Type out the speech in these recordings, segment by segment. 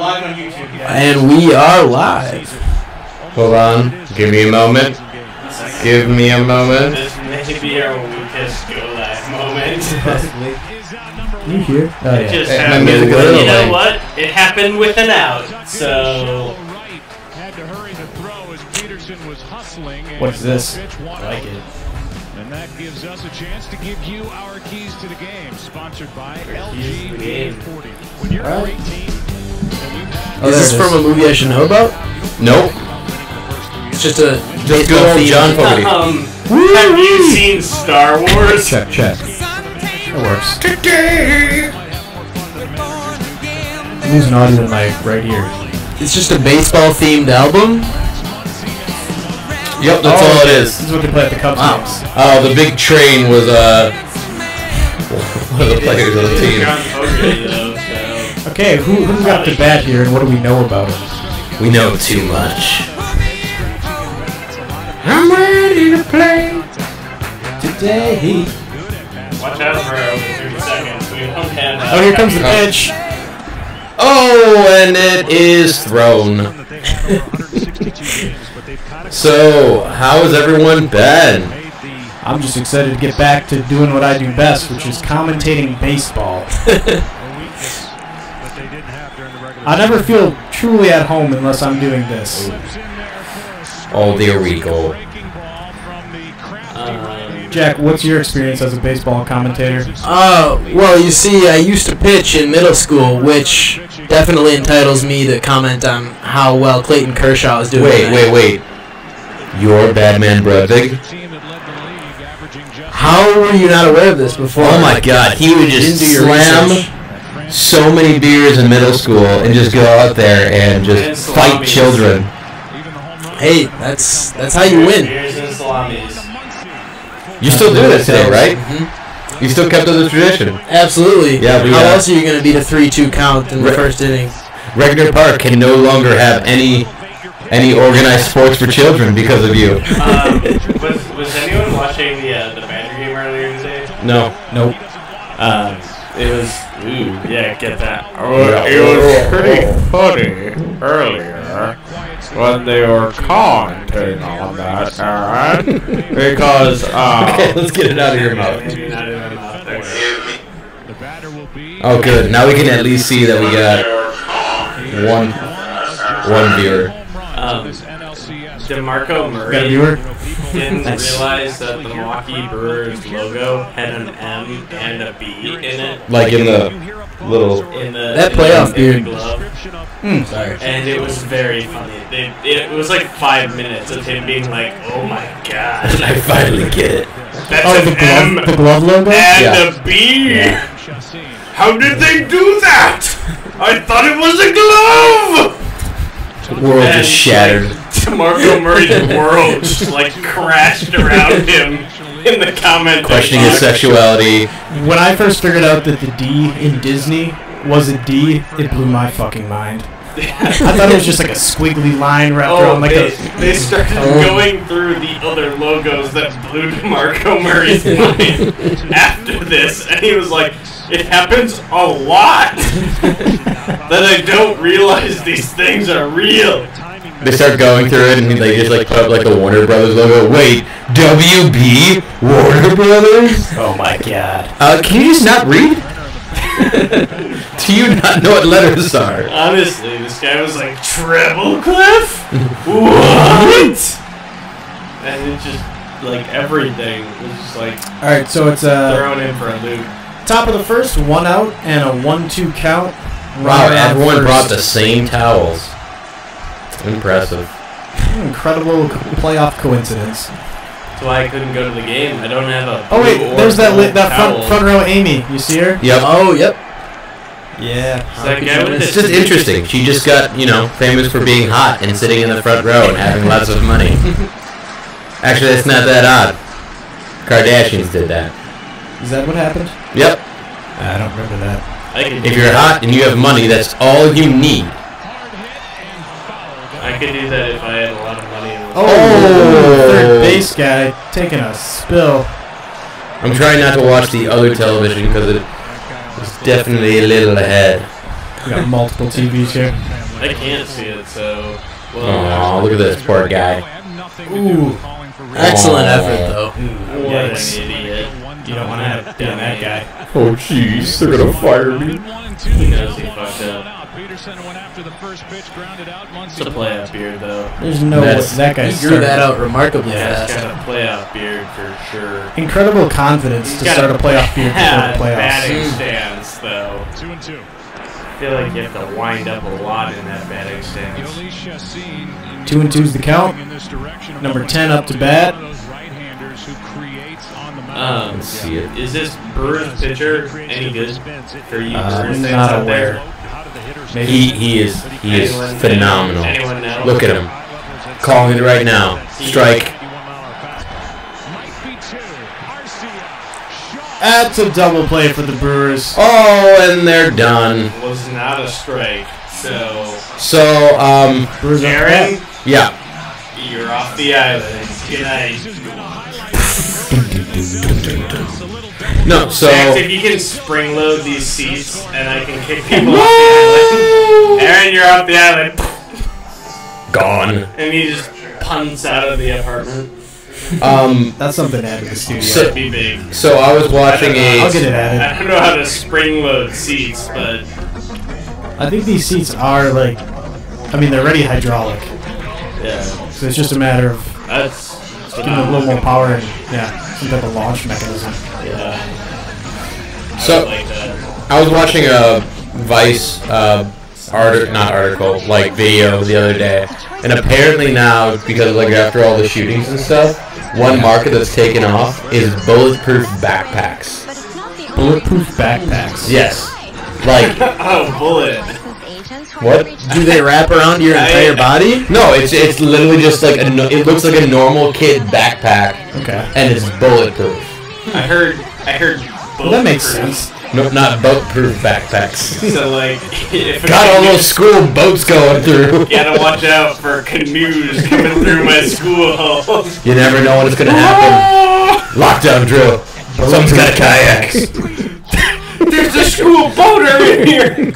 live on YouTube, guys. And we are live. Hold on. Give me a moment. Give me a moment. This may be our weakest go live moment. You here? Oh, It just Hey, happened. my music is a little You know late. what? It happened with an out. So. What's this? I like it. And that gives us a chance to give you our keys to the game, sponsored by keys to the game. LG 40. When you're a great team, Is this from a movie I should know about? Nope. It's just a Just good old John Fogerty. Have you seen Star Wars? Check. That works. I'm losing audio in my right ear. It's just a baseball-themed album? Yep, that's all it is. This is what they play at the Cubs games. Oh, the big train was one of the players on the team. John Fogerty, though, so. Okay, who's got the bat here and what do we know about him? We know too much. I'm ready to play Today. Watch out for over 30 seconds. We don't have. Oh, here comes the pitch. Oh, and it is thrown. So, how has everyone been? I'm just excited to get back to doing what I do best, which is commentating baseball. I never feel truly at home unless I'm doing this. Oh, there we go. Jack, what's your experience as a baseball commentator? Well, you see, I used to pitch in middle school, which definitely entitles me to comment on how well Clayton Kershaw is doing. Wait. You're Badman Brodvig? How were you not aware of this before? Oh my god, he would just Didn't do your slam research. so many beers in middle school and just go out there and just fight children. Hey, that's how you win. Beers and salamis. You still do this today, right? Mhm. You still kept up the tradition. Absolutely. Yeah, we, how else are you going to beat a 3-2 count in the first inning? Regner Park can no longer have any organized sports for children because of you. Was anyone watching the Badger game earlier today? No. Nope. It was. Ooh, yeah, get that. It was pretty funny earlier when they were commenting on that, alright? Because, Okay, let's get it out of your mouth. maybe not in my mouth. Oh, good. Now we can at least see that we got one viewer. DeMarco Got a Murray viewer? didn't Nice. realize that the Milwaukee Brewers logo had an M and a B in it. Like in the little... In the That playoff in beard. the glove. Sorry. And it was very funny. It was like 5 minutes of him being like, "Oh my god, I finally get it. that's Oh, an M the glove logo? and Yeah. a B. How did they do that? I thought it was a glove." The world And, just shattered. like, DeMarco Murray's world just like crashed around him in the comment. Questioning his sexuality. When I first figured out that the D in Disney was a D, it blew my fucking mind. I thought it was just like a squiggly line wrapped around like they started going through the other logos that blew DeMarco Murray's mind after this, and he was like, "It happens a lot that I don't realize these things are real." They start going through it and they just like put up like the Warner Brothers logo. Wait, WB? Warner Brothers? oh my god. Can you just not read? Do you not know what letters are? Honestly, this guy was like, "Treble Clef? What?" And it just, like, everything was just like Alright, so it's thrown in for a loop. top of the first, 1 out and a 1-2 count. Wow, Runner on everyone first. brought the same towels. Impressive. Incredible playoff coincidence. That's why I couldn't go to the game. I don't have a. Oh wait, blue or there's that gold that towel. front row Amy. You see her? Yep. Oh, yep. Yeah. It's that guy with It's the- just interesting. She just got, you know, famous for being hot and sitting in the front row and having lots of money. Actually, that's not that odd. Kardashians did that. Is that what happened? Yep. I don't remember that. I could If do you're that. hot and you have money, that's all you need. I could do that if I had a lot of money. Oh, third base guy taking a spill. I'm trying not to watch the other television because it was definitely a little ahead. We got multiple TVs here. I can't see it, so... Oh, look at this poor guy. Ooh. Excellent effort, though. What Yikes. an idiot. You don't want to have be on that guy. Oh, jeez, they're gonna fire me. He knows he fucked up. It's It's a playoff beard, though. There's no way that guy He grew that out remarkably Yeah, it's fast. got a playoff beard for sure. Incredible confidence to Got start a playoff beard before bad the playoffs. batting stance, though. 2-2. I feel like you have to wind up a lot in that batting stance. 2-2's the count. Number 10 up to bat. Let's see it. Is this Brewers pitcher any good for you Brewers fans Not out aware. there? Maybe. He is phenomenal. Anyone know? Look at him. Calling it right now. Strike. That's a double play for the Brewers. Oh, and they're done. Was not a strike. So, So, Brewers up Aaron, bat. yeah. you're off the island. Good night. No, so... Max, if you can spring load these seats and I can kick people off the island. Aaron, you're off the island. Gone. And he just punts out of the apartment. That's something to add to the studio. That'd be big. So I was watching I'll get a... it added. I don't know how to spring load seats, but I think these seats are like, I mean, they're already hydraulic. yeah, So it's just a matter of that's giving it a little more power and, yeah, some type of launch mechanism. yeah. So, Like that. I was watching a Vice video the other day, and apparently now, because like after all the shootings and stuff, one market that's taken off is bulletproof backpacks. Bulletproof backpacks. Yes. Like, Oh, bullet. what? Do they wrap around your entire body? No, it's literally just like it looks like a normal kid backpack, Okay. and it's bulletproof. I heard. Well, that makes bulletproof. sense. No, not boat-proof backpacks. So like, if Got all those school boats going through. gotta watch out for canoes coming through my school. You never know when it's gonna happen. Lockdown drill. Someone's got a kayak. There's a school boater in here.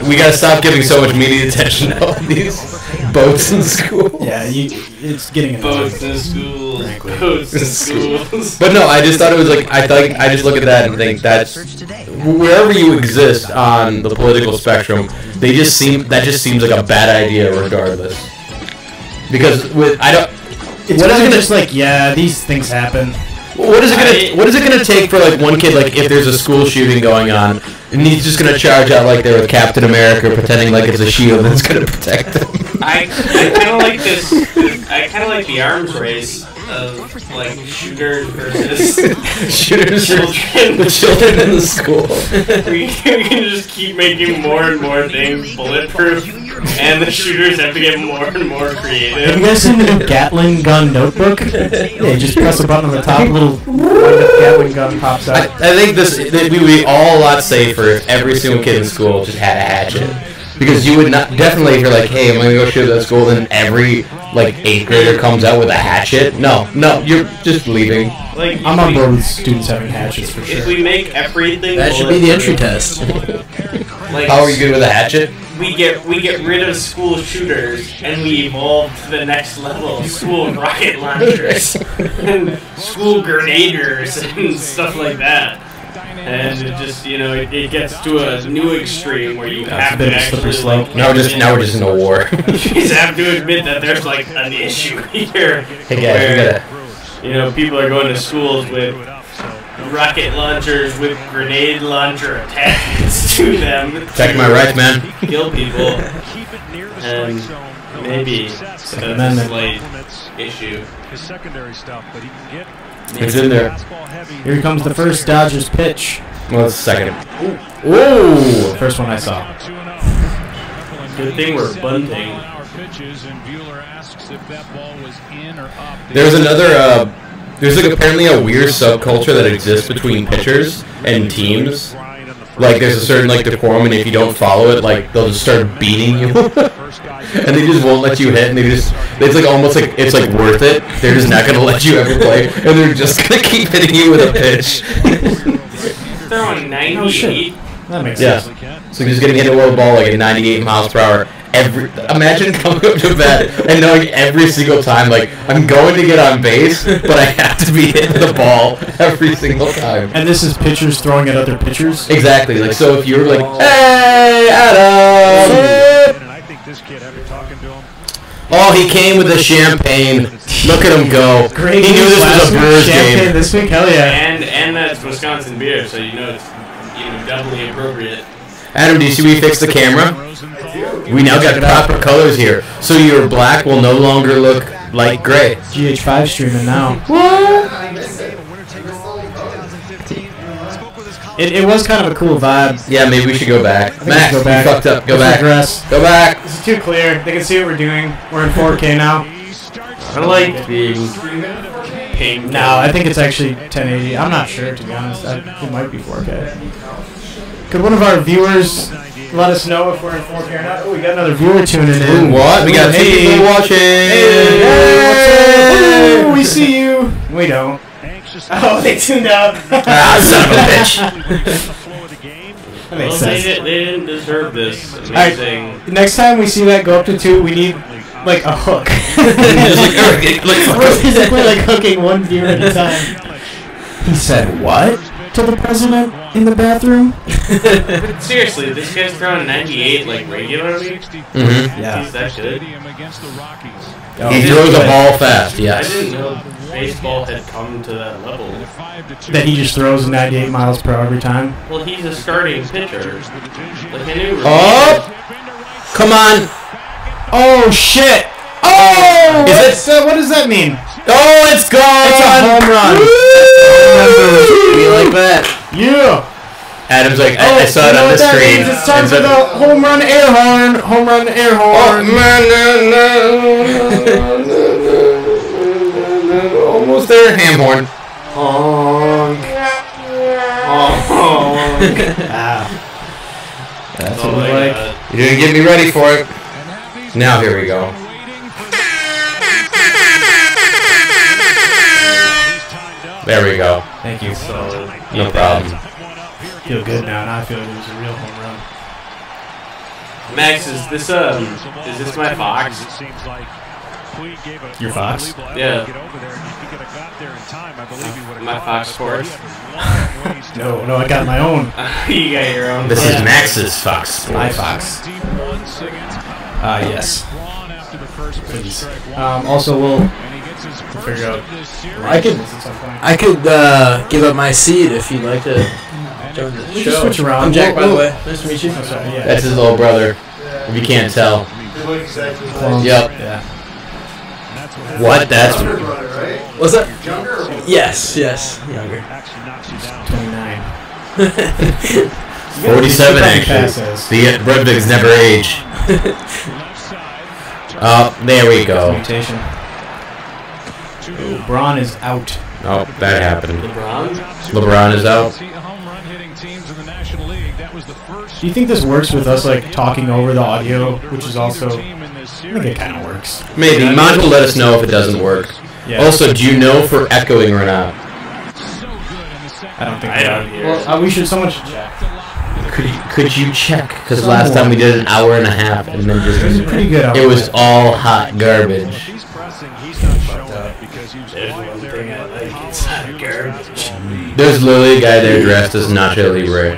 We gotta stop giving so much media attention to all these boats in school. Yeah, it's getting annoying. Boats in schools. Boats in schools. But no, I just thought it was like I just look at that and think that's wherever you exist on the political spectrum, that just seems like a bad idea regardless. Because It's what is it gonna just like, yeah, these things happen. What is it gonna take for like one kid, like if there's a school shooting going on and he's just gonna charge out like they're with Captain America pretending like it's a shield that's gonna protect them? I kind of like this. I kind of like the arms race of like shooters versus Shooters children. the children in the school. We can just keep making more and more things bulletproof, and the shooters have to get more and more Have you creative. guys seen the new Gatling gun notebook? Yeah, you just press a button on the top, little Gatling gun pops I out. think that we would be all a lot safer if every single kid in school just had a hatchet. Because you would not, definitely if you're like, hey, I'm gonna go shoot at school, then every like 8th grader comes out with a hatchet. No, you're just leaving. Like I'm on board with students having hatchets for if sure. we make everything That should be the entry bulletproof, test. like, How are you good with a hatchet? we get rid of school shooters and we evolve to the next level of school rocket launchers and school grenaders and stuff like that. And it just, it gets to a new extreme where you That's have a bit to of a slippery actually slope. Now we're just in a war. you just have to admit that there's like an issue here Hey guys, we where gotta. people are going to schools with rocket launchers with grenade launcher attachments to them. Protect my rights, man. Kill people. And maybe that's a Amendment. slight issue. His secondary stuff, but he can get It's in there. Here comes the first Dodgers pitch. Well, it's second. Ooh. First one I saw. Good thing we're bunting. There's another. There's like apparently a weird subculture that exists between pitchers and teams. Like there's a certain like decorum, and if you don't follow it, like they'll just start beating you, and they just won't let you hit, and it's like almost like it's like worth it. They're just not gonna let you ever play, and they're just gonna keep hitting you with a pitch. Throwing 98. That makes Yeah. sense. So he's getting hit with a ball like at 98 miles per hour. Imagine coming up to bat and knowing every single time, like, I'm going to get on base, but I have to be hitting the ball every single time. And this is pitchers throwing at other pitchers? Exactly. Like, so if you were like, hey, Adam! And I think this kid, after talking to him, Oh, he came with the champagne. Look at him go. Great He knew news this last was a week, Brewers champagne game. this week? Hell yeah. And that's Wisconsin beer, so you know it's doubly appropriate. Adam, do you see we fixed the camera? We now got proper colors here. So your black will no longer look like gray. GH5 streaming now. It was kind of a cool vibe. Yeah, maybe we should go back. we Max, should go back. you fucked up. Go back. Regress. Go back. This is too clear. They can see what we're doing. We're in 4K now. I like being pink. No, I think it's actually 1080. I'm not sure, to be honest. It might be 4K. Could one of our viewers let us know if we're in 4K or not? Oh, we got another viewer tuning in. Ooh, what? We got two Hey. people watching. Hey, what's up? Ooh, we see you. We don't. Oh, they tuned out. Ah, son of a bitch. That makes Well, sense. they didn't deserve this Alright, amazing. next time we see that go up to 2, we need, like, a hook. We're physically, like, hooking one viewer at a time. He said, what? To the president in the bathroom? But seriously, this guy's throwing 98 like regularly. Mm-hmm. Yeah. He's that good. against the Rockies. Oh, He throws a ball fast, I yes. didn't know baseball had come to that level. that he just throws 98 miles per hour every time. Well, he's a starting pitcher. Like I knew. Oh! Come on! Oh, shit! Oh! What does that mean? Oh, it's gone! It's a home run. Be like that. Yeah! Adam's like, I saw it on the screen. It's time for the home run air horn. Home run air horn. Almost there, ham horn. Honk. Ah. That's what Oh we my like. God. You didn't get me ready for it. Now here we go. There we go. Thank you. No problem. Feel good now. Now I feel like it was a real home run. Max, is this my Fox? Your Fox? Yeah. My Fox Sports. No, I got my own. You got your own. This is Max's Fox. My Fox. Yes. Please. Also, we'll figure out. I could give up my seat if you'd like to join the We show. can switch around. I'm Jack, by the We'll- way. Nice to meet you. Oh, sorry, yeah. That's his little brother. If you can't tell. Clones. Yep. Yeah. What? That's What's that? Yes, younger. 29. 47 Passes. actually. The Redbigs never age. Oh, there we go. Mutation. Ooh, Braun is out. Oh, that happened. LeBron? LeBron is out. Do you think this works with us, like, talking over the audio, which is also... I think it kind of works. Maybe. Mont will let us know if it doesn't work. Yeah. Also, do you know if we're echoing or not? I don't think I don't hear it. Well, we should... Someone should check. Could you check? Because last time we did an hour and a half and then It was just... pretty good. It was all hot garbage. There's one thing I like. It's not garbage. There's literally a guy there dressed as Nacho Libre.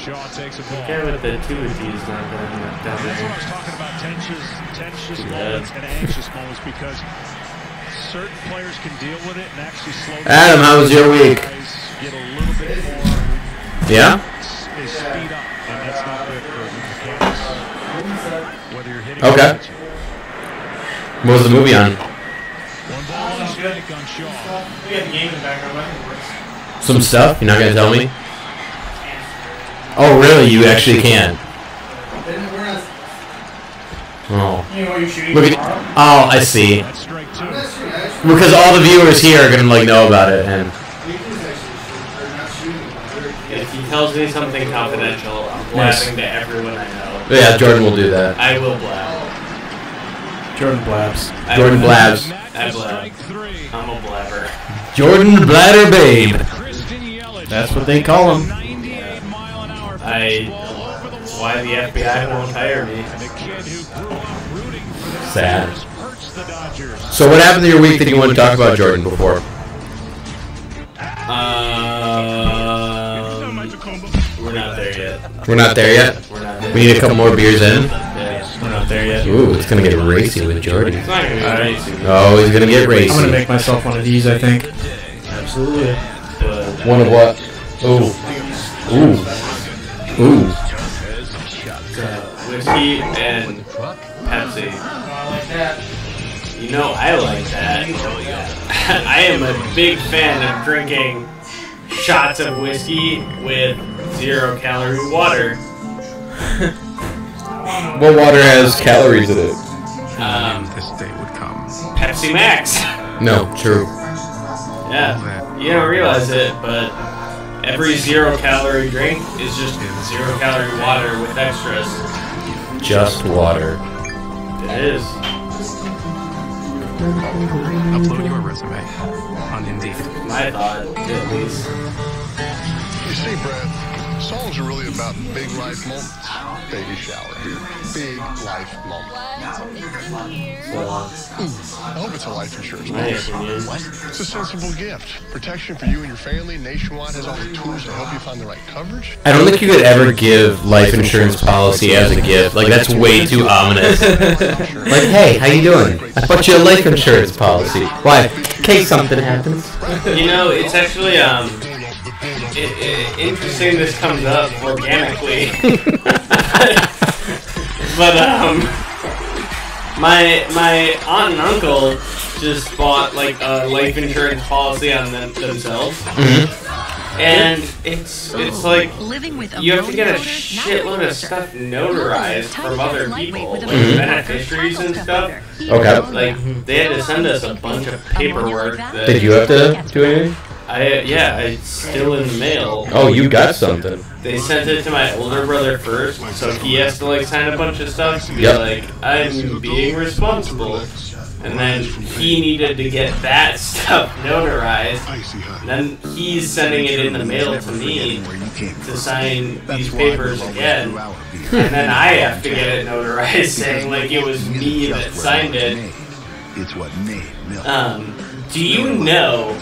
The guy with the two of these not going down there. Talking about tensions moments and anxious moments because certain players can deal with it and actually slow down. Adam, how was your week? Get a little bit more. Yeah? They speed up, and that's not good for mechanics. Whether you're hitting Okay. or pitching. What was the movie on? One ball on strike on Shaw. We got the game in the background. Some stuff? You're not going to tell me? Oh, really? You actually can? Oh. You know what you're shooting Look at, tomorrow? oh, I see. That's strike two. Because all the viewers here are going to like know about it. And If he tells me something confidential, I'm blabbing to everyone I know. yeah, Jordan will do that. I will blab. Jordan Blabs. I Jordan will- Blabs. I blab. I'm a blabber. Jordan Bladder Babe. That's what they call him. That's why the FBI won't hire me. Sad. So what happened to your week that you want to talk about, Jordan, before? We're not there yet. We're not there yet? We're not there. We need a couple more beers in? Yeah. We're not there yet. Ooh, it's going to get racy with Jordan. It's not going to be racy. Oh, he's going to get racy. I'm going to make myself one of these, I think. Absolutely. One of what? Ooh. Ooh. Ooh. Whiskey and Pepsi. You know, I like that. I am a big fan of drinking shots of whiskey with 0-calorie water. What water has calories in it? Pepsi Max. No, true. Yeah, you don't realize it, but every 0-calorie drink is just 0-calorie water with extras. Just water. It is. Upload your resume on Indeed. My thought, at least. You see, Brad, songs are really about big life moments. Baby shower here. Big life moment. I hope it's a life insurance My policy. opinion. It's a sensible gift. Protection for you and your family. Nationwide has all the tools to help you find the right coverage. I don't think you could ever give life insurance policy as a gift. Like, that's way too ominous. Like, hey, how you doing? I bought you a life insurance policy. Why? In case something happens. You know, it's actually interesting this comes up organically. But my aunt and uncle just bought like a life insurance policy on themselves. Mm-hmm. And it's like you have to get a shitload of stuff notarized from other people, like beneficiaries and stuff. Okay. Like they had to send us a bunch of paperwork. That Did you have to do anything? it's still in the mail. Oh, you got something. They sent it to my older brother first, so he has to like sign a bunch of stuff to be like, I'm being responsible. And then he needed to get that stuff notarized. Then he's sending it in the mail to me to sign these papers again. And then I have to get it notarized saying like it was me that signed it. Do you know,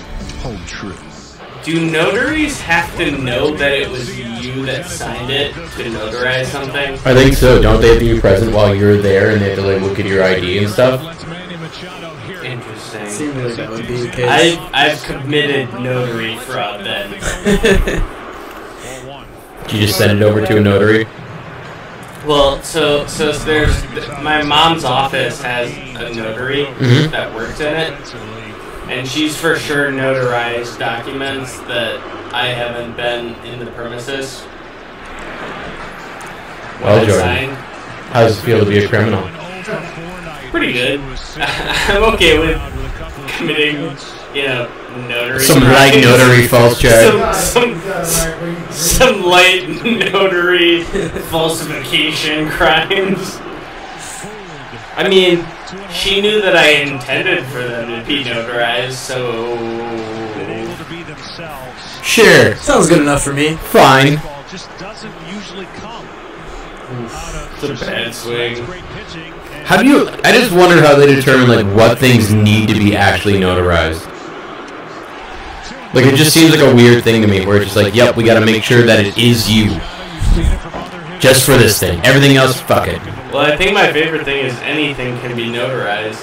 do notaries have to know that it was you that signed it to notarize something? I think so. Don't they have to be present while you're there and they have to like look at your ID and stuff? Interesting. Seems like that would be the case. I've committed notary fraud then. Did you just send it over to a notary? Well, so there's my mom's office has a notary that works in it, and she's for sure notarized documents that I haven't been in the premises. Well, Jordan, how does it feel to be a criminal? Pretty good. I'm okay with committing, notary. Some light notary false charge. Some light notary falsification crimes. I mean, she knew that I intended for them to be notarized, so Sure. Sounds good enough for me. Fine. it's a bad swing. How do you... I just wonder how they determine, like, what things need to be actually notarized. Like, it just seems like a weird thing to me, where it's just like, yep, we gotta make sure that it is you. Just for this thing. Everything else, fuck it. Well, I think my favorite thing is anything can be notarized.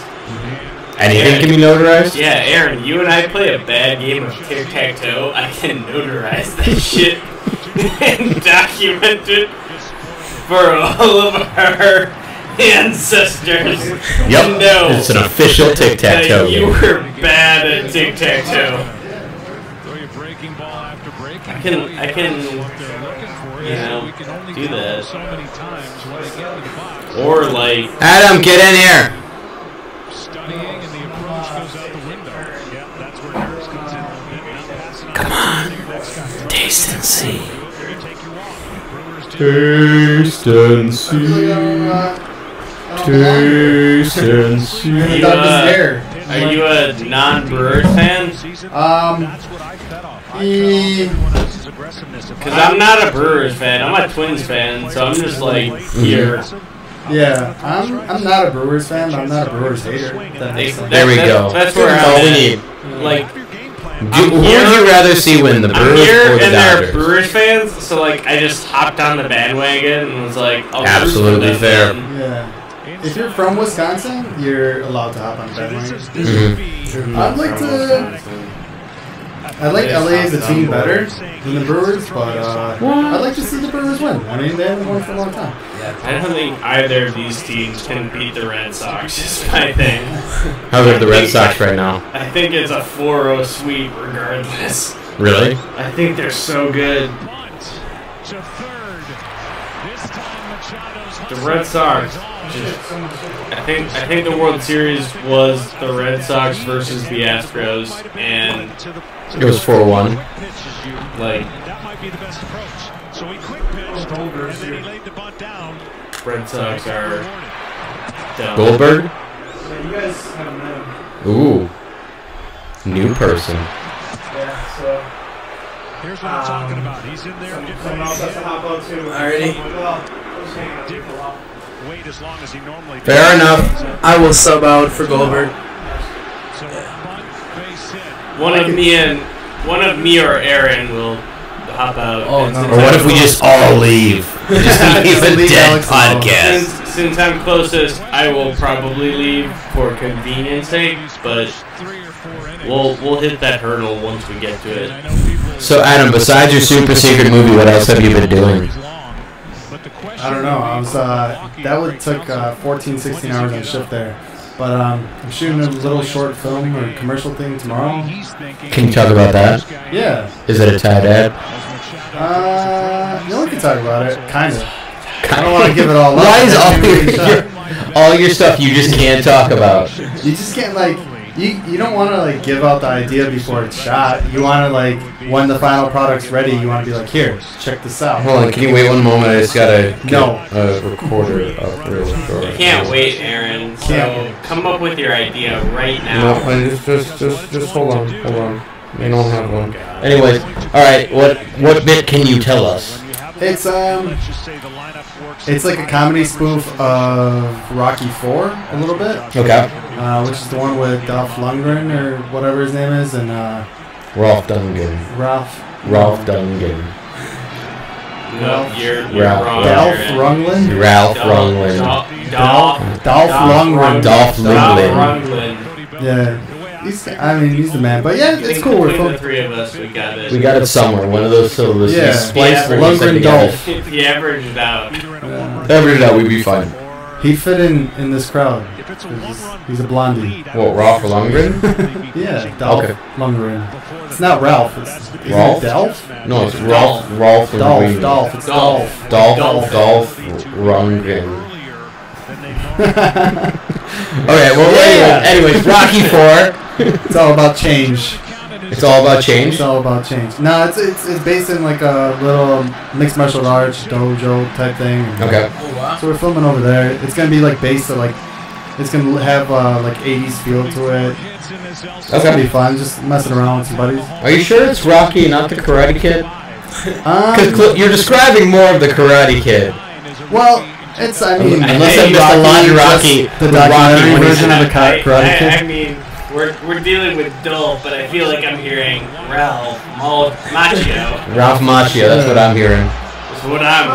Anything can be notarized? Yeah, Aaron, you and I play a bad game of tic-tac-toe. I can notarize that shit and document it for all of our ancestors. Yep, No, it's an official tic-tac-toe that you game. were bad at tic-tac-toe. I can, do that. Or like, Adam, get in here! Come on, taste and see. Taste and see. Taste and see. are you a non-Brewers fan? Because I'm not a Brewers fan. I'm a Twins fan, so I'm just like here. Yeah, I'm not a Brewers fan, but I'm not a Brewers hater. That makes sense. There we go. That's where That's all we need. Like, Who would you rather see win, the I'm Brewers here or the and they're Dodgers? Brewers fans, so like I just hopped on the bandwagon and was like, I'll root for Absolutely them fair. then. Yeah. If you're from Wisconsin, you're allowed to hop on the bandwagon. Mhm. I like LA as a team better than the Brewers, but I'd like to see the Brewers win. I mean, they haven't won for a long time. I don't think either of these teams can beat the Red Sox, is my thing. How good are the Red Sox right now? I think it's a 4-0 sweep regardless. Really? I think they're so good. The Red Sox. I think the World Series was the Red Sox versus the Astros, and It was 4-1. like That might be the best approach. So he quick pitched, and then he laid the bunt down. Red Sox are dumb. Goldberg? You guys haven't met him. Ooh. New person. Yeah, so. Here's what I'm talking about. He's in there. Someone else has to hop out too. Wait as long as he normally does. Fair enough. I will sub out for Goldberg. So bunt, base hit. One of me or Aaron will hop out. Oh, And no. Or what if we just all leave? Just leave a dead podcast. Since I'm closest, I will probably leave for convenience sake, but 3 or 4 innings. we'll hit that hurdle once we get to And it. I know people So Adam, besides your super secret movie, what else have you been doing? I don't know. I was that took 14, 16 hours on shift there. But I'm shooting a little short film or commercial thing tomorrow. Can you talk about that? Yeah. Is it a tie ad? No one can talk about it. Kind of. I don't want to give it all up. Why is That's all your stuff you just can't talk about? You just can't like you don't want to like give out the idea before it's shot. You want to like when the final product's ready, you want to be like, here, check this out. Hold on, can you wait one moment? I just gotta get No. a recorder up real short. You can't wait, Aaron. So Can't. come up with your idea right No, now. I just hold on. I don't have one. Anyways, all right. What bit can you tell us? It's like a comedy spoof of Rocky 4 a little bit, Okay. which is the one with Dolph Lundgren or whatever his name is, and Ralph Dungan. Ralph Dungan. No, you're Ralph. wrong. Dolph Aaron. Lundgren. Ralph Dolph Lundgren. Dolph Lundgren. Dolph Lundgren. Lundgren. Yeah, he's the man. But yeah, it's cool. We're Between the fun. three of us, we got it. We got it somewhere. One of those syllables. Yeah. Spliced Yeah. Lundgren Dolph. If you average it out, Average it out, we'd be fine. He fit in this crowd. He's a blondie. What, Ralph Lundgren? Yeah, Dolph Okay. Lundgren. It's not Ralph. Isn't Rolf? it Dolph? No, it's Ralph Lundgren. Dolph. It's Dolph. Dolph Lundgren. Okay, well, Yeah. anyways, Rocky 4. It's all about change. It's all about change. It's all about change. No, it's based in like a little mixed martial arts dojo type thing. Okay. So we're filming over there. It's gonna be like based on like, it's gonna have like 80s feel to it. It's gonna be fun, just messing around with some buddies. Are you sure it's Rocky, not the Karate Kid? Because Um, you're describing more of the Karate Kid. well, it's I mean, Unless I missed a line of Rocky. the with Rocky documentary when he's- version of the Karate I Kid. mean, we're dealing with Dolph, but I feel like I'm hearing Ralph Macchio. Ralph Macchio, that's what I'm hearing. That's what I'm.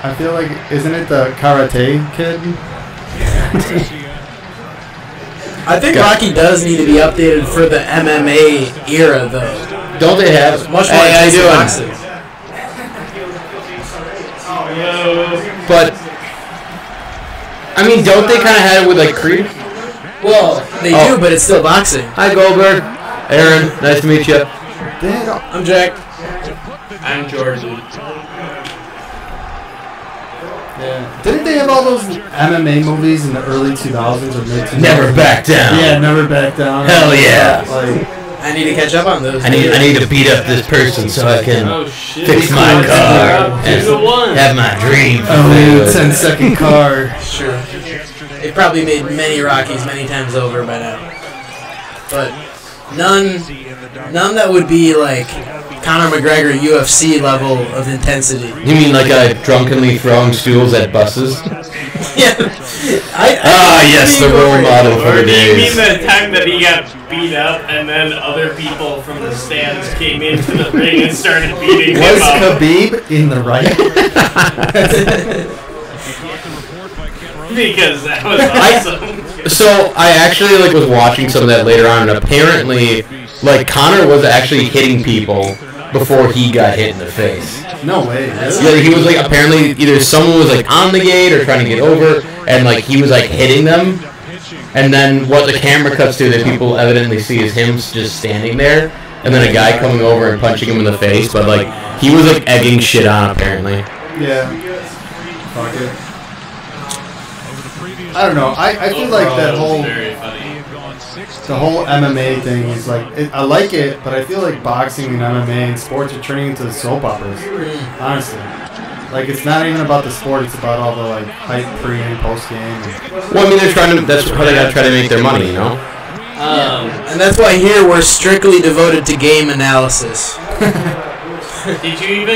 I feel like, isn't it the Karate Kid? I think Rocky does need to be updated for the MMA era, though. Don't they have? Much more Hey, how you intensive doing? boxing. But I mean, don't they kind of have it with like Creed? Well, they Oh. do, but it's still boxing. Hi Goldberg, Aaron, nice to meet you. I'm Jack. I'm Jordan. Yeah. Didn't they have all those MMA movies in the early 2000s or mid 2000s? Never back down. Yeah, Never Back Down. Hell yeah. Like, I need to catch up on those. I need to beat up this person so I can Oh shit. fix my car Two to one. and have my dream only a fulfilled. 10-second car. Sure. They probably made many Rockies many times over by now. But none that would be like Conor McGregor UFC level of intensity. You mean like drunkenly throwing stools at buses? Yeah. Yes, the role model for Or the do you days. mean the time that he got beat up and then other people from the stands came into the ring and started beating him Was up? Khabib in the right? Because that was awesome. So I actually was watching some of that later on, and apparently Conor was actually hitting people before he got hit in the face. No way. Really? Yeah, he was apparently either someone was on the gate or trying to get over, and he was hitting them, and then what the camera cuts to that people evidently see is him just standing there, and then a guy coming over and punching him in the face, but he was egging shit on apparently. Yeah. Fuck it. I don't know. I feel like that whole the whole MMA thing is I like it, but I feel like boxing and MMA and sports are turning into soap operas. Honestly, it's not even about the sport; it's about all the hype pre and post game. Well, I mean, they're trying to. That's how they gotta try to make their money, you know. And that's why here we're strictly devoted to game analysis. Did you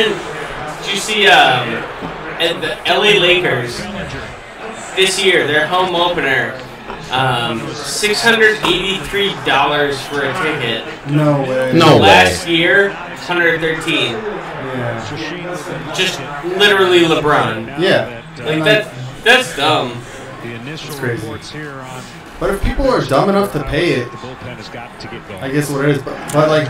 see at the LA Lakers this year, their home opener, $683 for a ticket. No way. No way. Last year, $113. Yeah. Just literally LeBron. Yeah. That's dumb. It's crazy. But if people are dumb enough to pay it, I guess what it is. But I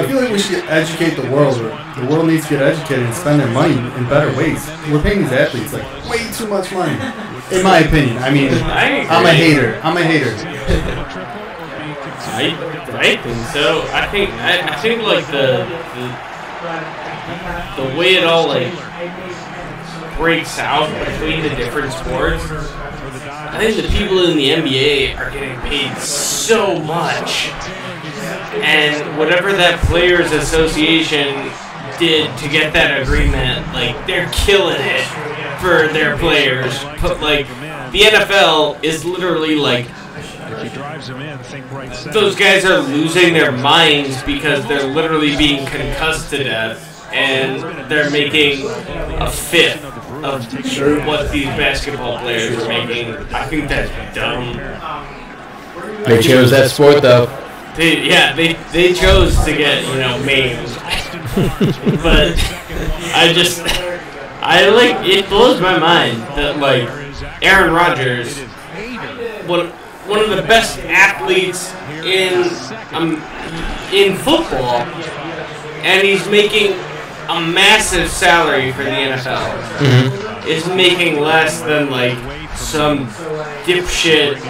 feel like we should educate the world. The world needs to get educated and spend their money in better ways. We're paying these athletes way too much money, in my opinion. I mean, I'm a hater. I think so. I think the way it all breaks out between the different sports. I think the people in the NBA are getting paid so much, and whatever that Players Association did to get that agreement, they're killing it for their players. But the NFL is literally those guys are losing their minds because they're literally being concussed to death, and they're making a fifth of what these basketball players are making. I think that's dumb. They chose that sport though. They chose to get maimed. But it blows my mind that Aaron Rodgers, one of the best athletes in football, and he's making a massive salary for the NFL, is making less than some dipshit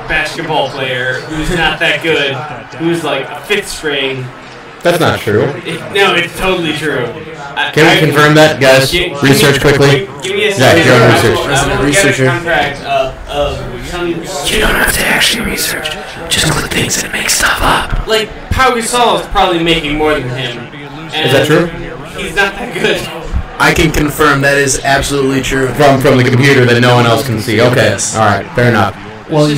basketball player who's not that good, who's a fifth string. That's not true. No, it's totally true. Can we confirm that, guys? Research quickly. Give me a Yeah, second. you're on research. I will get a contract of some. You don't have to actually research. Just click things and make stuff up. Pau Gasol is probably making more than him. Is that true? He's not that good. I can confirm that is absolutely true. From the computer that no one else can see. Okay. Yes. All right. Fair enough. Well, the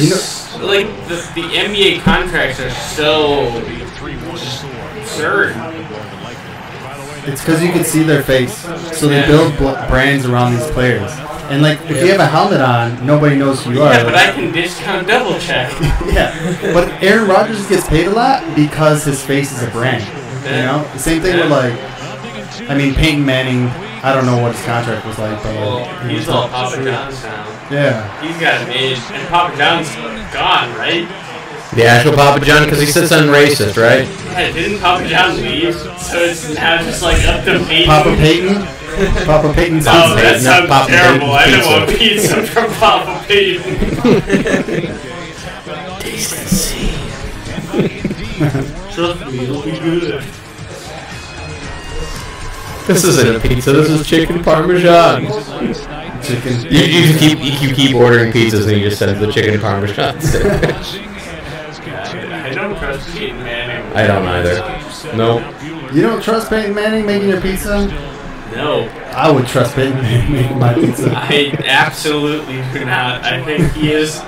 NBA contracts are so absurd. it's because you can see their face, so they build brands around these players. And if you have a helmet on, nobody knows who you are. Yeah, but I can discount double check. Yeah, but Aaron Rodgers gets paid a lot because his face is a brand. You know, the same thing with Peyton Manning. I don't know what his contract was like, but he's all Papa John's now. Yeah, He's got an age, and Papa John's gone, right? The actual Papa John, because he said something racist, right? Yeah, didn't Papa John leave? So it's now just up to Peyton. Papa Peyton. Papa Peyton's Oh, that pizza. sounds Papa terrible. I Peyton's don't want pizza from Papa Peyton. Decency. Trust me, it'll be good. This isn't a pizza. This is chicken parmesan. Chicken. You keep ordering pizzas and you just send the chicken parmesan. I don't trust Peyton Manning. I don't either. No. You don't trust Peyton Manning making your pizza? No. I would trust Peyton Manning making my pizza. I absolutely do not. I think he is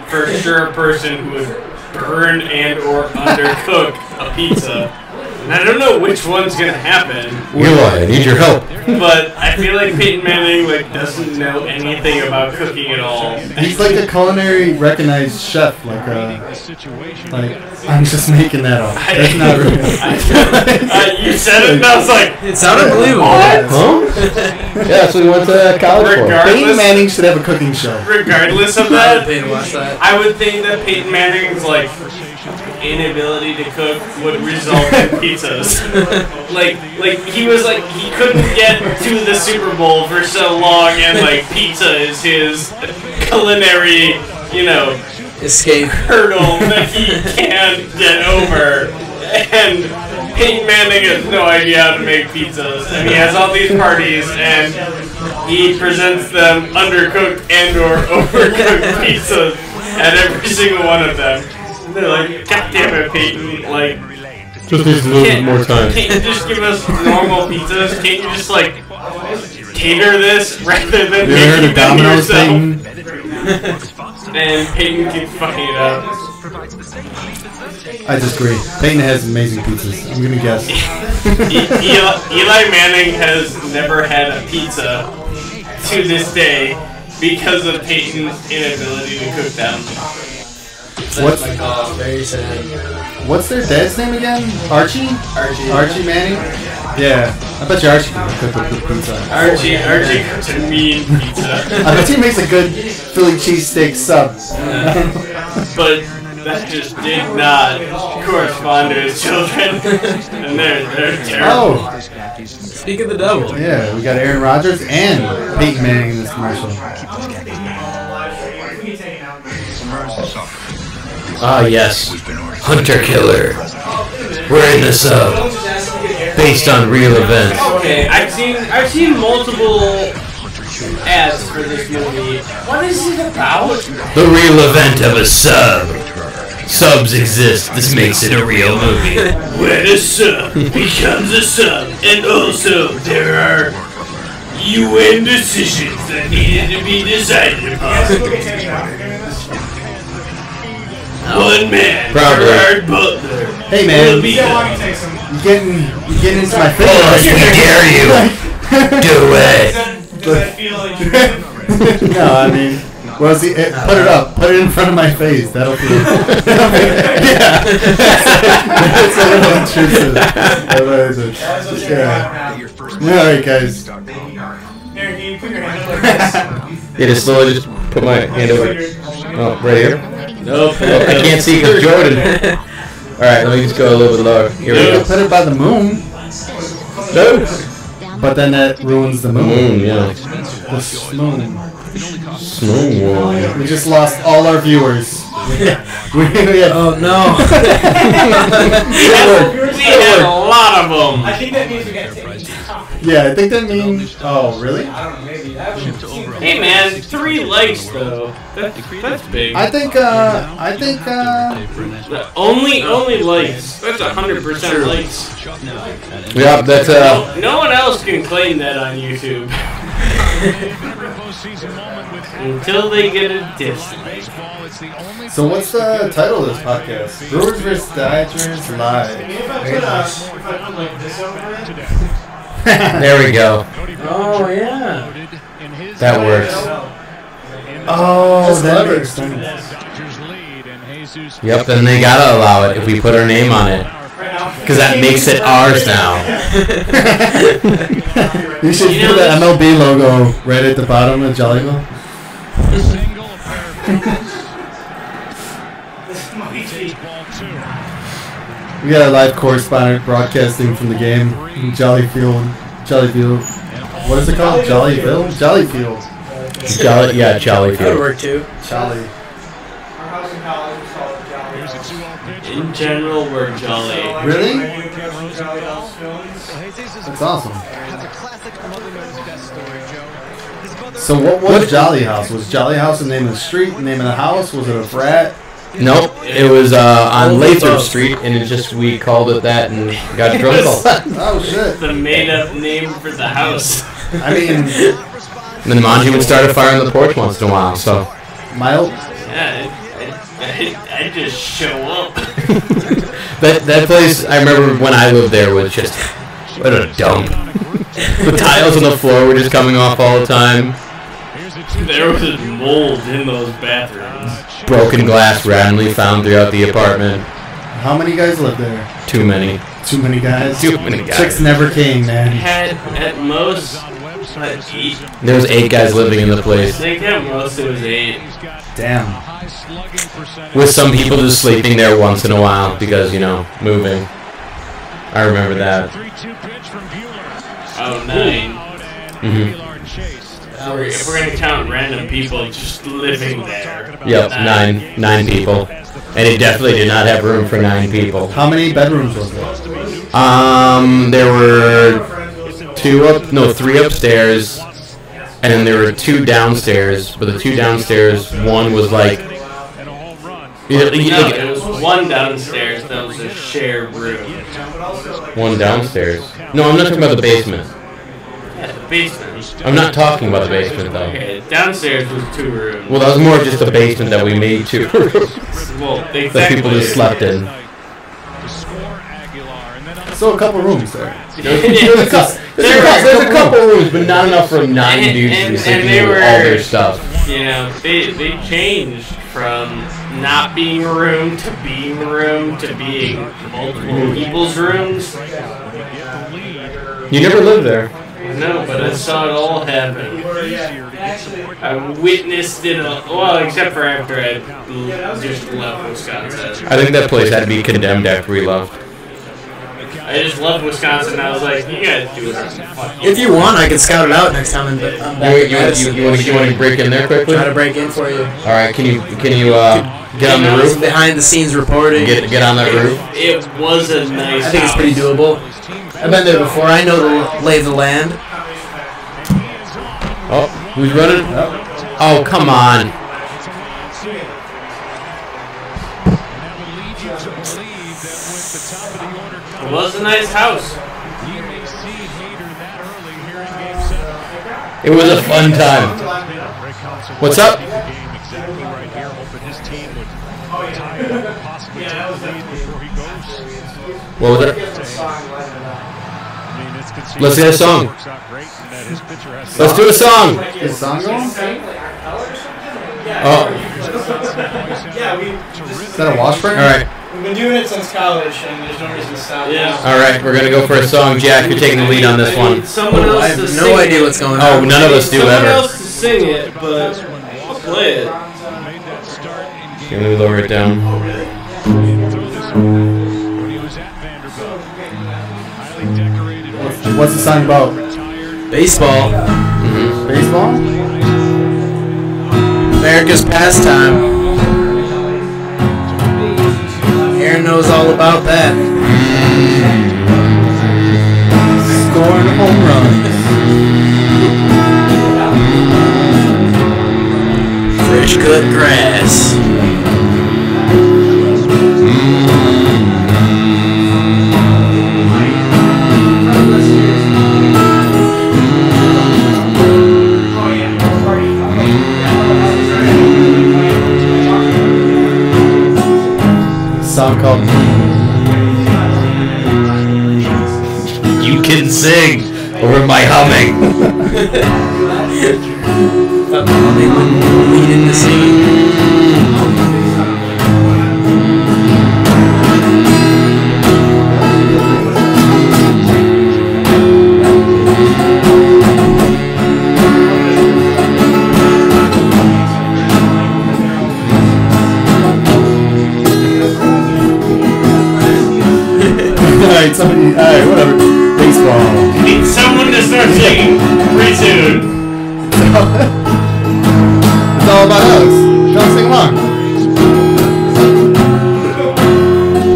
for sure a person who would burn and or undercook a pizza. And I don't know which one's gonna happen. Eli, I need your help. But I feel like Peyton Manning doesn't know anything about cooking at all. He's like a culinary recognized chef. Like I'm just making that up. That's not real. You said it, and I was like, it sounded believable. What? Huh? Yeah, that's what we went to college for. Peyton Manning should have a cooking show. Regardless of I that, would pay to watch that. I would think that Peyton Manning's inability to cook would result in pizzas. He was he couldn't get to the Super Bowl for so long, and pizza is his culinary, escape hurdle that he can't get over. And Peyton Manning has no idea how to make pizzas, and he has all these parties, and he presents them undercooked and/or overcooked pizzas at every single one of them. They're like, God damn it, Peyton! Just needs a little bit more time. Can't you just give us normal pizzas? Can't you just cater this rather than you ever heard of making them Domino's, yourself? Peyton? And Peyton keeps fucking it up. I disagree. Peyton has amazing pizzas. I'm gonna guess. Eli Manning has never had a pizza to this day because of Peyton's inability to cook them. What's very sad. What's their dad's name again? Archie? Archie Manning? Yeah. I bet you Archie can cook a good pizza. Archie cooks a mean pizza. I bet he makes a good Philly cheesesteak sub. But that just did not correspond to his children. And they're terrible. Oh! Speak of the devil. Yeah, we got Aaron Rodgers and Peyton Manning in this commercial. Ah, yes. Hunter Killer. We're in the sub. Based on real events. Okay, I've seen multiple ads for this movie. What is it about? The real event of a sub. Subs exist. This makes it a real movie. When a sub becomes a sub, and also there are UN decisions that needed to be decided upon. One man, Probably. Gerard Butler. Hey man, will be you getting into my face. Oh, we dare you. Do it. No, I mean, put it up. Put it in front of my face. That'll feel. Yeah. That's a little intrusive. Yeah. Alright, guys. Yeah, just slowly just put my hand over. Oh, right here? Nope. I can't see because Jordan. Alright, let me just go a little bit lower. Here we go. Put it by the moon. No. But then that ruins the moon. Moon, yeah. The smoon. Smooth. We just lost all our viewers. we had, Oh no. We had a lot of them. I think that means we got taken down. yeah, I think that means. Oh, really? I don't know, maybe. Hey man, 3 likes though. That's big. I think. Only likes. That's 100% likes. Yeah, that's No one else can claim that on YouTube. Until they get a dislike. So what's the title of this podcast? Brewers vs. Dodgers Live. there we go. Oh yeah. That works. Oh, That's that clever. makes sense. Yep, then they gotta allow it if we put our name on it. Because that makes it ours now. You should put the MLB logo right at the bottom of JollyVille. We got a live correspondent broadcasting from the game in JollyVille. What is it called? JollyVille? JollyVille. Yeah, Jolly That would Field. work too. Jolly. Our house in college was called Jolly. In general, we're jolly. Really? Jolly That's awesome. So what was Jolly House? Was Jolly House the name of the street, the name of the house? Was it a frat? Nope, it was on Lathrop Street, and it just we called it that and got drunk all that. Oh shit. The made-up name for the house. I mean, And then Manji would start a fire on the porch once in a while, so. mild. Yeah, I just show up. That place, I remember when I lived there, was just what a dump. The tiles on the floor were just coming off all the time. There was mold in those bathrooms. Broken glass randomly found throughout the apartment. How many guys live there? Too many. Too many guys. Too many guys. Chicks never came, man. Had at most 8. There was 8 guys living in the place. I think at most it was 8. Damn. With some people just sleeping there once in a while because, you know, moving. I remember that. Oh, 9. Mm-hmm. If we're gonna count random people just living there. Yep, 9 people. And it definitely did not have room for 9 people. How many bedrooms was there? There were 3 upstairs, and then there were 2 downstairs. But the 2 downstairs, one was like, No, it was one downstairs that was a shared room. one downstairs. No, I'm not talking about the basement. Yeah, the basement. I'm not talking about the basement though. Okay, downstairs was 2 rooms. Well, that was more just a basement that we made 2 rooms Well, exactly. that people just slept in. So a couple rooms there. There's a couple rooms, but not enough for 9 dudes to be sleeping in with all their stuff. You know, they changed from not being a room to being a room to being multiple people's rooms. You never lived there. No, but I saw it all happen. I witnessed it all, well, except for after I just left Wisconsin. I think that place had to be condemned after we left. I just left Wisconsin. I was like, you guys do it. If you want, I can scout it out next time. And I'm back in Madison. You want to break in there quickly? Try to break in for you. All right, can you get on the roof? Behind the scenes reporting. Get on that roof. It was a nice I think it's pretty doable. I've been there before. I know the lay of the land. Oh, who's running? Oh, come on. It was a nice house. It was a fun time. What's up? What was it? Let's get a song. Let's do a song. Is the song going? Oh. Is that a wash break? All right. We've been doing it since college, and there's no reason to stop. Yeah. All right, we're gonna go for a song. Jack, you're taking the lead on this one. Someone else I have to sing no idea it. what's going Oh, on. none of us do Someone ever. else to sing it, but I'll play it. Can we lower it down? What's the song about? Baseball. Baseball? America's pastime. Aaron knows all about that. Scoring home runs. Fresh cut grass. Song called You can sing over my humming. They wouldn't lead in the scene. Alright, whatever. Baseball. Need someone to start singing pretty soon. It's all about us. Don't sing along.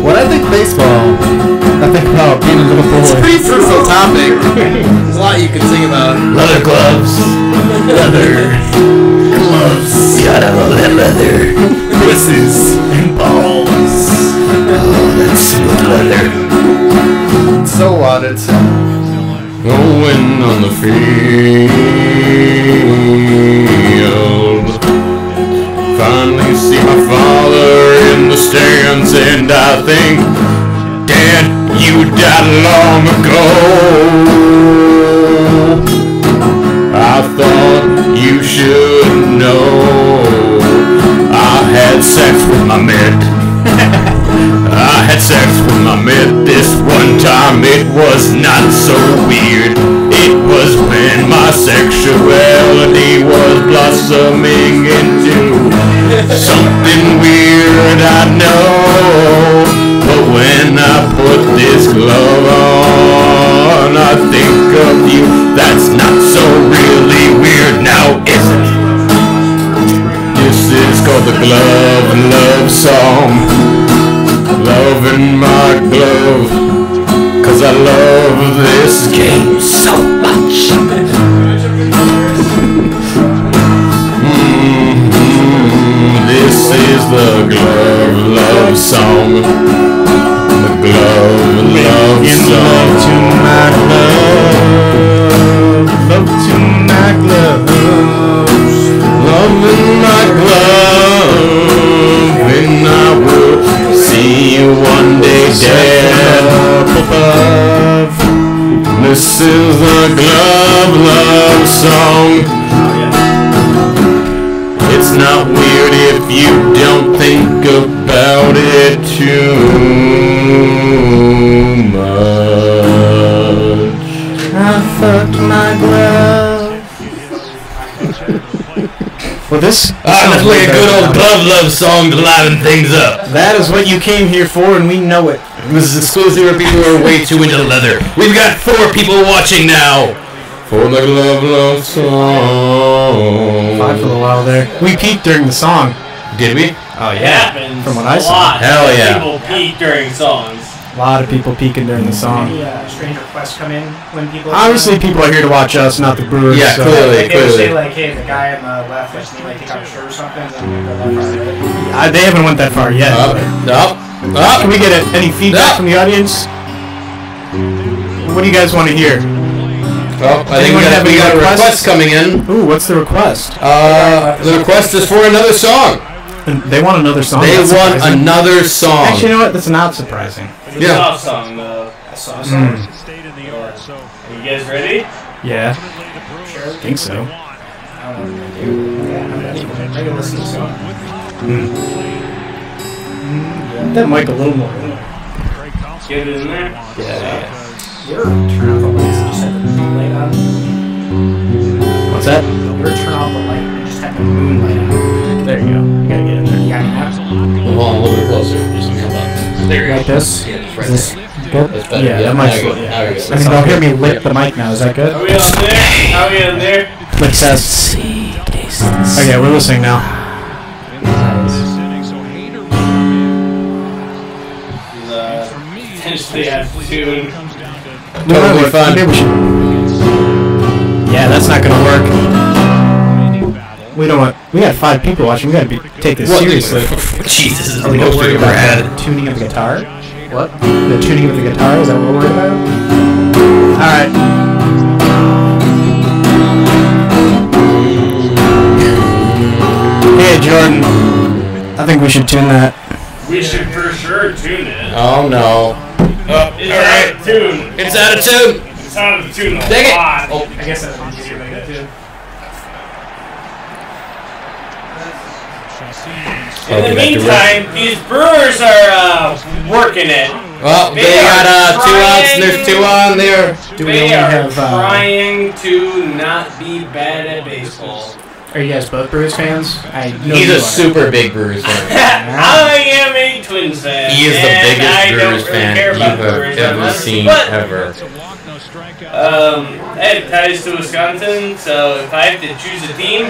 When I think baseball, I think about being a little boy. It's a pretty fruitful topic. There's a lot you could sing about. Leather gloves. Leather. Gloves. Gotta love that leather. Pussies. And balls. Oh, that's smooth leather. So what it's Going on the field. Finally see my father in the stands, and I think not long ago. I thought you should know. I had sex with my mate. I had sex with my mate this one time. It was not so weird. It was when my sexuality was blossoming into something weird, I know. But when I put this glove on, I think of you. That's not so really weird now, is it? This is called the Glove Love Song. Love in my glove, 'cause I love this game so much. This is the Glove Love Song. The Glove Love Song. Love to my glove. Love to my gloves. Love in my glove. And I will see you one day dead up above. This is the Glove Love Song. It's not weird if you don't think about it too much. I fucked my glove. Well, this that's like a good old Glove Love song to liven things up. That is what you came here for, and we know it. This is exclusive for people who are way too into leather. We've got 4 people watching now. For the Glove Love Song. 5 for a while there. We peaked during the song. Did we? Oh yeah. From what I saw. Hell yeah. People peak during songs. A lot of people peeking during the song. Any strange requests come in when people... Obviously, people are here to watch us, not the Brewers. Yeah, so. clearly, Like, they would say, clearly. like, hey, the guy on the left, like, need, like, take out a shirt or something, and then go that far, right? They haven't went that far yet. Up. Can we get any feedback from the audience? What do you guys want to hear? Well, I think Anyone have we any got a requests? request coming in. Ooh, what's the request? The request is for another song. They want another song. They That's want surprising. another song. Actually, you know what? That's not surprising. It's a Yeah. soft song, though. A soft song? Stayed in the yard, so Are you guys ready? Yeah, Sure. I think so. I don't know what to do. Yeah, I'm ready. I can listen to the song. That mic a little more. Get it in there. Yeah. You ever turn off the lights and just have the moonlight on? What's that? You ever turn off the light and just have the moonlight on? There you go. You gotta get in there. Yeah, Hold on a little bit closer. Just hold on. There you go. Like this? Yeah, just right Is this good? That's better. Yeah, that mic's now good. you're good. Now you're good. I mean, they'll hear me lick the mic now. Is that good? Are we on there? Are we on there? Lick test. Okay, we're listening now. Potentially out of tune. Totally fun. Maybe we should. Yeah, that's not gonna work. We don't want. We got 5 people watching. We gotta take this seriously. Jeez, this is Are the we not most worried we've ever about had. the tuning of the guitar? What? The tuning of the guitar? Is that what we're worried about? Alright. Hey, Jordan. I think we should tune that. We should for sure tune it. Oh no. It's out of tune. It's out of tune. It's out of tune a Dang it. lot. Oh. I guess that's easier to get to. In Okay, the back to meantime, these Brewers are working it. Well, They they got are 2 outs and there's 2 on there. Do we They only are have, trying to not be bad at baseball. Are you guys both Brewers fans? I know He's you a are. super big Brewers fan. I am a Twins fan. He is the and biggest I don't Brewers really fan care you about have Brewers that ever much, seen but, ever. I have ties to Wisconsin, so if I have to choose a team,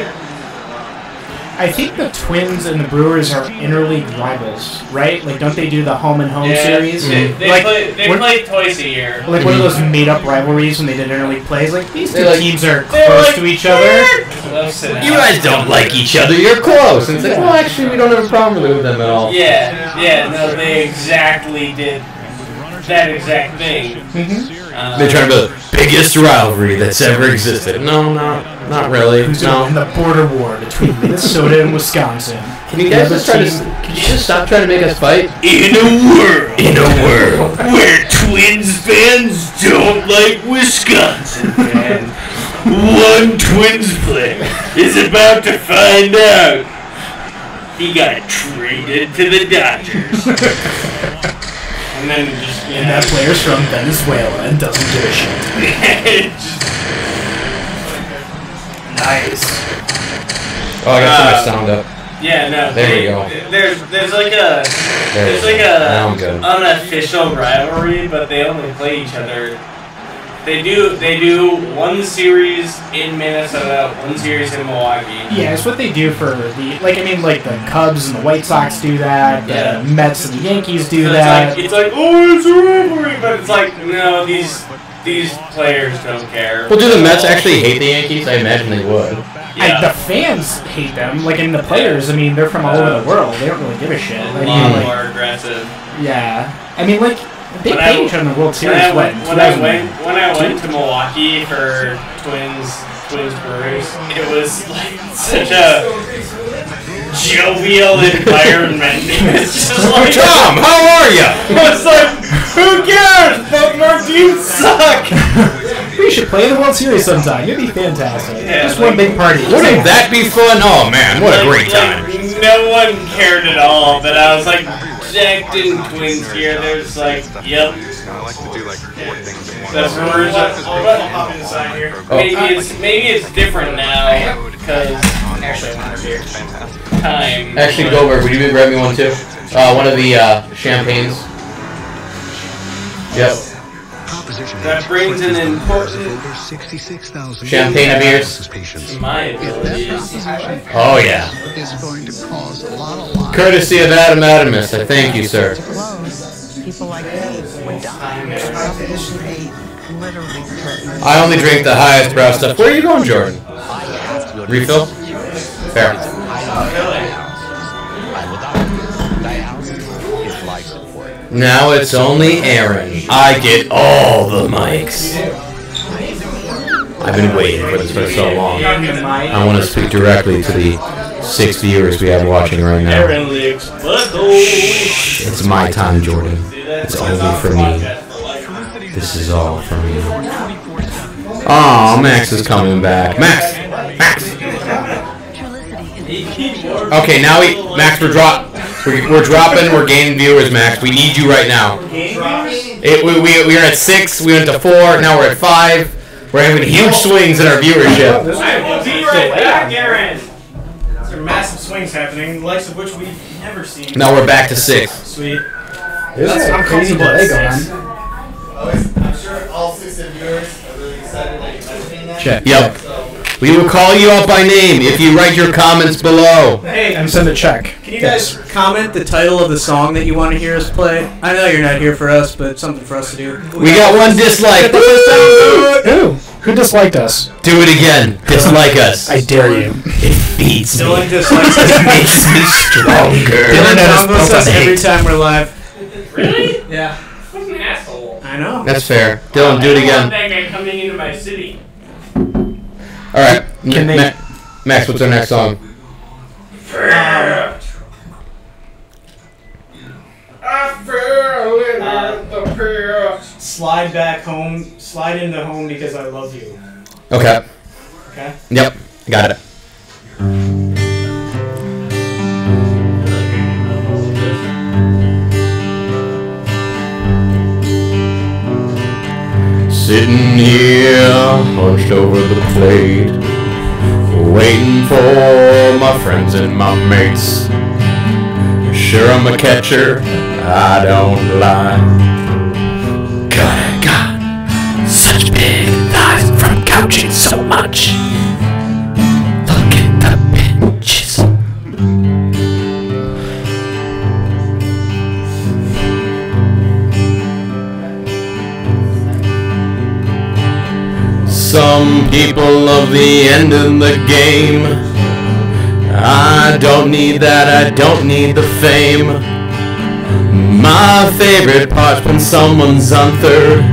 I think the Twins and the Brewers are interleague rivals, right? Like, don't they do the home and home series? They Like, play twice a year. like one of those made-up rivalries when they did interleague plays. Like, these two They're like- teams are They're close like, to each other. You guys don't like each other. You're close. And it's like, well, actually, we don't have a problem with them at all. Yeah, no, they exactly did that exact thing. They're trying to be the biggest rivalry that's ever existed. No, not really. Who's going to win the border war between Minnesota and Wisconsin? Can you guys just try to? Could you just stop trying to make us fight? In a world where Twins fans don't like Wisconsin fans, one Twins player is about to find out he got traded to the Dodgers. And then just, and that player's from Venezuela and doesn't give a shit. Nice. Oh, I got so much sound up. Yeah, no. There you go. There's like a unofficial rivalry, but they only play each other. They do one series in Minnesota, one series in Milwaukee. Yeah, it's what they do for the the Cubs and the White Sox do that. The Mets and the Yankees do that. It's like oh, it's a rivalry, but it's like no, these players don't care. Well, do the Mets actually hate the Yankees? I imagine they would. Yeah. The fans hate them, and the players. I mean, they're from all over the world. They don't really give a shit. A lot more aggressive. Yeah, I mean, they played each other in the World Series. When I went to Milwaukee for Twins Brewers, it was like such a jovial environment. It's just like Tom, how are you? It's like who cares? Both our teams suck. We should play in the World Series sometime. It'd be fantastic. Yeah, just one big party. Wouldn't that be fun? Oh man, what a great time! No one cared at all, but I was like, Jack and Twins here. There's like, yep. I like to do like 4 things at once. The Brewers are. Maybe it's different now because time. Actually, Goldberg, would you grab me one too? One of the champagnes. Yep. That brings an important champagne of beers. to my abilities. Oh yeah. Courtesy of Adam Adamus. I thank you, sir. People like me would die. I only drink the highest brow stuff. Where are you going, Jordan? Refill? Fair. Now it's only Aaron. I get all the mics. I've been waiting for this for so long. I want to speak directly to the 6 viewers we have watching right now. Shh, it's my time, Jordan. It's only for me. This is all for me. Oh, Max is coming back. Max! Okay, now Max, we're dropping, we're gaining viewers, Max. We need you right now. We are at 6, we went to 4, now we're at 5. We're having huge swings in our viewership. I will be right back, Aaron. There are massive swings happening, the likes of which we've never seen. Now we're back to 6. Sweet. I'm crazy delay going on. I'm sure all 6 of the viewers are really excited that you're mentioning that. Check. Yep. We will call you out by name if you write your comments below. Hey, and send a check. Can you guys comment the title of the song that you want to hear us play? I know you're not here for us, but it's something for us to do. We got one dislike. Who disliked us? Do it again. Dislike us. I dare you. It feeds me. Dylan dislikes us. It makes me stronger. Dylan combos us every time we're live. Really? Yeah. What an asshole. I know. That's fair. Dylan, do it again. That guy coming into my city. All right. Max, what's our next song? Slide back home. Slide into home because I love you. Okay. Okay. Yep. Got it. Sitting here, hunched over the plate, waiting for my friends and my mates. Sure, I'm a catcher, I don't lie. God, I got such big thighs from couching so much. Look at the pinches. Some people love the end of the game. I don't need that, I don't need the fame. My favorite part's when someone's on third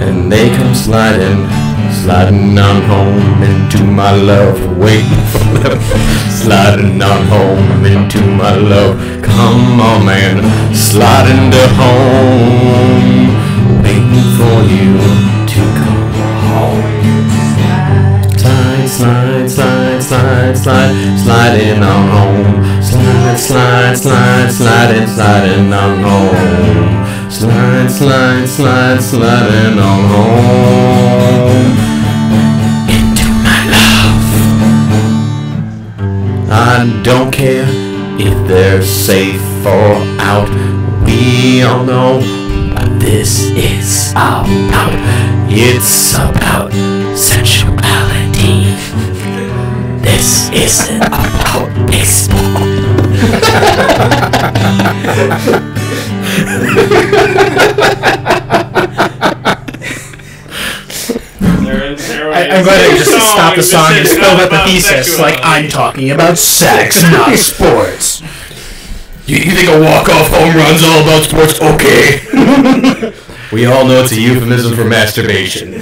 and they come sliding, Sliding on home into my love, waiting for them. Sliding on home into my love. Come on, man. Sliding to home, waiting for you to come home. Slide, slide, slide, slide, slide, sliding on home. Slide, slide, slide, sliding, sliding on home. Slide, slide, slide, sliding on home. Into my love. I don't care if they're safe or out. We all know what this is about. It's about sexuality. This isn't about baseball. I'm glad they just stopped the song and spelled out the thesis. Like, I'm talking about sex, not sports. You think a walk-off home run's all about sports? Okay. We all know it's a euphemism for masturbation.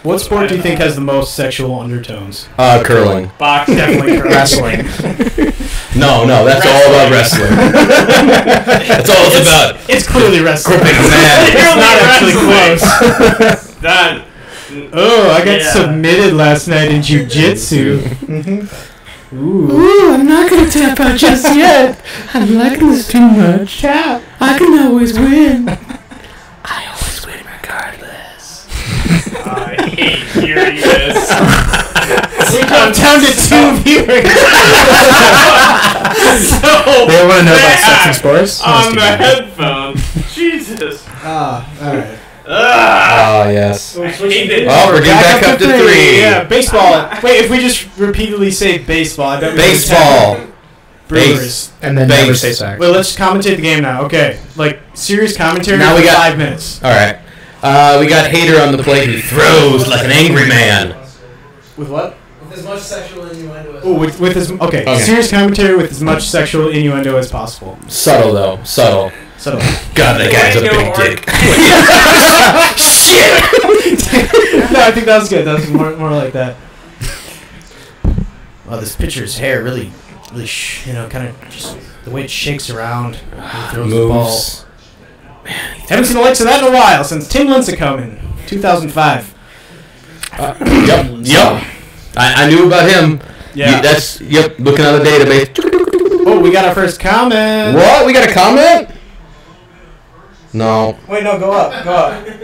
What sport do you think has the most sexual undertones? Curling. Boxing. Definitely curling. Wrestling. No, that's all about wrestling. That's all it's about. It's clearly wrestling. Gripping a man. It's not actually close. That. Oh, I got submitted last night in jiu-jitsu. Ooh, I'm not gonna tap out just yet. I'm liking this too much. Tap. I can always win. I always win regardless. I hate hearing this. I'm down to 2 viewers. So they want to know about sex and sports? On the headphones. Jesus. Alright. Oh, yes. I hate it. Oh, we're getting back up to 3. Yeah, baseball. Wait, if we just repeatedly say baseball, I bet we baseball. Brewers. And then never say sex. Wait, let's commentate the game now. Okay. Like, serious commentary now for we got 5 minutes. Alright. We got Hater on the plate who throws like an angry man. With what? With as much sexual innuendo as possible. With as... Okay. Serious commentary with as much sexual innuendo as possible. Subtle, though. Subtle. God, that guy's a big dick. Shit! No, I think that was good. That was more like that. Wow, this pitcher's hair really kind of just the way it shakes around when he throws the ball. Haven't seen the likes of that in a while since Tim Lincecum in 2005. Yep. I knew about him. Yeah. Looking at the database. Oh, we got our first comment. What? We got a comment? No. Wait, no, go up.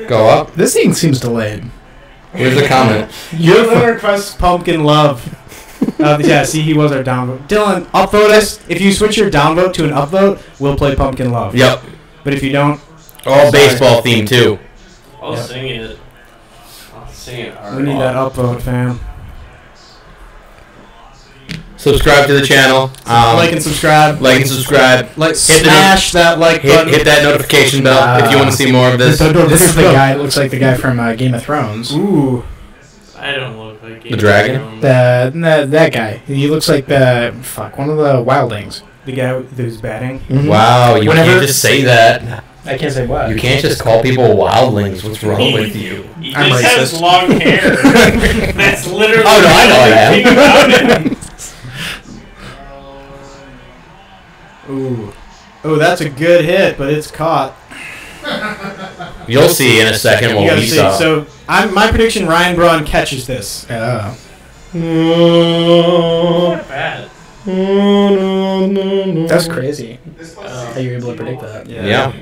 Go up? This thing seems delayed. Where's the comment? Your phone requests Pumpkin Love. Yeah, see, he was our downvote. Dylan, upvote us. If you switch your downvote to an upvote, we'll play Pumpkin Love. Yep. But if you don't... All baseball theme, too. I'll sing it. We need that upvote, fam. Subscribe to the channel. Like and subscribe. Smash that like button. Hit that notification bell if you want to see more of this. This is the guy. Looks like the guy from Game of Thrones. Ooh. I don't look like the dragon. That guy. He looks like one of the wildlings. The guy who's batting. Mm-hmm. Wow, you can't just say that. I can't say what. You can't just call people wildlings. What's wrong with you? He just has long hair. That's literally. Oh no, I know I am. Ooh. Oh, that's a good hit, but it's caught. You'll see in a second what we saw. So, my prediction, Ryan Braun catches this. Not bad. That's crazy. How you were able to predict that. Yeah.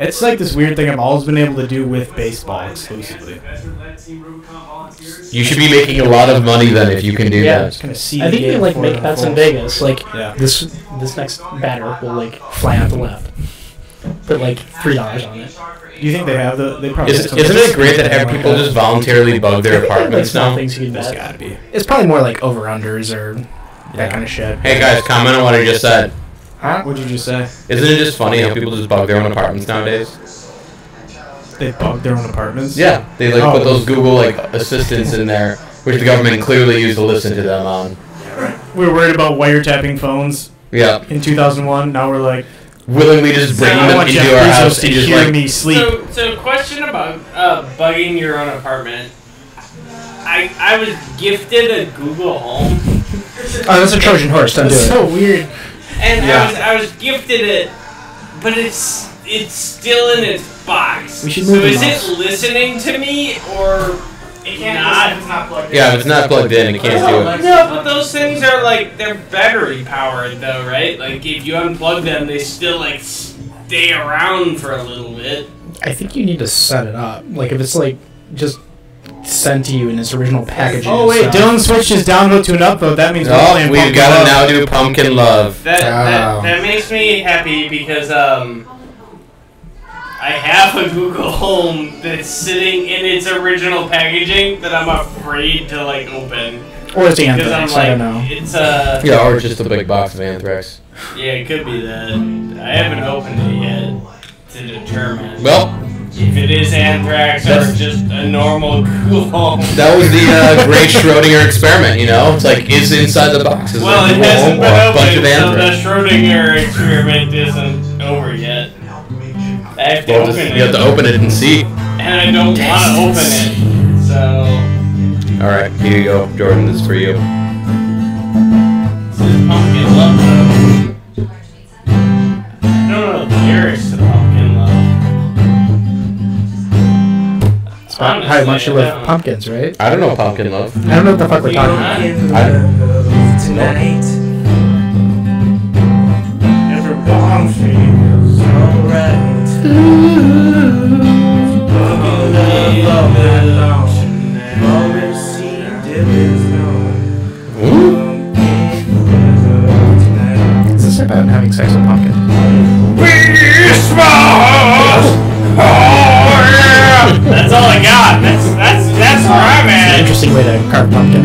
It's like this weird thing I've always been able to do with baseball exclusively. You should be making a lot of money then if you can do that. Just kind of see I think you can make bets in Vegas. Like this next batter will fly out the left. Put $3 on it. Do you think they have They probably. Isn't it great that people just voluntarily bug their apartments now? Things you can bet. There's gotta be. It's probably more like over-unders or that kind of shit. Hey guys, comment on what I just said. Huh? What'd you just say? Isn't it just funny how people just bug their own apartments nowadays? They bug their own apartments? Yeah, they put those Google assistants in there, which the government clearly used to listen to them on. We were worried about wiretapping phones. Yeah. In 2001, now we're like willingly just bringing them into our house to hear me sleep. So question about bugging your own apartment. I was gifted a Google Home. Oh, that's a Trojan horse. Don't do it. So weird. And I was gifted it, but it's still in its box. We should so move is the it mouse. listening to me or It can't not? It's not plugged in. Yeah, if it's not plugged in, it can't do it. No, but those things are like they're battery powered though, right? Like if you unplug them, they still like stay around for a little bit. I think you need to set it up. Like if it's like just sent to you in its original packaging. Oh wait, Dylan switched his downvote to an upvote. That means we're Oh, playing we've Pumpkin got to Love. now do Pumpkin Love. That makes me happy because I have a Google Home that's sitting in its original packaging that I'm afraid to like open. Or it's Because I'm Anthrax. like, I don't know. it's Yeah, or just a big box of Anthrax. yeah, it could be that. I haven't opened it yet to determine Well, if it is Anthrax or just a normal Google Home. that was the great Schrodinger experiment, you know? It's like, is inside the box? Is Well, like it hasn't a been bunch of opened, so the Anthrax. Schrodinger experiment isn't over yet. I have to open it. You have to open it and see. And I don't want to open it, so... Alright, here you go, Jordan, this is for you. This is Pumpkin Love, though. I don't know the lyrics to Pumpkin Love. It's about how much you love pumpkins, right? I don't know Pumpkin Love. I don't know what the fuck we're talking about. Tonight. Every bomb feels alright. Is this about having sex with pumpkin? That's all I got. That's where I'm It's an at. interesting way to carve pumpkins.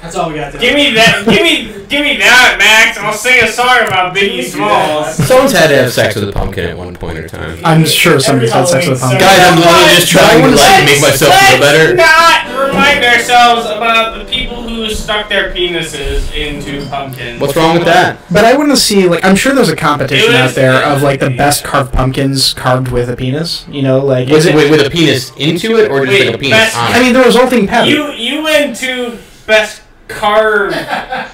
That's all we got. Give me that, Max. I'll sing a song about Biggie Smalls. Someone's had to have sex with a pumpkin at one point or time. I'm sure somebody's had sex with a pumpkin. Guys, I'm literally just trying to like make myself feel better. Let's not remind ourselves about the people who stuck their penises into pumpkins. What's wrong with that? But I want to see, like, I'm sure there's a competition It was- out there of, like, the best carved pumpkins carved with a penis. You know, like, Was it with a penis into it or just Wait, like a penis best- on I it? mean, the resulting pattern. You went to best carved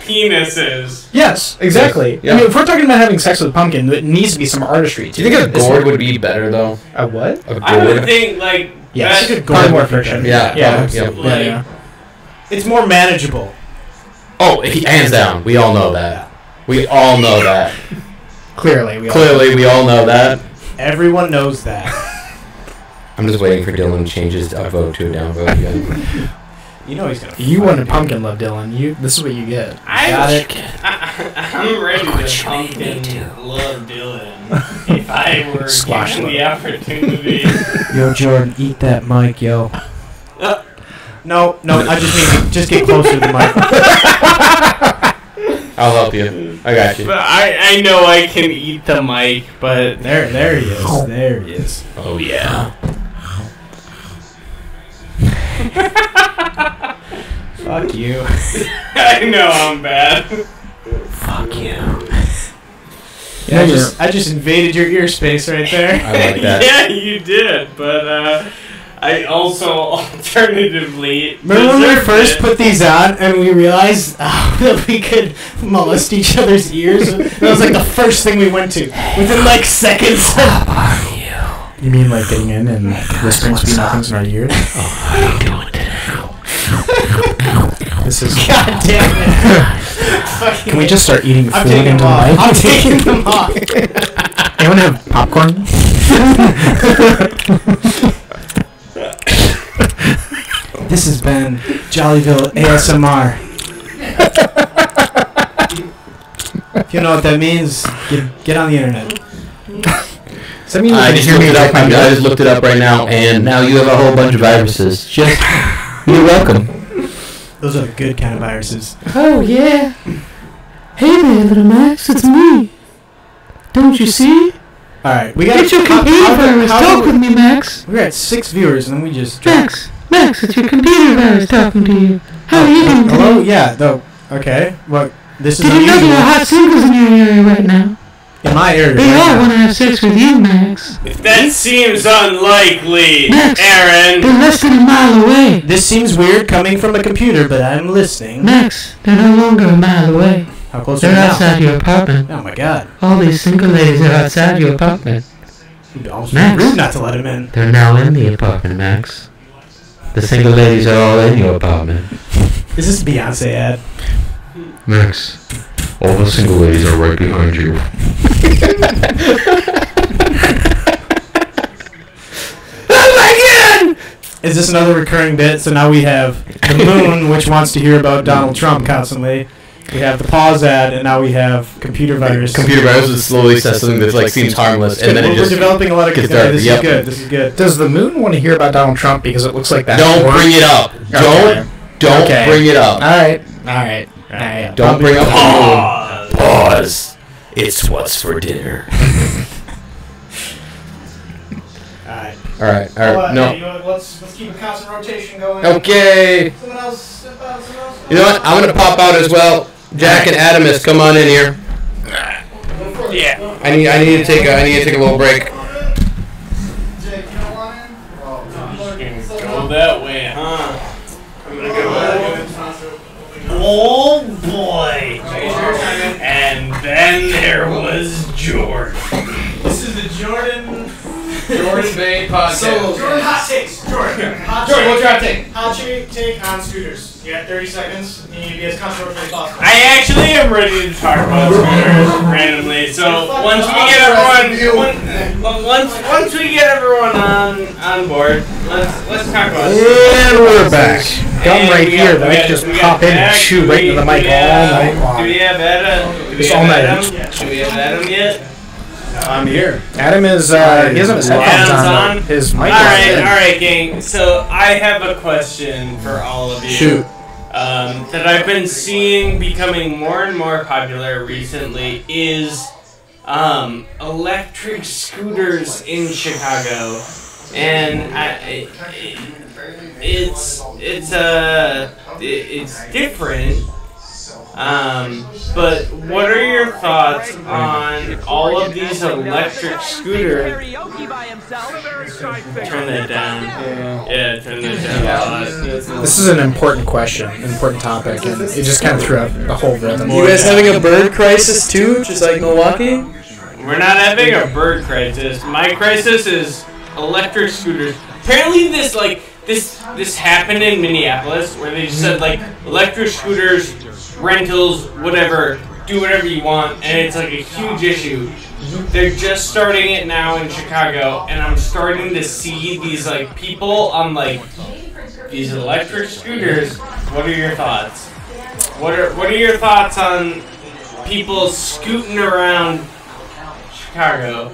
penises. Yes, exactly. Yeah. I mean, if we're talking about having sex with a pumpkin, it needs to be some artistry to Do you it. think a gourd would be better though? A what? A I would gourd? think like Yes, best probably more friction. Yeah. Yeah. Yeah. Like, Yeah. It's more manageable. Oh, hands down. We all know that. We all know that. Clearly, Clearly, we all know that. Everyone knows that. I'm just waiting for Dylan to change his upvote to a downvote again. You know he's gonna. You wanted pumpkin love, Dylan. This is what you get. I'm ready to pumpkin love Dylan if I were Squash given the opportunity. Yo, Jordan, eat that mic, yo. No, I just mean just get closer to the mic. I'll help you. I got you. But I know I can eat the mic, but There he is. There he is. Oh yeah. Fuck you. I know I'm bad. Fuck you. Yeah, I just invaded your ear space right there. I like that. Yeah, you did, but I also alternatively Remember when we deserved first it. put these on and we realized that we could molest each other's ears? That was like the first thing we went to. Within like seconds. You mean like getting in and whispering sweet nothings in our ears? This is. God damn it. Can we just start eating I'm food taking into them the off. mic? I'm taking them off. Anyone have popcorn? This has been JollyVille ASMR. If you know what that means, get on the internet. Does that mean you I can just hear looked me it like up. my I just looked it up right now, and now you have a whole bunch of viruses. Just you're welcome. Those are the good kind of viruses. Oh, yeah. Hey there, little Max, it's me. Don't you see? Alright, we got It's your computer virus. Talk with me, Max. We're at 6 viewers and then we just dropped. Max, it's your computer virus talking to you. How are you doing Hello? today? Yeah, though. Okay. Well, this is Did you know there are unusual. hot singles in your area right now? In my area. They all want to have sex with you, Max. That seems unlikely, Max, Aaron. they're less than a mile away. This seems weird coming from a computer, but I'm listening. Max, they're no longer a mile away. How close are They're you now? outside your apartment. Oh my god. All these single ladies are outside your apartment. Almost Max. rude not to let him in. They're now in the apartment, Max. The single ladies are all in your apartment. Is this a Beyonce ad? Max, all the single ladies are right behind you. Oh my god! Is this another recurring bit? So now we have the moon, which wants to hear about Donald Trump constantly. We have the pause ad, and now we have computer virus. Computer virus slowly says something that like seems harmless, and then it We're just developing a lot of gets good. dark. This Yep. is good. This is good. Does the moon want to hear about Donald Trump because it looks like that? don't bring it up. Don't Okay. bring it up. Alright. Alright. Alright. Don't bring up Pause. Pause. It's what's for dinner. Alright. All right. No. Hey, you know what, let's keep a constant rotation going. Okay. Someone else step out. Someone else. You know what? I'm gonna pop out as well. Jack and Adamus, come on in here. Yeah. I need to take a little break. Jake, you don't want in? Go that way, huh? I'm gonna go. Oh boy! And then there was Jordan. This is the Jordan Bay podcast. Jordan hot takes. Jordan, Hot Jordan, what's your hot take? Hot take on scooters. You got 30 seconds. You need to be as controversial as possible. I actually am ready to talk about scooters randomly. So once we get everyone on board, let's talk about And we're back. Gum And right we here got- that we I got- can just we got pop in and Jack. chew right into the mic all night long. Do we have Adam? Do we It's have all night. Adam? Do we have Adam yet? I'm here. Adam is, he doesn't have his headphones Adam's on. on? His mic is All on. right, gang. So I have a question for all of you. Shoot. That I've been seeing becoming more and more popular recently is electric scooters in Chicago, and it's different. But what are your thoughts on all of these electric scooters? Turn that down. Yeah, turn that down. This is an important question, an important topic, and it just kind of threw out the whole rhythm. You guys having a bird crisis too, just like Milwaukee? We're not having a bird crisis. My crisis is electric scooters. Apparently this happened in Minneapolis where they just said like electric scooters, rentals, whatever, do whatever you want, and it's like a huge issue. They're just starting it now in Chicago, and I'm starting to see these like people on like these electric scooters. What are your thoughts? What are your thoughts on people scooting around Chicago?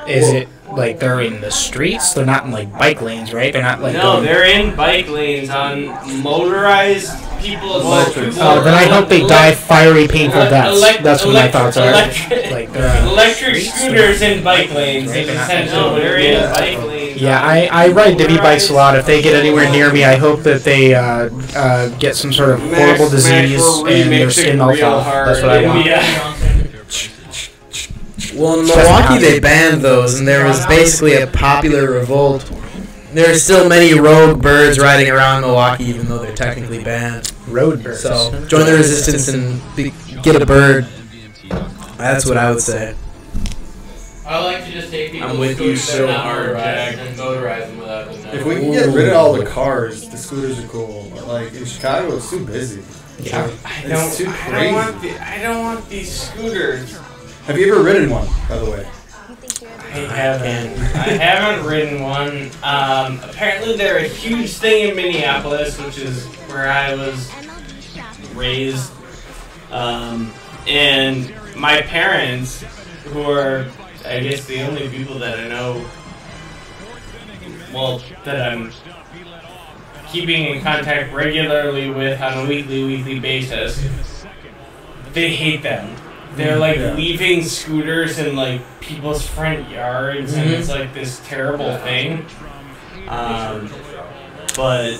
Is it like they're in the streets? They're not in like bike lanes, right? They're not like No, going... they're in bike lanes on motorized people's then I hope they die fiery, painful deaths. That's what my thoughts are. Like they're on electric streets, scooters in bike lanes is They're not- essential. They're in bike lanes. Yeah, I ride divvy bikes a lot. If they get anywhere near me, I hope that they get some sort of horrible disease and their skin melts off. That's what I want. Yeah. Well, in Milwaukee they banned those, and there was basically a popular revolt. There are still many rogue birds riding around Milwaukee, even though they're technically banned. Road birds. So join the resistance and get a bird. That's what I would say. I like to just take people I'm with you so hard, hard, and motorize them without them. If we can get rid of all the cars, the scooters are cool. Like in Chicago, it's too busy. Yeah. It's too crazy. I don't want these scooters. Have you ever ridden one, by the way? I haven't ridden one. Apparently they're a huge thing in Minneapolis, which is where I was raised. And my parents, who are, I guess, the only people that I know, well, that I'm keeping in contact regularly with on a weekly basis, they hate them. They're like leaving scooters in like people's front yards, and it's like this terrible thing. But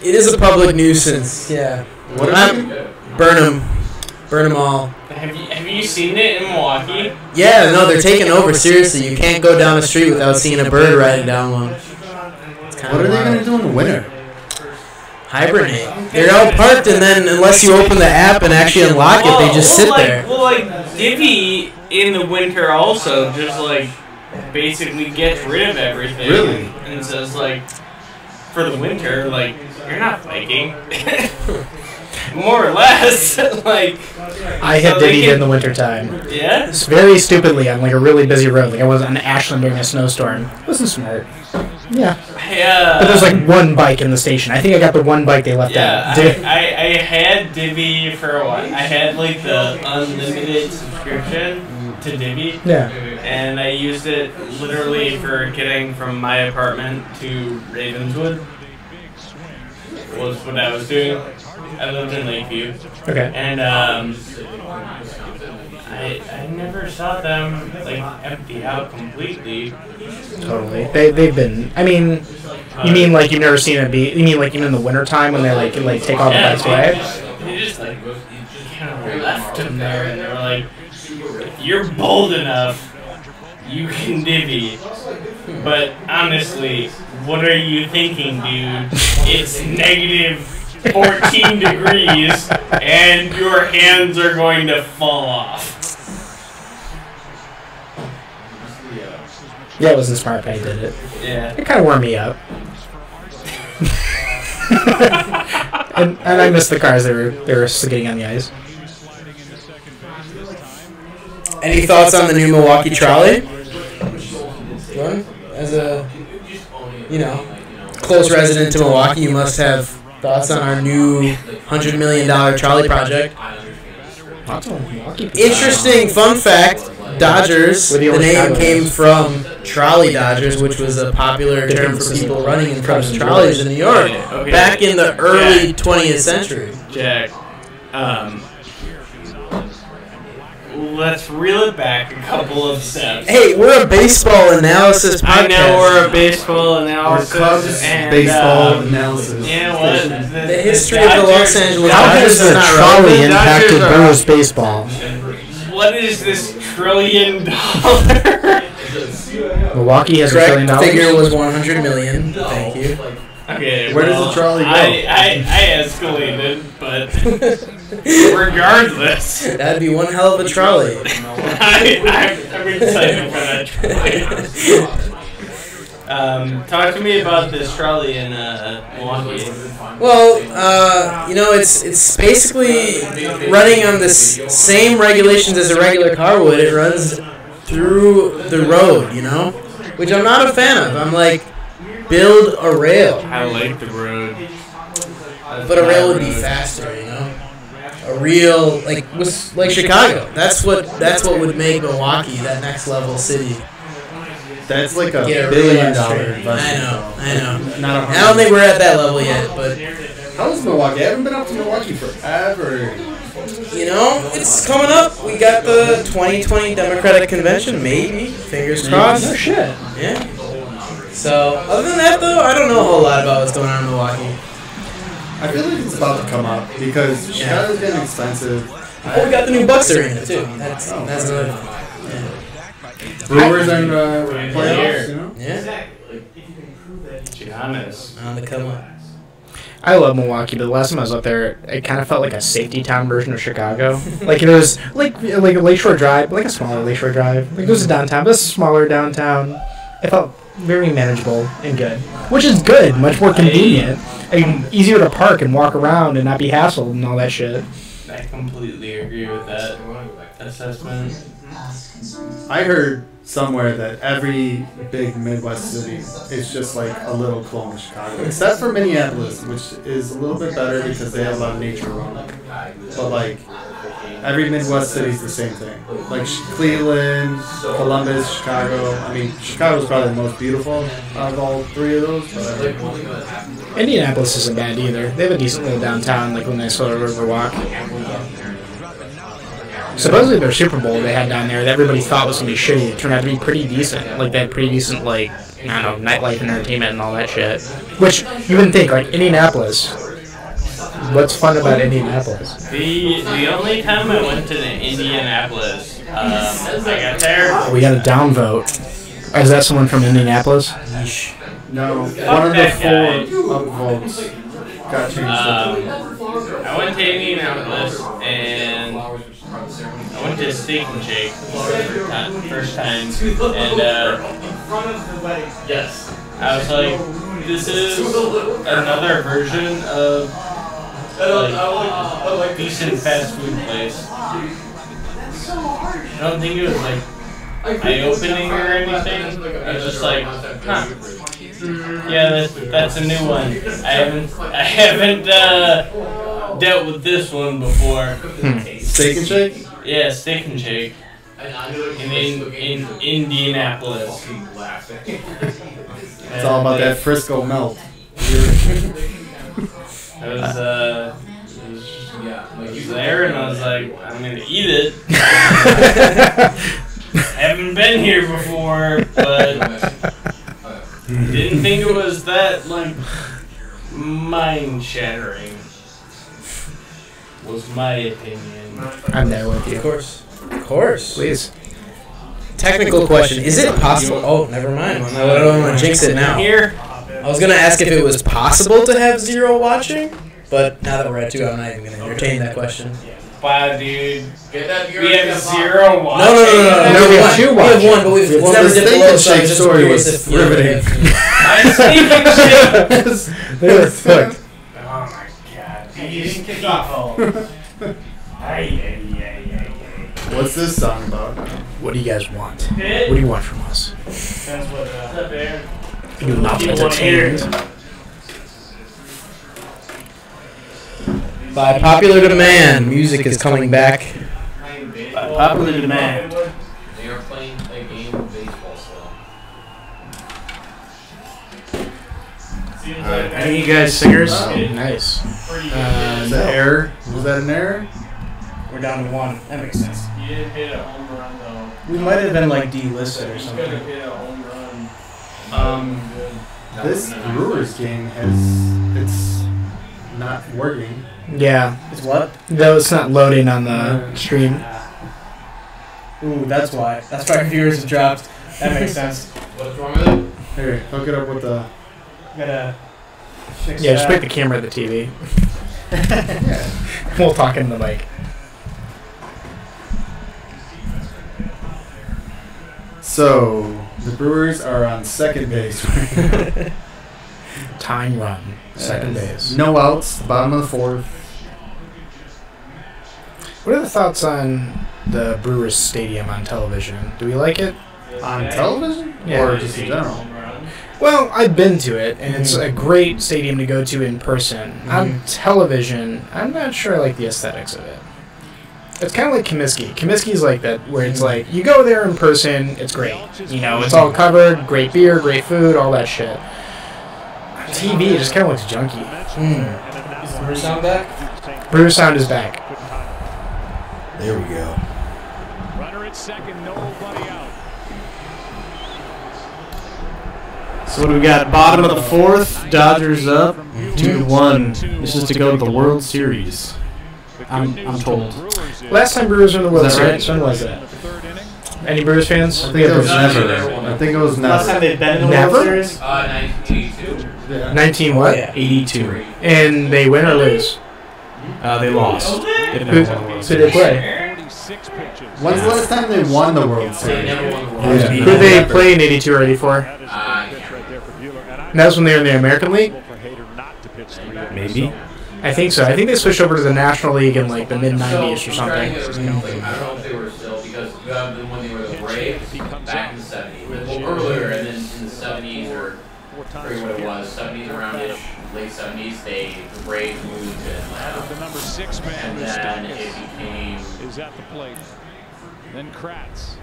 It is a public nuisance. Yeah. What Burn them all. have you you seen it in Milwaukee? Yeah, no, they're taking over. Seriously, you can't go down the street without seeing a bird riding down one. What are they going to do in the winter? Hibernate. They're out parked, and then unless you open the app and actually unlock it, they just sit there. Well, like Divvy in the winter also just like basically gets rid of everything. Really? And says like, for the winter, like you're not fighting. More or less, like. I hit Divvy in the wintertime. Yeah? Very stupidly on like a really busy road. Like I was on Ashland during a snowstorm. It wasn't smart. Yeah. But there's like one bike in the station. I think I got the one bike they left out. I had Divvy for a while. I had like the unlimited subscription to Divvy. Yeah. And I used it literally for getting from my apartment to Ravenswood. Was what I was doing. I lived in Lakeview. Okay. And I never saw them like empty out completely. Totally. They've been. I mean, you mean like you've never seen it be? You mean like even in the wintertime when they like take all the bikes away? They just like kind of left them there, and they were like, if you're bold enough, you can divvy. But honestly, what are you thinking, dude? It's negative 14 degrees, and your hands are going to fall off. Yeah, it wasn't smart I did it. Yeah. It kind of warmed me up. and I missed the cars. They were skidding on the ice. Any thoughts on the new Milwaukee trolley? As a, close resident to Milwaukee, you must have thoughts on our new $100 million trolley project. Interesting fun fact, Dodgers, the name came from trolley Dodgers, which was a popular term for people running in front of trolleys in New York back in the early 20th century. Jack, let's reel it back a couple of steps. Hey, we're a baseball analysis podcast. I know we're a baseball analysis. And, baseball analysis. You know what? The history of the Los Angeles How Dodgers has the is not trolley relevant. impacted Brewers baseball? What is this $1 trillion? Milwaukee has $1 trillion. Correct figure was 100 million. Thank you. Okay, where does the trolley go? I escalated, but regardless, that'd be one hell of a trolley. I'm excited for that trolley. Talk to me about this trolley in Milwaukee. Well, it's basically running on the same regulations as a regular car would. It runs through the road, which I'm not a fan of. I'm like, build a rail. I like the road. But a rail would be faster, A real like Chicago. That's what would make Milwaukee that next level city. That's like a $1 billion investment. I know. I don't think we're at that level yet, but how's Milwaukee? I haven't been up to Milwaukee forever. It's coming up. We got the 2020 Democratic Convention, maybe. Fingers crossed. Oh shit. Yeah. So, other than that, though, I don't know a whole lot about what's going on in Milwaukee. I feel like it's about to come up because Chicago's getting expensive. Oh, we got the new Bucks arena, too. That's another thing. Brewers and playoffs, Yeah. Giannis. On the come up. I love Milwaukee, but the last time I was up there, it kind of felt like a safety town version of Chicago. Like it was like a Lakeshore Drive, like a smaller Lakeshore Drive. Like it was a downtown, but a smaller downtown. It felt very manageable and good, which is good, much more convenient, and easier to park and walk around and not be hassled and all that shit. I completely agree with that assessment. I heard somewhere that every big Midwest city is just like a little clone of Chicago, except for Minneapolis, which is a little bit better because they have a lot of nature around it. But like every Midwest city is the same thing. Like Cleveland, Columbus, Chicago. I mean, Chicago's probably the most beautiful out of all three of those. But Indianapolis isn't bad either. They have a decent little downtown, like when they sort of Riverwalk. Supposedly their Super Bowl they had down there that everybody thought was going to be shitty, it turned out to be pretty decent. Like, they had pretty decent, like, I don't know, nightlife and entertainment and all that shit. Which, you wouldn't think, like, Indianapolis, What's fun about Indianapolis? The only time I went to Indianapolis, I got there. We got a downvote. Is that someone from Indianapolis? No, one of the 4 upvotes got changed. I went to Indianapolis and I went to Steak and Shake first time, and yes, I was like, this is another version of like decent fast food place. I don't think it was like eye-opening or anything. I was just like, huh. Yeah, that's a new one. I haven't dealt with this one before. Steak and Shake? Yeah, Steak and Shake. In Indianapolis. It's all about that Frisco melt. I was there and I was like, I'm gonna eat it. Haven't been here before, but didn't think it was that like mind-shattering. Was my opinion. I'm there with you. Of course. Please. Technical question. Is it possible? Oh, never mind. I don't want to jinx it now. Here. I was going to ask if it was possible to have 0 watching, but now that we're at 2, I'm not even going to entertain that question. Wow, dude. We have 0 watching. No, we have 2 watching. We have 1, but we've never the did Steak below, and so I Shake was just story curious was if you riveting. I'm Steak and Shake. They were hooked. Oh my god. These people. What's this song about? What do you guys want? What do you want from us? That's what You're not entertained. By popular demand, music is coming back. By popular demand. They are playing a game of baseball still. Any of you guys singers? Nice. No. Error? Was that an error? We're down to 1. That makes sense. You didn't hit a home run though. We might have been like delisted or You something. could have hit a home run. This Brewers game it's not working. Yeah. It's what? Though it's not loading on the stream. Ooh, that's why. That's why viewers have dropped. That makes sense. What's wrong with it? Here, hook it up with the... Gotta fix Yeah, just pick the camera of the TV. We'll talk in the mic. So, the Brewers are on second base. Time run. Second base. No outs, the bottom of the 4th. What are the thoughts on the Brewers Stadium on television? Do we like it? On television? Yeah. Or just in general? Well, I've been to it, and it's a great stadium to go to in person. On television, I'm not sure I like the aesthetics of it. It's kind of like Comiskey. Comiskey's like that, where it's like, you go there in person, it's great. You know, it's all covered, great beer, great food, all that shit. On TV, it just kind of looks junky. Is the Brewer sound back? Brewer sound is back. There we go. Runner at second, nobody out. So what do we got? Bottom of the 4th, Dodgers up 2-1. This is to go to the World Series. I'm told. Last time Brewers were in the World Is that right? Series, when was that? Any Brewers fans? I think it was never. I think it was Last time never. they've been in the Never? World Series? 1982. 19 what? Yeah. 82. And they win or lose? They lost. They didn't Who have one. did they play? 46 pitches. When's the last time they won the World They Series? never won the World Yeah. Series. Who did they play in 82 or 84? That is a pitch right there for Buehler. And That was when they were in the American League? for Hader not to pitch 3 innings. Maybe. I think so. I think they switched over to the National League in like the mid-90s or So, I'm trying something. to get a- I don't know if they were still, because you have them when they were the Braves back in the 70s. Well, earlier, and then in the 70s, or I forget what it was, 70s around-ish, late 70s, the Braves moved to Atlanta. The number 6 man And who's then it became... is at the plate. Then Kratz.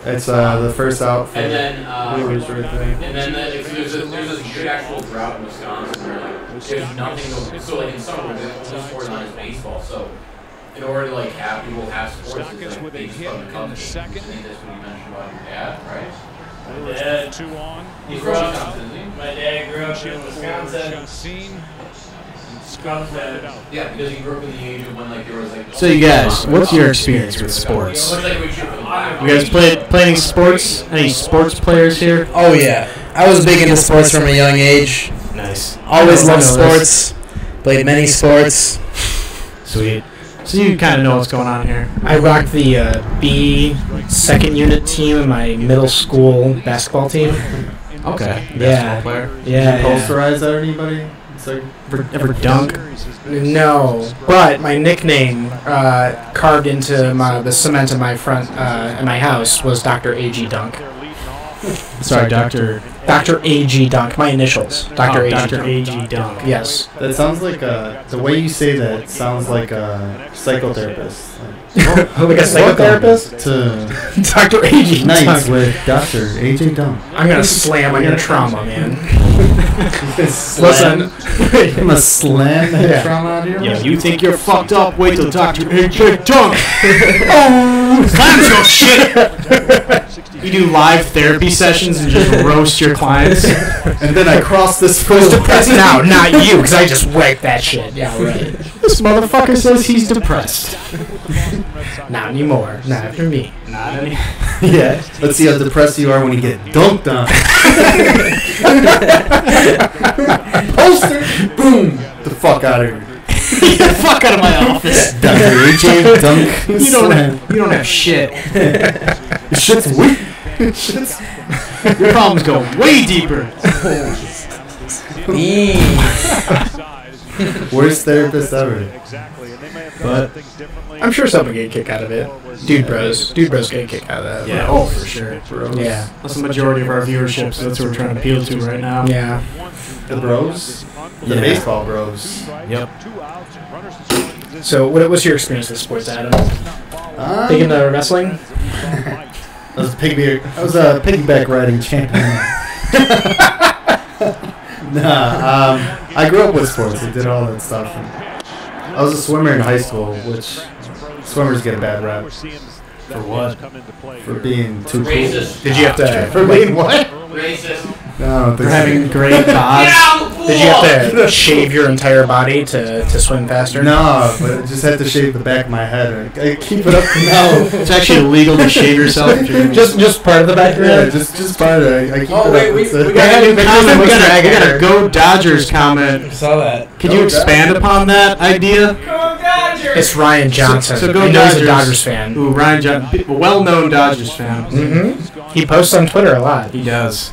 It's the first out for And then, Brewers right there. and then there's a big actual drought in Wisconsin where there's nothing. So like in summer, the only sport on is baseball. So in order to like have people have sports, it's like they just put them in companies. I think that's what you mentioned about your dad, right? Brewers dad. with 2 on. He's from Wisconsin, isn't he? My dad grew up in Wisconsin. Chacin. Yeah, because you grew up in the age of when like there was like. So you guys, what's your experience with sports? You guys play any sports? Any sports players here? Oh yeah, I was big into sports from a young age. Nice. Always loved sports. Played many sports. Sweet. So you kind of know what's going on here. I rocked the B second unit team in my middle school basketball team. Okay. Yeah. Player. Yeah. Posterize that anybody? It's like Ever dunk? No, but my nickname carved into the cement in my front in my house was Dr. A.G. Dunk. Sorry, Dr. Dr. A.G. Dunk. My initials. Dr. A.G. Dr. Dunk. A.G. Dunk. Yes. that sounds like the way you say that sounds like a psychotherapist. Like a psychotherapist? To Dr. A.G. nights Dunk. with Dr. A.J. Dunk. I'm gonna slam on your trauma, man. Listen, I'm gonna slam that trauma out of you. Yeah, you think you're fucked up? Wait till Dr. A.J. Dunk. Oh, slams your shit. You do live therapy sessions and just roast your clients. And then I cross this Who's depressed now? Not you, because I just wiped that shit. Yeah, right. This motherfucker says he's depressed. Not anymore. Not after me. Not any. Yeah. Let's see how depressed you are when you get dunked on. Poster. Boom. The fuck out of here. Get the fuck out of my office. Dr. A.J. Dunk. You don't have shit. Your shit's weak. Your problems go way deeper. Worst therapist ever. But I'm sure someone get a kick out of it. Dude bros get a kick out of that. yeah, oh for sure. Yeah. That's the majority of our viewership, so that's what we're trying to appeal to right now. Yeah. The bros? The Yeah. baseball bros. Yep. So, what was your experience with sports, Adam? Big into wrestling? I was a piggyback riding champion. I grew up with sports. I did all that stuff. And I was a swimmer in high school, which swimmers get a bad rap. For what? For being too cool. Racist. Did you have to... For being what? Racist. No, I don't For think having great odds. Did you have to shave your entire body to swim faster? No, but I just had to shave the back of my head. I keep it up to now. It's actually illegal to shave yourself. If you're Just part of the back of your Yeah, head? just part of it. I keep Oh, it wait, up. we It's got We got a new comment. We got a Dragon. Go Dodgers comment. Saw that. Could you expand upon that idea? It's Ryan Johnson. So go I know he's Dodgers. a Dodgers fan. Ooh, Ryan Johnson, well-known Dodgers fan. Mm-hmm. He posts on Twitter a lot. He does.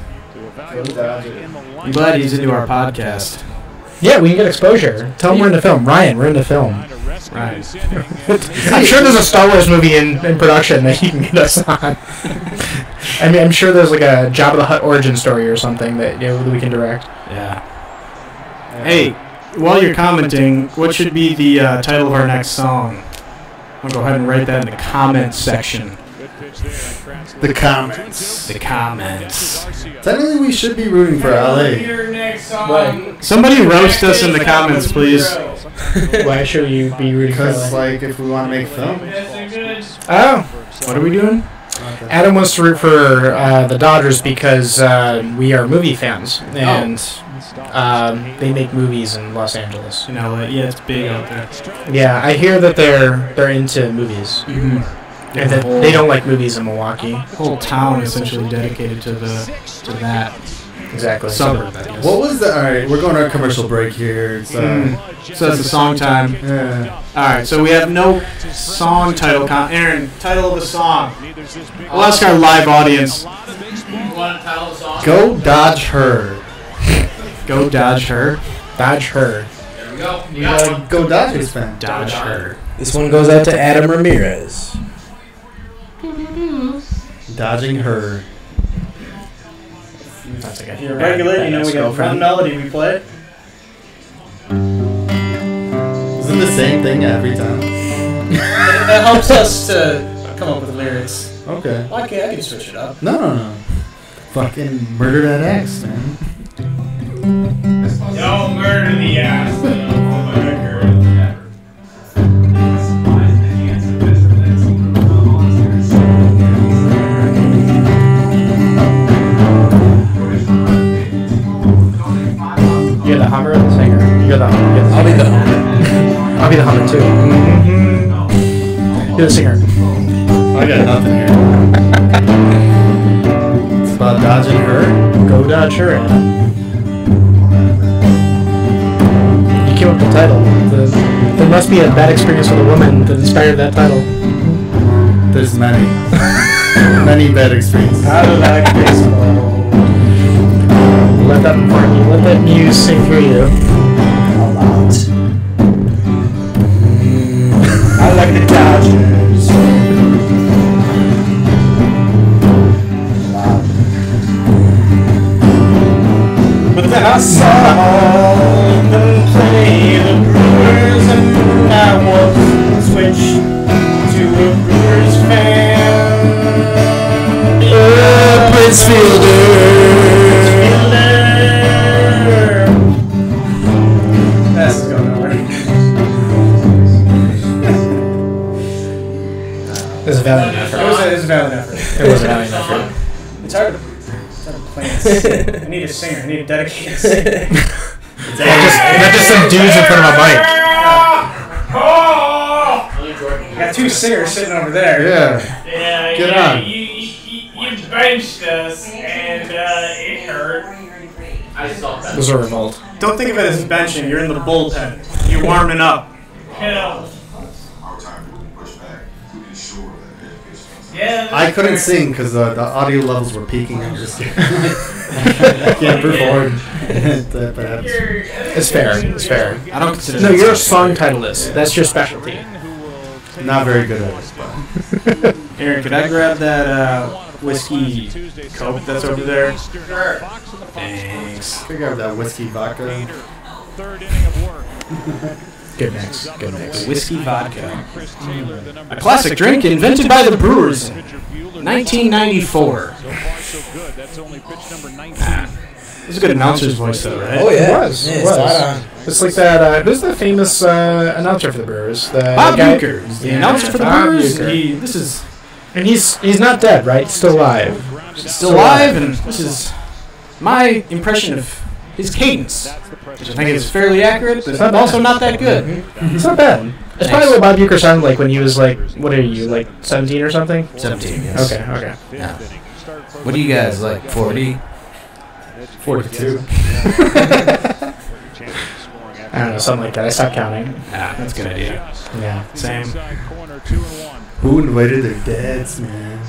I'm glad he's into our podcast. Yeah, we can get exposure. Tell him we're into film. Ryan, we're into film. Right. I'm sure there's a Star Wars movie in production that you can get us on. I mean, I'm sure there's like a Jabba the Hutt origin story or something that that we can direct. Yeah. Hey, while you're commenting, what should be the title of our next song? I'll go ahead and write that in the comments section. The comments. The comments. Technically, we should be rooting for LA. Somebody roast us in the comments, please. Why should you be rooting for Because, LA? like, if we want to make film. Oh, What are we doing? Adam wants to root for the Dodgers because we are movie fans and they make movies in Los Angeles. You know, yeah, it's big out there. Yeah, I hear that they're into movies Mm-hmm. and that they don't like movies in Milwaukee. The whole town essentially dedicated to that Exactly. suburb. I guess. What was the... Alright, we're going to a commercial break here. So, So that's the song time. yeah. All right, so we have no song title. Aaron, title of the song. We'll ask our live audience. Go Dodge Her. Go Dodge Her. Dodge her. There we go. You gotta go Dodgers fan. Dodge Her. This one goes out to Adam Ramirez. Dodging Her. That's like If you're a regular, you know we got one melody we play. Isn't the same thing every time? That helps us to come up with lyrics. Okay. Well, I can switch it up. No. Fucking murder that axe, man. Don't murder the ass. On my record. You're the Hummer or the singer? You're the Hummer. I'll be the Hummer. I'll be the Hummer too. You're the singer. I got nothing here. It's about dodging her. Go dodge her. You came up with the title. There must be a bad experience with a woman that inspired that title. There's many. Many bad experiences. I like baseball. Let that muse sing for you. A lot. I like the Dodgers. But then I saw them play the Brewers, and I was switched to a Brewers fan. Prince Fielder. That's going to work. It was a valiant effort. It was a valiant effort. It was a valiant effort. It's hard to play this. I need a singer. I need a dedicated singer. Not just some dudes in front of a mic. I got two singers sitting over there. Yeah. Get on. You benched us, and it hurt. I saw that. It was a revolt. Don't think of it as benching. You're in the bullpen. You're warming up. Hell. Yeah, I couldn't sing because the audio levels were peaking. I'm just I can't perform. It's fair. It's fair. I don't consider. No, you're a song titleist. That's your specialty. Not very good at it. But. Aaron, could I grab that whiskey Coke that's over there? Sure. Thanks. Could I grab that whiskey vodka? Good mix. Good mix. Whiskey vodka. A classic drink invented by the Brewers in 1994. It was a good announcer's voice, though, right? Oh, yeah. It was. Yeah, It was. It's like that. Who's the famous announcer for the Brewers? Bob Uecker. The announcer for the Brewers. And he's not dead, right? Still alive. Still alive, and this is my impression of his cadence, which I think is fairly accurate, but it's also not that good. It's not bad. It's probably what Bob Uecker sounded like when he was like, what are you, like 17 or something? 17, yes. Okay. Yeah. What are you guys, like 40? 42. I don't know, something like that. I stopped counting. That's a good idea. Yeah, same. Who invited their dads, man?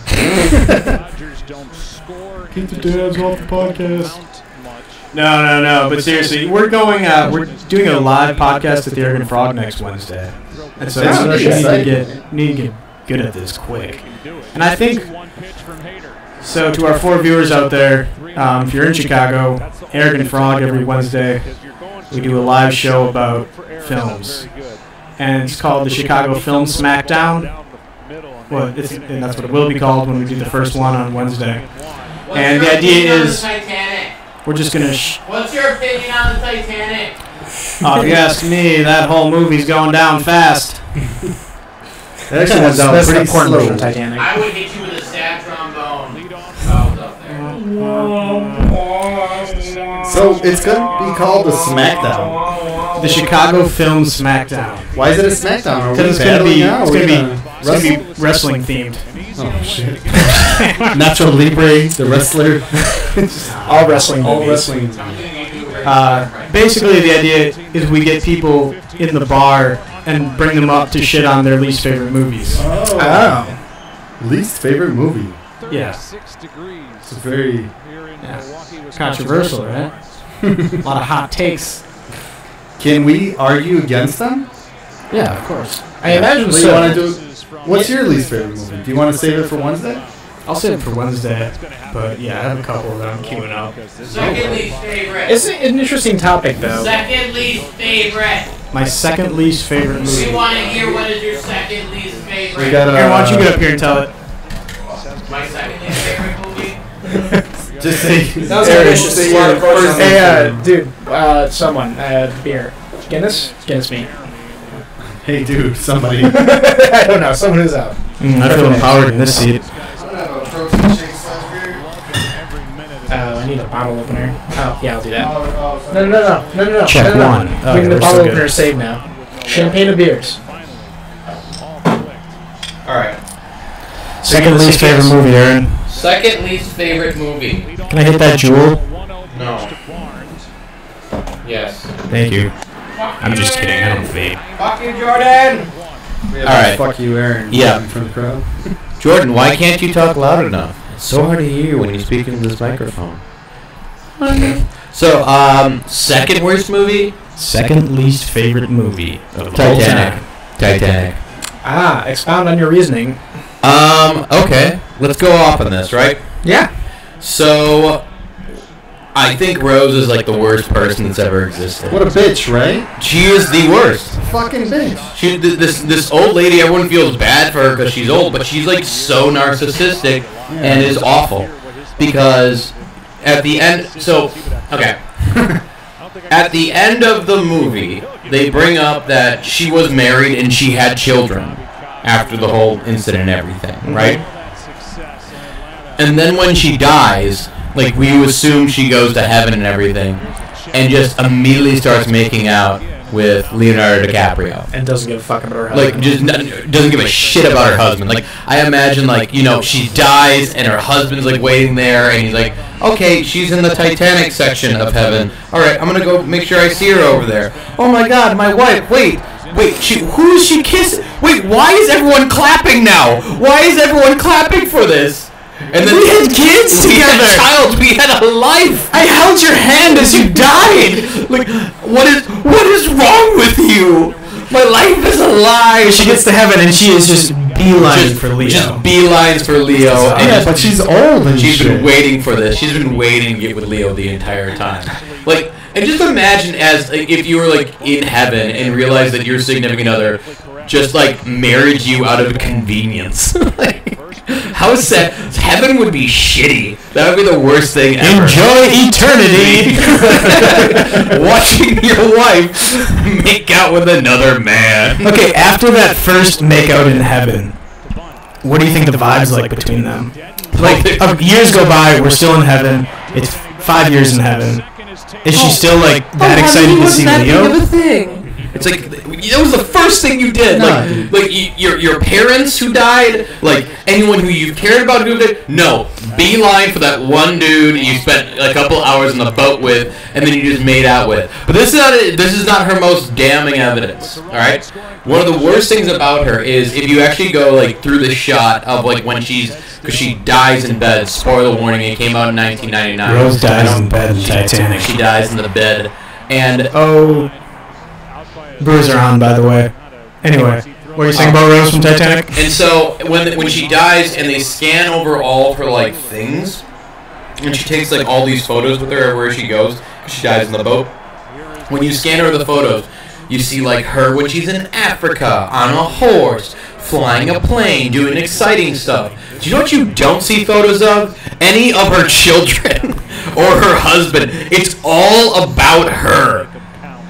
Keep the dads off the podcast. No. But seriously, we're doing a live podcast at the Oregon Frog next Wednesday, and so we need to get good at this quick. And I think so. To our 4 viewers out there, if you're in Chicago, Oregon Frog every Wednesday, we do a live show about films, and it's called the Chicago Film Smackdown. Well, and that's what it will be called when we do the first one on Wednesday. And the idea is we're just gonna. What's your opinion on the Titanic? If you ask me, that whole movie's going down fast. It actually went down pretty slow. Titanic. I would hit you with a sad trombone. So it's gonna be called the Smackdown. The Chicago Film Smackdown. Why is it a Smackdown? Because it's gonna be wrestling themed. Oh shit! Nacho Libre, the wrestler. All wrestling. Basically, the idea is we get people in the bar and bring them up to shit on their least favorite movies. Oh. Least favorite movie. Yeah. It's very controversial, right? A lot of hot takes. Can we argue against them? Yeah, of course. I imagine so. so. You want to do? What's your least favorite movie? Do you want to save it for Wednesday? I'll save it for Wednesday, but yeah, I have a couple that I'm queuing up. Second least favorite. It's an interesting topic, though. Second least favorite. My second least favorite movie. We want to hear what is your second least favorite. We got. Aaron, why don't you get up here and tell it? My second least favorite movie. Just say. That was ambitious. Hey, dude, someone, beer. Guinness me. Hey, dude, somebody. I don't know, someone who's out. I feel empowered in this seat. I need need a bottle opener. Oh, yeah, I'll do that. No. Check no. one. Oh, We need yeah, the we're bottle still good. opener saved now. Champagne or beers? Alright. Second least favorite movie, Aaron. Second least favorite movie. Can I hit that jewel? No. Yes. Thank you. I'm just kidding. I don't vape. Fuck you, Jordan! Alright. Fuck you, Aaron. Yeah. In front of the crowd. Jordan, why can't you talk loud enough? It's so hard to hear when you speak into this microphone. So, second worst movie? Second least favorite movie of Titanic. Titanic. Expound on your reasoning. Okay. Let's go off on this, right? Yeah. So, I think Rose is like the worst person that's ever existed. What a bitch, right? She is the worst. Fucking bitch. She, this old lady, everyone feels bad for her because she's old, but she's like so narcissistic and is awful. Because at the end, at the end of the movie, they bring up that she was married and she had children after the whole incident and everything, right? And then when she dies, like, we assume she goes to heaven and everything, and just immediately starts making out with Leonardo DiCaprio. And doesn't give a fuck about her husband. Like, just doesn't give a shit about her husband. Like, I imagine, like, you know, she dies and her husband's, like, waiting there, and he's like, okay, she's in the Titanic section of heaven. Alright, I'm gonna go make sure I see her over there. Oh my god, my wife, wait, who is she kissing? Wait, why is everyone clapping now? Why is everyone clapping for this? And then we had kids together. We had a child. We had a life. I held your hand as you died. Like, what is wrong with you? My life is a lie. She gets to heaven and she is just beeline for Leo. Just beelines for Leo. Yeah, but she's old and she's been waiting for this. She's been waiting to get with Leo the entire time. Like, and just imagine as like, if you were like in heaven and realized that your significant other just like married you out of convenience. Like, how sad. Heaven would be shitty. That would be the worst thing ever. Enjoy eternity. Watching your wife make out with another man. Okay, after that first makeout in heaven, what do you think the vibe's like between them? Like, years go by, we're still in heaven. It's 5 years in heaven. Is she still like that excited to see Leo? It's like it was the first thing you did. Like your parents who died, like anyone who you cared about who died. No, beeline for that one dude you spent a couple hours in the boat with, and then you just made out with. But this is not her most damning evidence. All right. One of the worst things about her is if you actually go like through the shot of like when because she dies in bed. Spoiler warning: it came out in 1999. Rose dies in bed in Titanic. She dies in the bed, and Brewers are on, by the way. Anyway, what are you saying about Rose from Titanic? And so when she dies and they scan over all of her like things, and she takes like all these photos with her everywhere she goes, she dies in the boat. When you scan over the photos, you see like her when she's in Africa on a horse, flying a plane, doing exciting stuff. Do you know what you don't see photos of? Any of her children or her husband. It's all about her.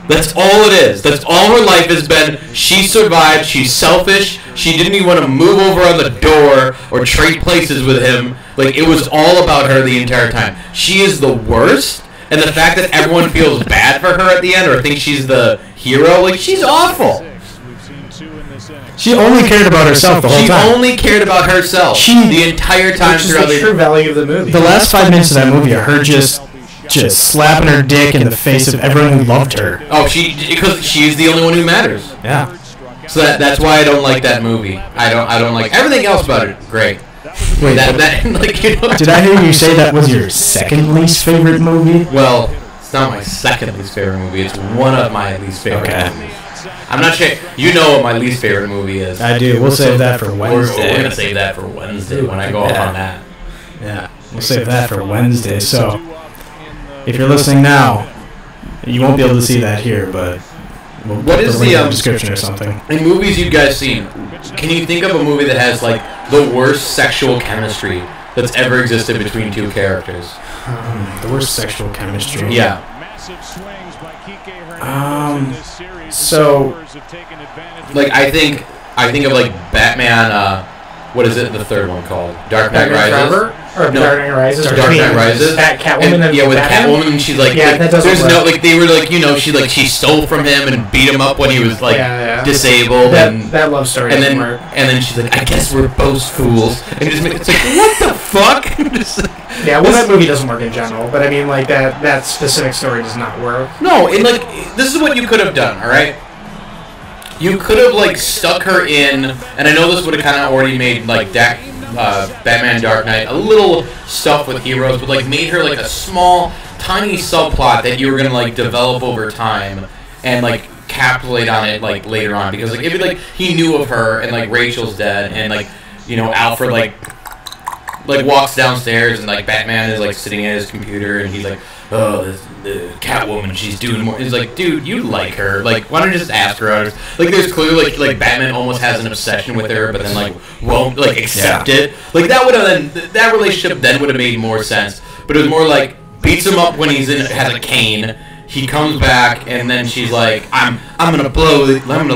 That's all it is. That's all her life has been. She survived. She's selfish. She didn't even want to move over on the door or trade places with him. Like, it was all about her the entire time. She is the worst. And the fact that everyone feels bad for her at the end or thinks she's the hero, like, she's awful. She only cared about herself the whole time. She only cared about herself the entire time throughout the true value of the movie. The last 5 minutes of that movie are her just slapping her dick in the face of everyone who loved her. Oh, because she's the only one who matters. Yeah. So that's why I don't like that movie. I don't like everything else about it. Great. Wait, like, you know, did I hear you say that was your second least favorite movie? Well, it's not my second least favorite movie. It's one of my least favorite movies. I'm not sure. You know what my least favorite movie is. I do. We'll save that for Wednesday. We're gonna save that for Wednesday when I go off on that. Yeah, we'll save that for Wednesday. So, if you're listening now, you won't be able to see that here, but we'll what is the description or something? In movies you guys seen, can you think of a movie that has like the worst sexual chemistry that's ever existed between two characters? The worst sexual chemistry. Yeah. So, like I think of like Batman. What is it? The third one called Dark Knight Rises. Or Dark Knight Rises. Dark Knight Rises. That Catwoman and with Batman? Catwoman, she's like, Yeah, that doesn't there's work. no, like, they were like, you know, she stole from him and beat him up when he was like disabled. That love story and doesn't then work. and then she's like, I guess we're both fools. And it's like, what the fuck? Yeah, well, that movie doesn't work in general, but I mean, like, that specific story does not work. No, and like, this is what you could have done, all right? You could have like stuck her in, and I know this would have kind of already made like Batman Dark Knight a little stuff with heroes, but like made her like a small, tiny subplot that you were gonna like develop over time and like capitulate on it like later on, because like if like he knew of her and like Rachel's dead and like, you know, Alfred like walks downstairs and like Batman is like sitting at his computer and he's like, oh, the Catwoman, she's doing more. He's like, dude, you like her. Like, why don't you just ask her out? Like, there's clearly like Batman almost has an obsession with her, but then like won't like accept it. Like that would have then that relationship then would have made more sense. But it was more like beats him up when has a cane. He comes back and then she's like, I'm gonna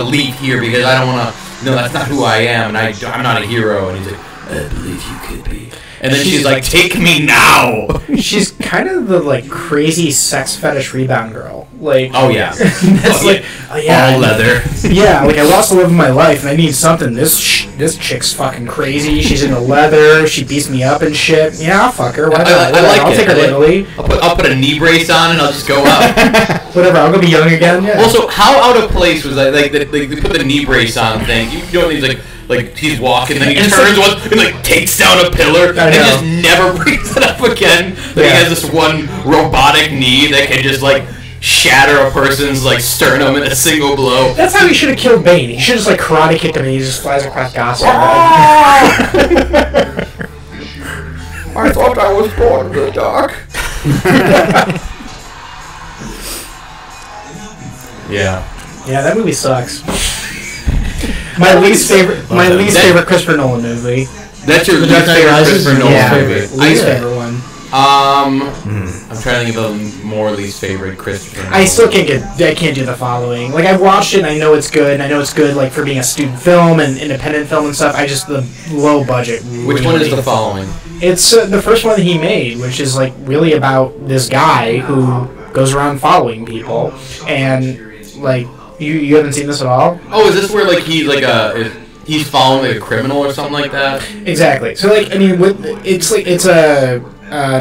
leave here because I don't wanna. No, that's not who I am, and I'm not a hero. And he's like, I believe you could be. And then she's like, take me now! She's kind of the, like, crazy sex fetish rebound girl. Like, oh, yeah. That's like, oh, yeah. All leather. Yeah, like, I lost the love of my life, and I need something. This chick's fucking crazy. She's into leather. She beats me up and shit. Yeah, I'll fuck her. Why not? I'll take her to Italy. I'll put a knee brace on and I'll just go up. Whatever, I'll go be young again. Yeah. Also, how out of place was that? Like, they put the knee brace on thing. You know, he's like he's walking, then he turns once and like takes down a pillar and just never brings it up again. Then he has this one robotic knee that can just like shatter a person's like sternum in a single blow. That's how he should have killed Bane. He should have just like karate kicked him and he just flies across Gotham. I thought I was born in the dark. Yeah. Yeah, that movie sucks. My least favorite Christopher Nolan movie. That's your least favorite Christopher Nolan movie. Least favorite one. I'm trying to think of a more least favorite Christopher Nolan. I still can't do The Following. Like, I've watched it and I know it's good, and I know it's good like for being a student film and independent film and stuff. The low budget. Which one is The Following? It's the first one that he made, which is like really about this guy who goes around following people, and like you haven't seen this at all? Oh, is this where like he's like he's following like a criminal or something like that? Exactly. So like I mean, it's a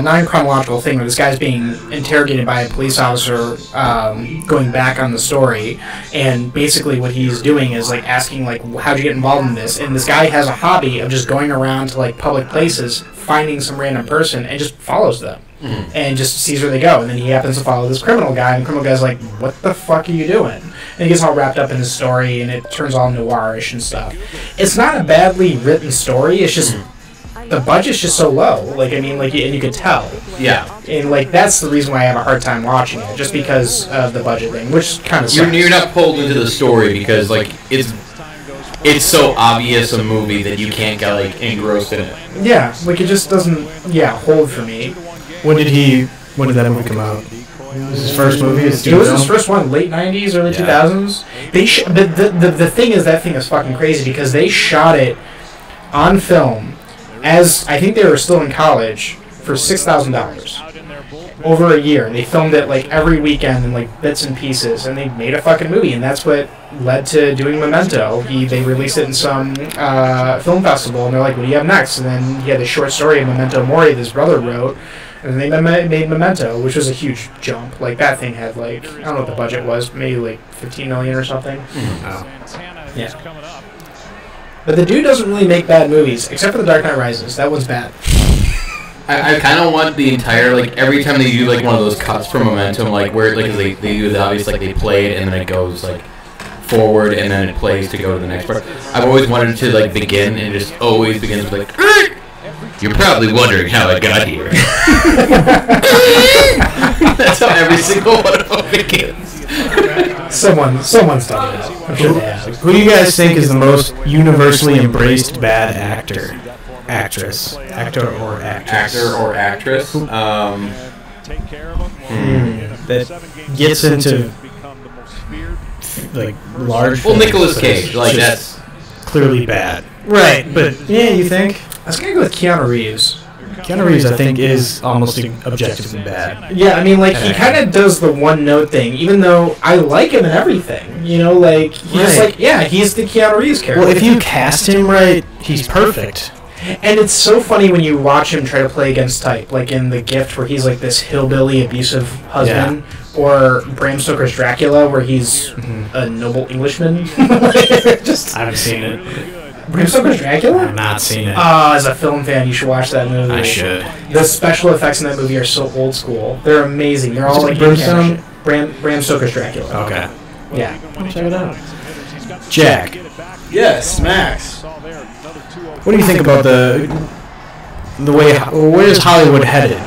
non-chronological thing where this guy's being interrogated by a police officer, going back on the story, and basically what he's doing is like asking like, how'd you get involved in this? And this guy has a hobby of just going around to like public places, finding some random person and just follows them. Mm-hmm. And just sees where they go, and then he happens to follow this criminal guy, and the criminal guy's like, what the fuck are you doing? And he gets all wrapped up in his story, and it turns all noirish and stuff. It's not a badly written story, it's just the budget's just so low. Like, I mean, like, and you could tell. Yeah. And, like, that's the reason why I have a hard time watching it, just because of the budget thing, which kind of sucks. You're not pulled into the story because, like, it's so obvious a movie that you can't get, like, engrossed in it. Yeah, like, it just doesn't, hold for me. When did that movie come out? Was his first movie? It was his first one, late 90s, early 2000s. The thing is, that thing is fucking crazy because they shot it on film as, I think they were still in college, for $6,000. Over a year. They filmed it like every weekend in like bits and pieces, and they made a fucking movie, and that's what led to doing Memento. They released it in some film festival, and they're like, what do you have next? And then he had a short story of Memento Mori that his brother wrote, and they made Memento, which was a huge jump. Like, that thing had like, I don't know what the budget was, maybe like $15 million or something. Oh. Yeah. But the dude doesn't really make bad movies, except for The Dark Knight Rises. That one's bad. I kind of want the entire, like, every time they do, like, one of those cuts for Momentum, like, where, like, they do the obvious, like, they play it, and then it goes, like, forward, and then it plays to go to the next part. I've always wanted to, like, begin, and it just always begins with, like, you're probably wondering how I got here. That's how every single one of them begins. Someone's done that. I'm sure they have. Who do you guys think is the most universally embraced bad actor? Actress. Actor or actress. Actor or actress. That gets into like large. Well, Nicolas Cage. Like, that's clearly bad. Right, but yeah, you think? I was gonna go with Keanu Reeves. Keanu Reeves, I think, is almost objectively bad. Yeah, I mean, like, he kind of does the one-note thing, even though I like him in everything. You know, like, he's like, yeah, he's the Keanu Reeves character. Well, if you cast him right, he's perfect. And it's so funny when you watch him try to play against type, like in The Gift, where he's like this hillbilly, abusive husband, or Bram Stoker's Dracula, where he's a noble Englishman. I haven't seen it. Bram Stoker's Dracula? I've not seen it. As a film fan, you should watch that movie. I should. The special effects in that movie are so old school. They're amazing. They're all like Bram Stoker's Dracula. Okay. Yeah. Check it out. Jack. Yes, Max. What do you think about the way? Where's Hollywood headed?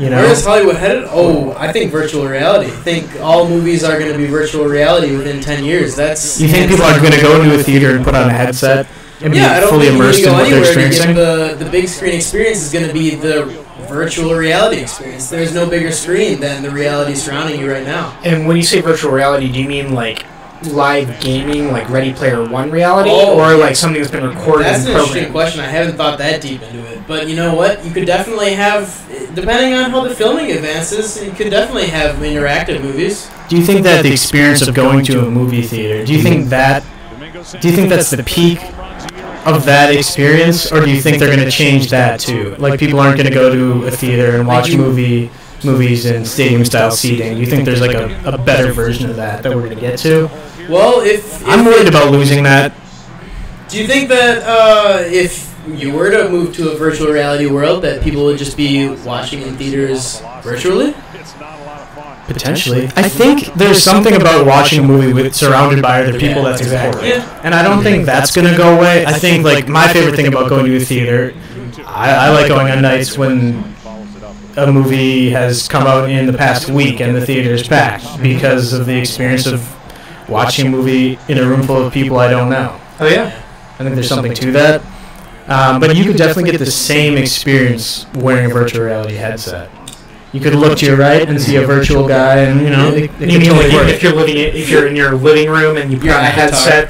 You know, where's Hollywood headed? Oh, I think virtual reality. I think all movies are going to be virtual reality within 10 years. That's. You think people are going to go into a theater and put on a headset and be I don't fully think immersed in what they're experiencing? The big screen experience is going to be the virtual reality experience. There's no bigger screen than the reality surrounding you right now. And when you say virtual reality, do you mean like live gaming, like Ready Player One reality, or like something that's been recorded? That's and an interesting programmed? question. I haven't thought that deep into it, but you know what? You could definitely have, depending on how the filming advances, you could definitely have interactive movies. Do you think that the experience of going to a movie theater? Do you think that's the peak of that experience, or do you think they're going to change that too? Like people aren't going to go to a theater and watch movies in stadium-style seating. Do you think there's like a better version of that we're going to get to? Well, if I'm worried about losing that. Do you think that if you were to move to a virtual reality world, that people would just be watching in theaters virtually? Potentially. I think there's something about watching a movie surrounded by other people that's important. Yeah. And I don't think that's going to go away. I think like my favorite thing about going to a theater, I like going on nights when a movie has come out in the past week and the theater is packed because of the experience of watching a movie in a room full of people I don't know. Oh yeah, I think there's something to that. But you could definitely get the same experience wearing a virtual reality headset. You could look to your right and see a virtual guy, and you know, it could totally work. If you're in your living room and you put on a headset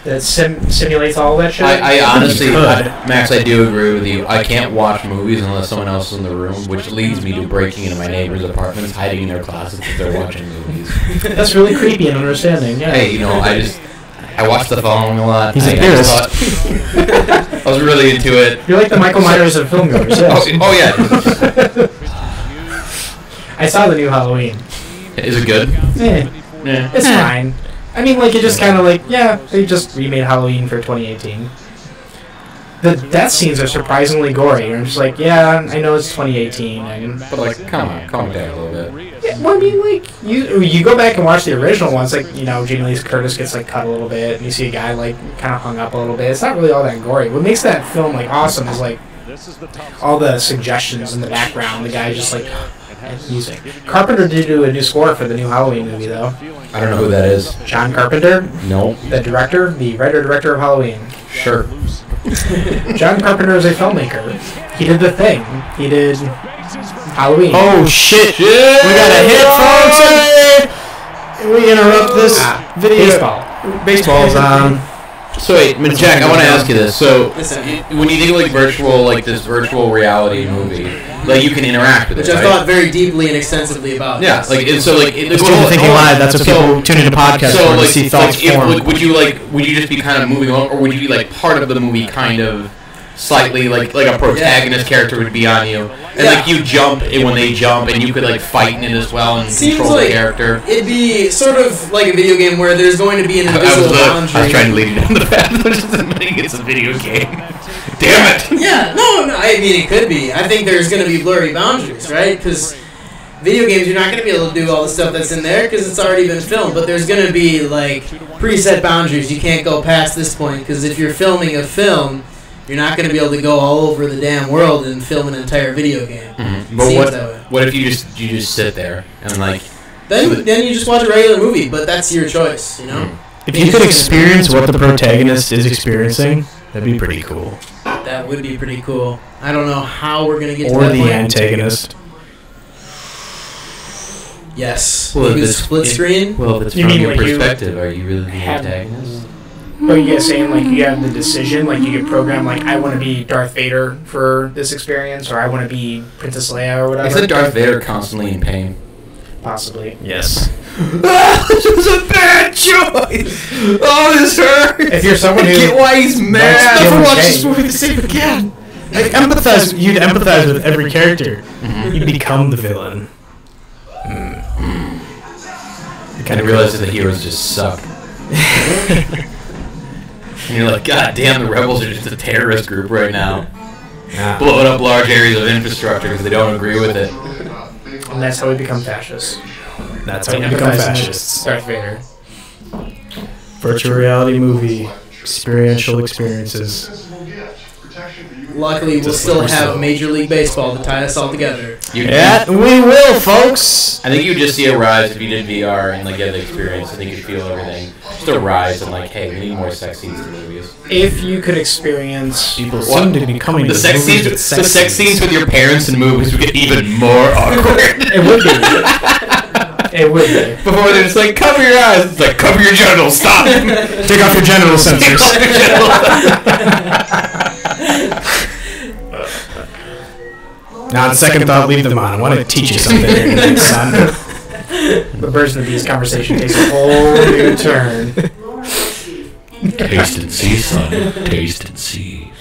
that simulates all that shit. I honestly, Max, I do agree with you. I can't watch movies unless someone else is in the room, which leads me to breaking into my neighbors' apartments, hiding in their closets if they're watching movies. That's really creepy and understanding. Yeah. Hey, you know, I watch The Following a lot. He's a purist. I was really into it. You're like the Michael Myers of filmgoers. Yes. Oh yeah. I saw the new Halloween. Is it good? Yeah. It's fine. I mean, like, it just kind of like, they just remade Halloween for 2018. The death scenes are surprisingly gory. I'm just like, I know it's 2018. But, like, come on, calm down a little bit. Yeah, well, I mean, like, you go back and watch the original ones, like, you know, Jamie Lee Curtis gets, like, cut a little bit, and you see a guy, like, kind of hung up a little bit. It's not really all that gory. What makes that film, like, awesome is, like, all the suggestions in the background. The guy just, like, music. Carpenter did do a new score for the new Halloween movie, though. I don't know who that is. John Carpenter? No. The director, the writer-director of Halloween. Sure. John Carpenter is a filmmaker. He did The Thing. He did Halloween. Oh, shit. We got a hit, folks. We interrupt this video. Baseball's on. So wait, Jack, I want to ask you this. So, when you think of like virtual, like this virtual reality movie, like you can interact with it, which I thought very deeply and extensively about. Yeah, like so, like it's thinking live. That's what people tune into podcasts for to see thoughts form. Would you just be kind of moving on, or would you be like part of the movie, kind of slightly like a protagonist character would be on you, and like you jump when they jump, and you could like fight in it as well and control the character. It'd be sort of like a video game where there's going to be an invisible boundary. I was trying to lead you down the path. It's a video game. Damn it! Yeah, no. I mean, it could be. I think there's going to be blurry boundaries, right? Because video games, you're not going to be able to do all the stuff that's in there because it's already been filmed. But there's going to be like preset boundaries. You can't go past this point because if you're filming a film, you're not going to be able to go all over the damn world and film an entire video game. Mm-hmm. But what if you just sit there and like then you just watch a regular movie? But that's your choice, you know. Mm-hmm. If you could experience what the protagonist is experiencing, that'd be pretty cool. That would be pretty cool. I don't know how we're gonna get to that point. Or the point. antagonist. Yes. Well, if it's split screen. Well, if it's from your perspective, are you really the antagonist? But you get saying like you have the decision, like you get programmed like I want to be Darth Vader for this experience, or I want to be Princess Leia or whatever. Isn't Darth Vader constantly in pain? Possibly. Yes. This was a bad choice. Oh, this hurt. If you're someone who get why he's mad. Never watch this movie the same again. Like, you'd empathize with every character. You'd become the villain. You kind of realize that the heroes just suck. And you're like, God damn, the rebels are just a terrorist group right now. Blowing up large areas of infrastructure because they don't agree with it. And that's how we become fascists. That's how we become fascists. Darth Vader. Virtual reality movie. Experiential experiences. Luckily, we'll still have Major League Baseball to tie us all together. Yeah, we will, folks. I think you would just see a rise if you did VR and like get the experience. I think you'd feel everything. Just a rise and like, hey, we need more sex scenes in movies. If you could experience people seem to be coming the to sex scenes, the sex scenes with your parents in movies would get even more awkward. It would be. It would be. Before they're just like, cover your eyes. It's like, cover your genitals. Stop. Take off your genital sensors. Now, on second thought, leave them on. I want to teach you something here tonight, son. The Birds and the Bees conversation takes a whole new turn. Taste and see, son. Taste and see.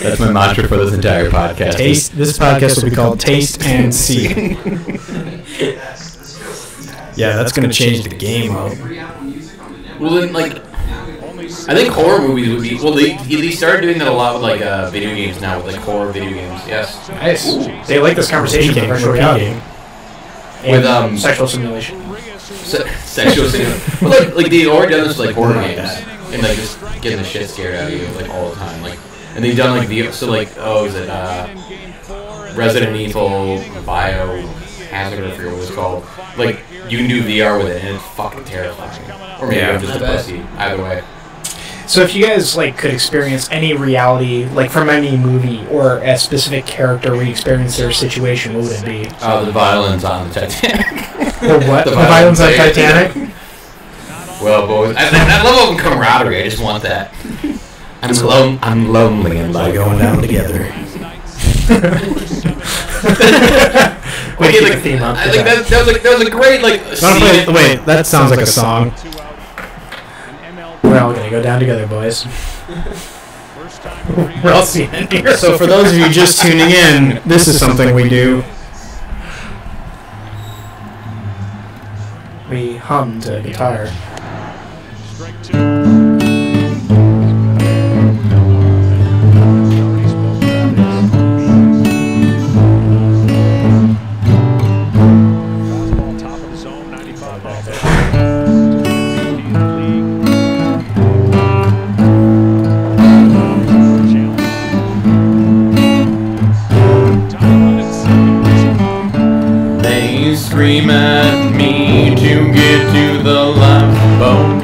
That's my mantra for this entire podcast. This podcast will be called Taste and See. Yeah, that's going to change the game up. Well, then, like, I think horror movies would be... Well, they started doing that a lot with, like, video games now, with, like, horror video games. Yes. Nice. They like this conversation for virtual reality. With, sexual simulation. Sexual simulation. Well, like, they've already done this with, like, horror games. And, like, just getting the shit scared out of you, like, all the time. Like, and they've done, like, is it, Resident Evil Biohazard, or I forget what it's called. Like, you can do VR with it, and it's fucking terrifying. Or maybe I'm just a pussy. Either way. So if you guys like could experience any reality, like from any movie or a specific character where you experience their situation, what would it be? Oh, the violence on the Titanic. The what? The violence on Titanic? Well, boys, that level of camaraderie, I just want that. I'm lonely and by going down together. Wait, like, theme up. I think that was a great wait, that sounds like a song. We're all gonna go down together, boys. We're all seeing it here. So for those of you just tuning in, this is something we do. We hum to guitar. Scream at me to get to the lifeboat.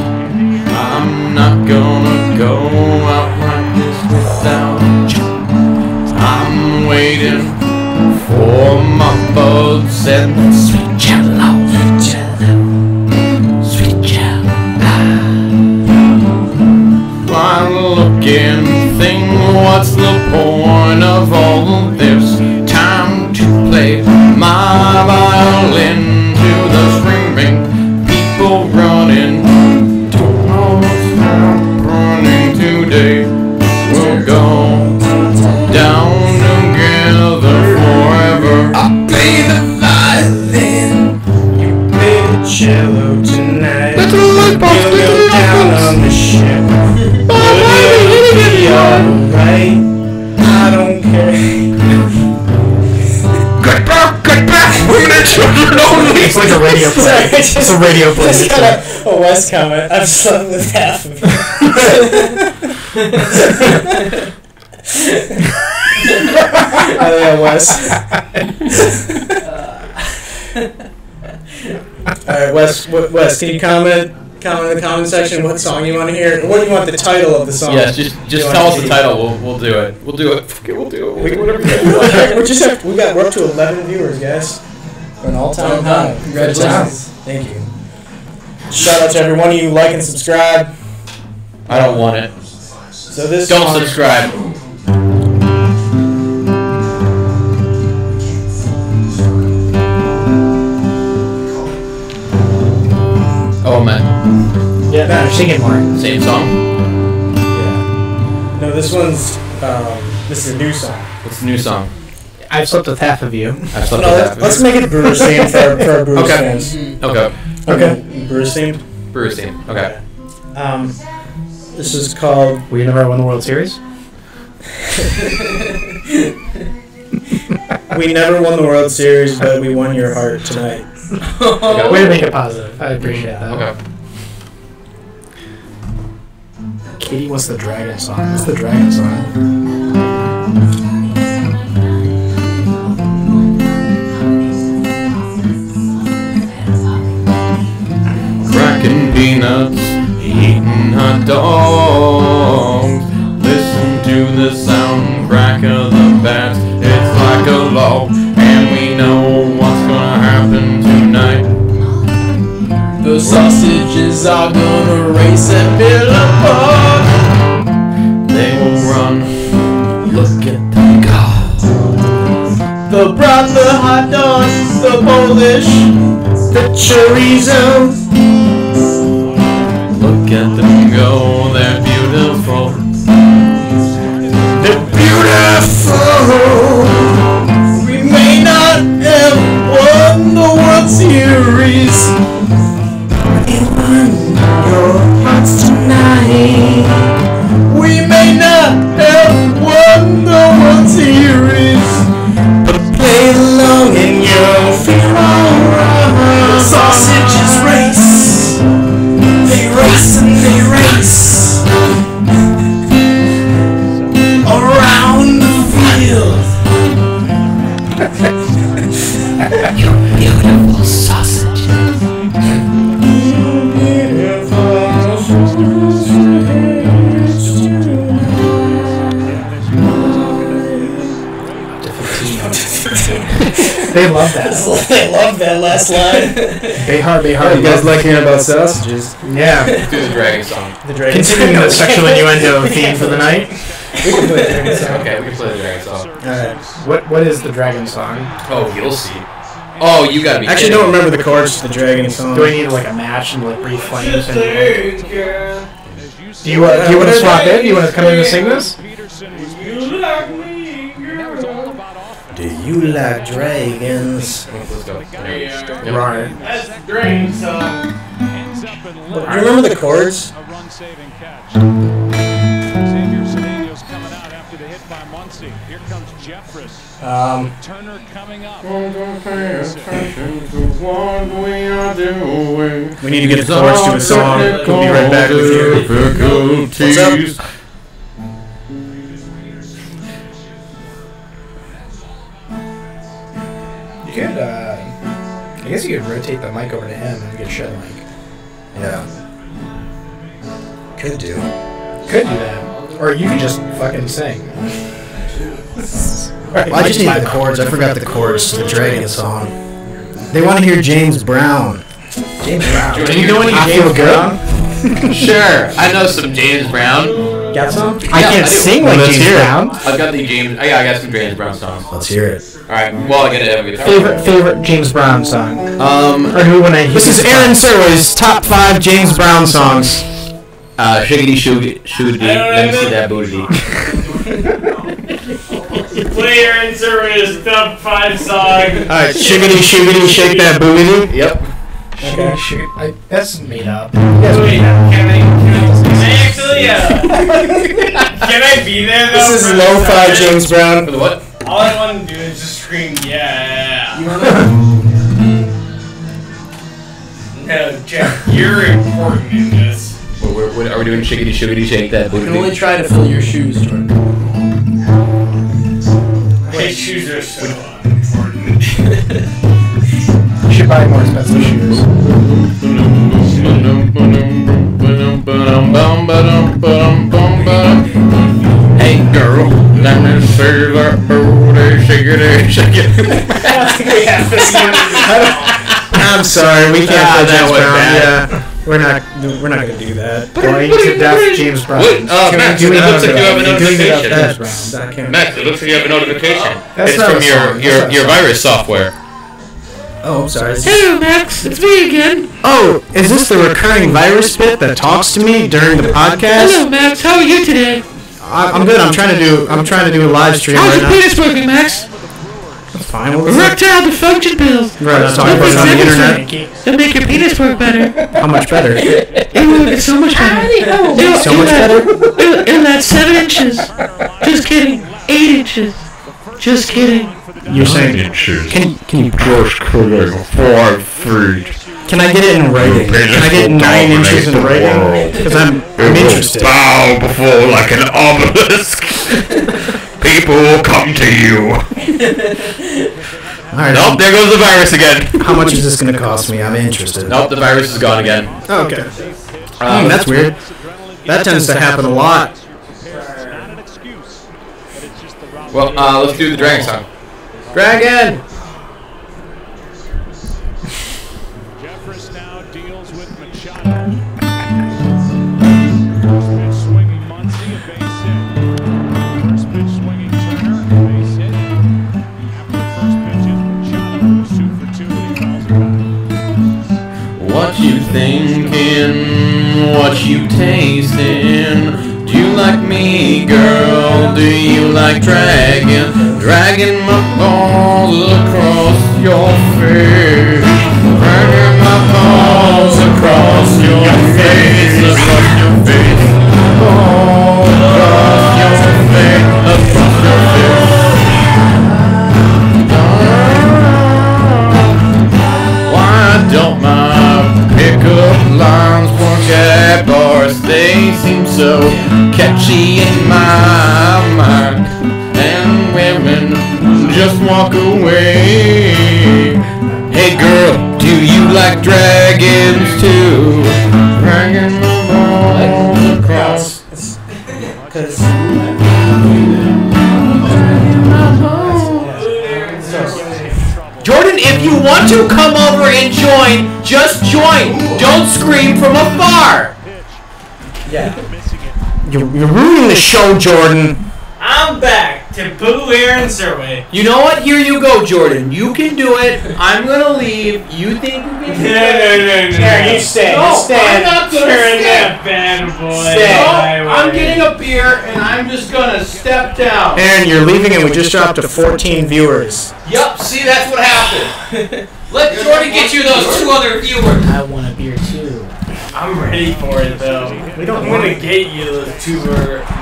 I'm not gonna go out like this without you. I'm waiting for my boats and sweet jello, sweet jello. Fine looking thing, what's the point of all of this? Time to play my violin to the screaming people running. Don't know what's running today. We'll go down together forever. I'll play the violin, you play the cello tonight. We'll go down on the ship. It'll be alright. I don't care. Children only. It's like a radio play. It's a radio play. It's kind of a West comment. I've slept with half of it. Wes. Alright, Wes, can you comment in the comment section what song you want to hear? What do you want the title of the song? Yes, just tell us the title. We'll do it. We'll do it. We'll do it. Whatever. We're up to 11 viewers, guys. We're an all-time high. Congratulations. Thank you. Shout out to every one of you. Like and subscribe. I don't want it. So this Don't song- subscribe. Oh man. Yeah, no, sing it more. Same song? Yeah. No, this one's this is a new song. What's the new song? I've slept with half of you. I've slept No, with half of let's you. make it Brewers themed for our Brewers Okay. fans. Okay. Okay. Brewers themed. Brewers team. Okay. This is called. We never won the World Series. We never won the World Series, but we won your heart tonight. Okay. Way to make it positive. I appreciate that. Okay. Katie wants the Dragon song. What's the Dragon song? Cracking peanuts, eating hot dogs. Listen to the sound crack of the bats. It's like a log, and we know what's gonna happen tonight. Those sausages are gonna race and build apart. They will run. Look at them go. The brat, the hot dog, the Polish, the chorizo. Look at them go. They're beautiful. They're beautiful. We may not have won the World Series. It won your hearts tonight. We may not have won the World Series, but play along and you'll feel alright. The sausages race. They race and they race around the field. You beautiful sausage. They love that. They love that last line. Behar. You guys like hearing about sausages? Yeah. Do the Dragon song. The Dragon. Continuing the sexual innuendo theme for the night. We can play the Dragon song. Okay, we can play the Dragon song. Alright. What is the Dragon song? Oh, you'll see. Oh, you gotta be Actually, kidding. don't remember the chords to the Dragon song. Do I need like a match and like brief flames? Do you want to swap in? Do you want to come in and sing this? Do you like dragons? Let's go. Right. That's the Dragon song. Do you remember the chords? A run-saving catch. Xavier Cedeno's coming out after the hit by Muncy. Here comes Jeffress. Turner coming up. We need to get the chords to a song. We'll be right back with you. What's up? You could, I guess you could rotate the mic over to him and get shit mic. Yeah. Could do. Could do that. Or you could just fucking sing. Well, I just need the chords. I forgot the chords to the Dragon song. They want to hear James Brown. James Brown. Do you know any James Brown? Sure, I know some James Brown. Got some? Yeah, I can't do. sing like Let's James hear it. Brown. I've got the James. I got some James Brown songs. Let's hear it. All right. Well, I gotta have a guitar. Favorite James Brown song. Or who when I. This is Aaron Serwa's top 5 James Brown songs. Shiggity shoogity. Let me see that booty. Play Aaron Serwa's top 5 song. Alright, shiggity shoogity shake that booty. Yep. Okay. That's made up. Wait, can I actually, can I be there though? This is for lo-fi the James Brown. For the what? All I want to do is just scream, yeah. No, Jack, you're important in this. What are we doing? Shiggity shoogity shake that You booty. can only try to fill your shoes, Jordan. My shoes are so unimportant. You should buy more expensive shoes. Hey girl, let me see that booty, shiggity, shake it. I'm sorry, we can't play James Brown. Yeah. We're not gonna do that. Going to death, James Brown. Max, it looks like you have a notification. Max, it looks like you have a notification. It's from your virus software. Oh, I'm sorry. Hello, Max. It's me again. Oh, is this the recurring virus bit that talks to me during the podcast? Hello, Max. How are you today? I'm good. I'm trying to do a live stream How's right your now. penis working, Max? That's fine. Erectile dysfunction pills. Right, that's talking about it on the internet. It'll make your penis work better. How much better? It'll work so much better. So much better? It'll add 7 inches. Just kidding. 8 inches. Just kidding. You're saying can you Just kidding. 5 feet. Can I get it in writing? Can I get 9 inches in writing? Because I'm interested. Bow before like an obelisk. People will come to you. Alright. Nope, there goes the virus again. How much is this going to cost me? I'm interested. Nope, the virus is gone again. Okay. That's weird. That tends to happen a lot. Well, let's do the Dragon song. Dragon! Jeffress now deals with Machado. First pitch swinging Muncy, a base hit. First pitch swinging Turner, a base hit. After the first pitch is Machado, who's 2 for 2, and he fouls it back. What you thinking? What you tasting? Do you like me, girl? Do you like dragging my balls across your face? Dragging my balls across your face, across your face. Oh, across your face, across your face. Why don't my pickup lines work at bars? They seem so catchy in my mind, and women just walk away. Hey girl, do you like dragons too? Dragging my balls across. Jordan, if you want to come over and join, just join. Don't scream from afar. Yeah. You're ruining the show, Jordan. I'm back to Boo Aaron Survey. You know what? Here you go, Jordan. You can do it. I'm gonna leave. You think you can do it? No. Here, you stay. No, Stay. I'm not gonna Turn stay. that bad boy. No, I'm getting a beer and I'm just gonna step down. Aaron, you're leaving and we just dropped to 14 viewers. Yup, see, that's what happened. Let Jordan get you those 2 other viewers. I want a beer too. I'm ready for it though. I'm gonna get you those 2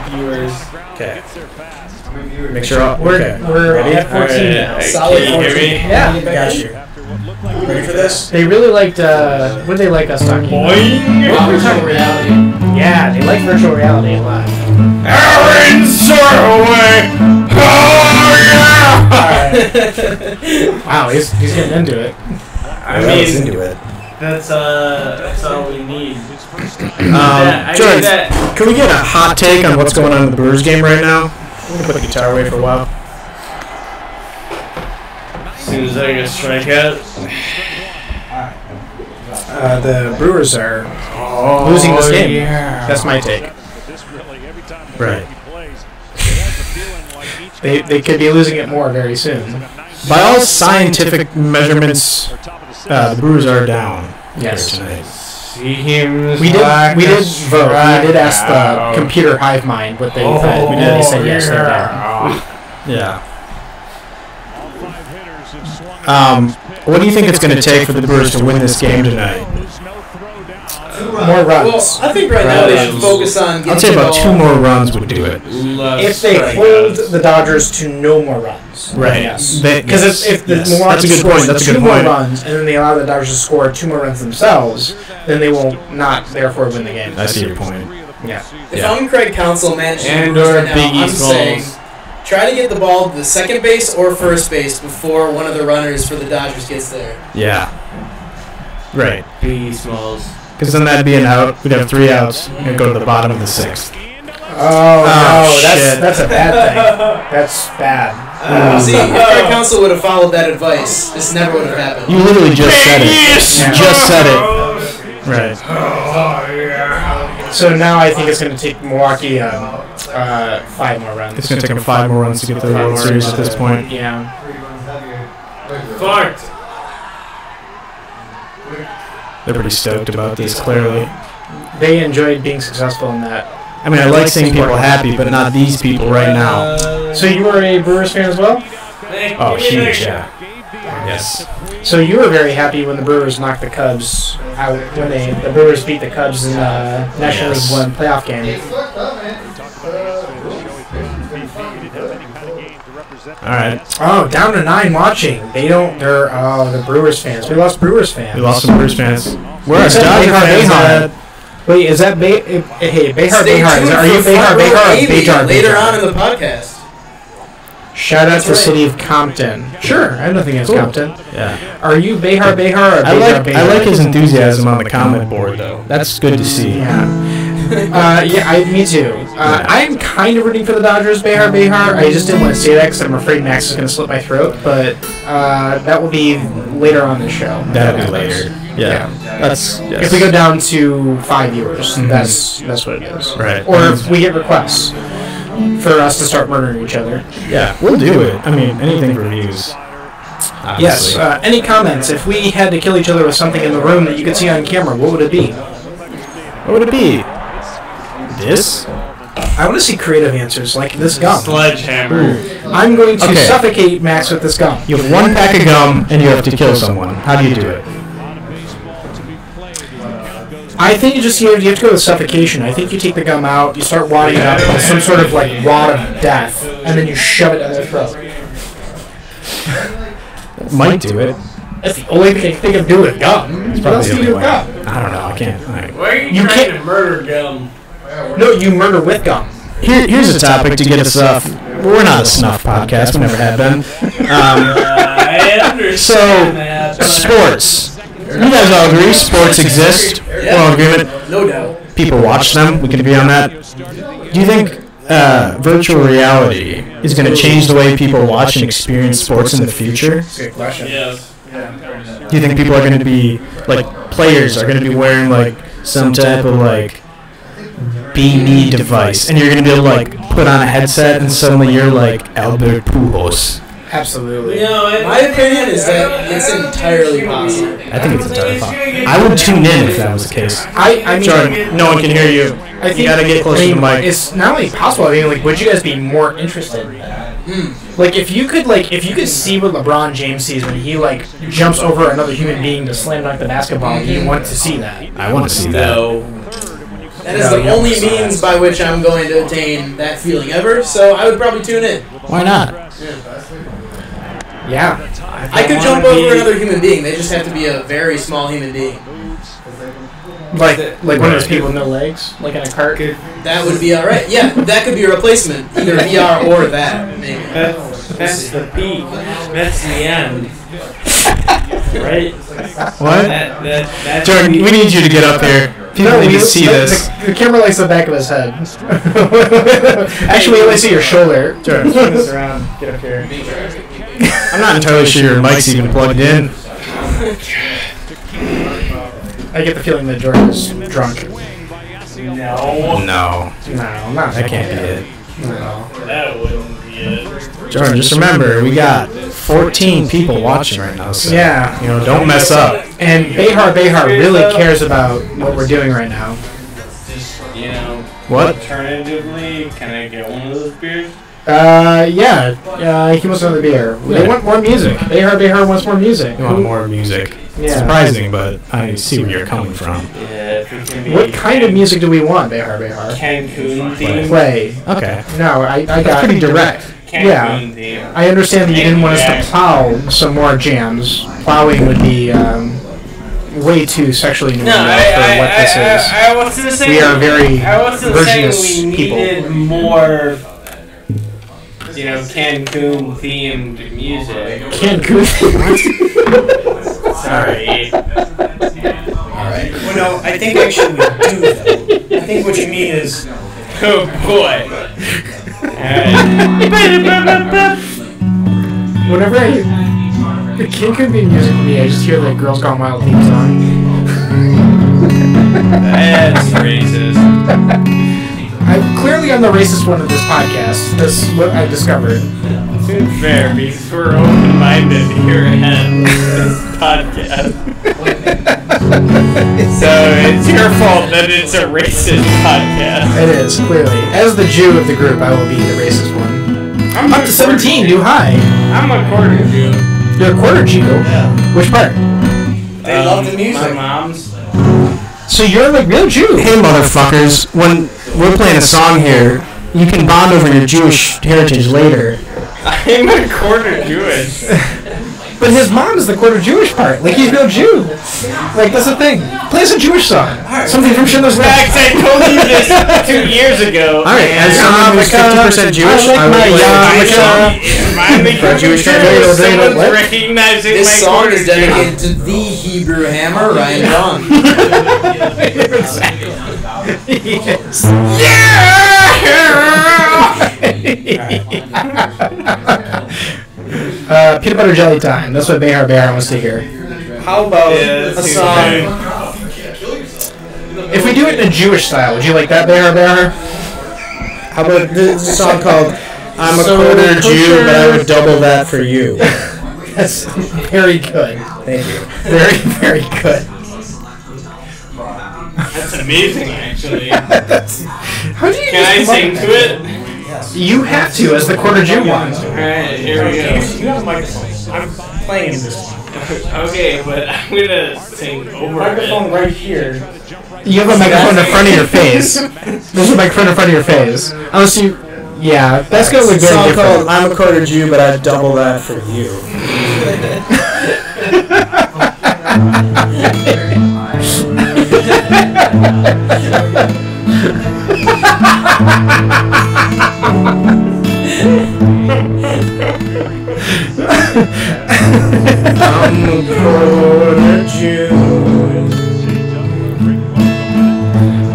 viewers. Okay. Make sure We're ready? at 14 now. Solid 14. Yeah, got you. Ready for this? They really liked, what did they like us talking about? Virtual reality. Yeah, they like virtual reality a lot. Aaron Survey! Oh yeah! Wow, he's getting into it. I mean, into it. that's all we need. Jordan, can we get a hot take on what's going on in the Brewers game right now? I'm gonna put the guitar away for a while. As soon as I get a strikeout. The Brewers are losing this game. That's my take. Right. They could be losing it more very soon. By all scientific measurements, the Brewers are down. Yes. Tonight. We did vote. We did ask the computer hive mind what they thought. They said yes, they're down. Yeah. What do you think it's going to take for the Brewers to win this game tonight? More runs. Well, I think right now they should focus on getting I'd say about 2 more runs would do it. If they hold the Dodgers to no more runs. Right. Yes. Because if the Milwaukee scores 2 more runs and then they allow the Dodgers to score 2 more runs themselves, then they will not therefore win the game. I see your point. Yeah. If I'm Craig Counsell, managing And the Brewers or right now, Biggie I'm saying Smalls. try to get the ball to the second base or first base before one of the runners for the Dodgers gets there. Yeah. Right. Biggie Smalls. Because then that'd be an out. We'd have 3 outs and go to the bottom of the 6th. Oh, no, shit. that's a bad thing. That's bad. See, if Craig Counsell would have followed that advice, this never would have happened. You literally just said it. Yeah. You just said it. Right. Oh, yeah. So now I think it's going to take Milwaukee 5 more runs. It's going to take them 5 more runs to get to the World Series at this point. Yeah. Fucked. They're pretty stoked about this, clearly. They enjoyed being successful in that. I mean, I like seeing people happy, but not these people right now. So you were a Brewers fan as well? Oh, huge, yeah. Yes. So you were very happy when the Brewers knocked the Cubs out, when the Brewers beat the Cubs in the National League 1 playoff game. All right. Oh, down to 9 watching. The Brewers fans. We lost Brewers fans. We lost some Brewers fans. Where are Dodger fans at? Wait, is that hey, Behar? Are you Behar or Behar? Later on in the podcast. Shout out to the city of Compton. Sure, I have nothing against Compton. Yeah. Are you Behar or Behar? I like his enthusiasm on the comment board, though. That's good to see. Yeah. Me too. I'm kind of rooting for the Dodgers, Behar. I just didn't want to say that because I'm afraid Max is going to slit my throat, but that will be later on the show. That'll be later. Yeah. That's if we go down to 5 viewers, that's what it is. Right. Or if we get requests for us to start murdering each other. Yeah, we'll do it. I mean, anything for views. Yes. Any comments? If we had to kill each other with something in the room that you could see on camera, what would it be? What would it be? This? I want to see creative answers, like this gum. Sledgehammer. I'm going to suffocate Max with this gum. You have 1 pack of gum, and you have to kill someone. How do you do it? I think you have to go with suffocation. I think you take the gum out, you start wadding it up with some sort of like wad of death, and then you shove it down their throat. Might do it. That's the only thing I can think of doing with gum. It's What else probably do the you do only with way. gum? I don't know. I can't. Why are you trying to murder gum? No, you murder with gum. Here's a topic to get us off. We're not a snuff podcast. We never have been. I understand that. Sports. You guys all agree sports exist? We're all in agreement. No doubt. People watch them. We can agree on that. Do you think virtual reality is going to change the way people watch and experience sports in the future? That's a good question. Yes. Do you think people are going to be, like, players are going to be wearing, like, some type of, like, beanie device, and you're going to be able to, like, put on a headset, and suddenly you're, like, Albert Pujols? Absolutely. My opinion is that it's entirely possible. I think it's entirely possible. I would tune in if that was the case. I mean, Jordan, no one can hear you. I think You gotta get closer to the mic. It's not only possible. I mean, like, would you guys be more interested in that? Like, if you could see what LeBron James sees when he like jumps over another human being to slam dunk the basketball, you want to see that. I want to see that. That is the only means by which I'm going to attain that feeling ever. So I would probably tune in. Why not? Yeah. I could jump over another human being. They just have to be a very small human being. Like one of those people with no legs, like in a cart. That would be alright. Yeah, that could be a replacement, either VR or that. Maybe. That's the peak. That's the end. Right? What? That's Jordan, we need you to get up here. People need to see this. The camera likes the back of his head. Actually, we only see your shoulder. Jordan, turn this around. Get up here. I'm not entirely sure your mic's even plugged in. I get the feeling that Jordan is drunk. No, not that can't be it. No. That wouldn't be it. Jordan, just remember, we got 14 people watching right now, so Yeah. don't mess up. And Behar really cares about what we're doing right now. What? Alternatively, can I get one of those beers? Yeah. He wants another beer. They want more music. Behar wants more music. You want more music. Yeah. Surprising, but I see where you're coming from. Yeah, if it can be. What kind of music do we want, Behar? Cancun theme. Play. Okay. No, I got That's pretty direct. Cancun theme. I understand that you didn't want us to plow some more jams. Plowing would be way too sexually nude for what this is. I wasn't saying We are very I wasn't virginous saying we people. needed more, Cancun themed music. Cancun. Sorry. Alright. Well, no, I think actually we do, though. I think what you mean is... Oh boy. Whenever the Cancun theme music to me, I just hear the Girls Gone Wild theme song. That's racist. I'm clearly on the racist one of this podcast. That's what I discovered. It's fair because we're open-minded here at this podcast. So it's your fault that it's a racist podcast. It is, clearly. As the Jew of the group, I will be the racist one. I'm up to 17, new high. I'm a quarter Jew. You're a quarter Jew? Yeah. Which part? They love the music. My mom's. So you're like real Jew. Hey, motherfuckers. When we're playing a song here, you can bond over your Jewish heritage later. I'm a quarter Jewish. But his mom is the quarter Jewish part. Like, he's real Jew. Like, that's the thing. Play us a Jewish song. Something from Schindler's List. Max, I told you this 2 years ago. Alright, as someone who's 50% Jewish, I would play a Jewish song. For Jewish someone's recognizing This my song quarter is dedicated to the Hebrew hammer, Ryan John. Yes. Peanut butter jelly time. That's what Behar wants to hear. How about a song? If we do it in a Jewish style, would you like that, Behar? How about the song called "I'm a quarter Jew, but I would double that for you"? That's very good. Thank you. Very, very good. That's amazing, actually. How do you Can I sing to it? You have to, as the quarter Jew one. Alright, here we go. You have a microphone. I'm playing in this one. Okay, but I'm gonna sing over Microphone it. right here. You have a microphone in front of your face. There's a microphone in front of your face. Unless you... Yeah, that's gonna look very song different. called "I'm a quarter Jew, but I'd double that for you." I'm a quarter Jew,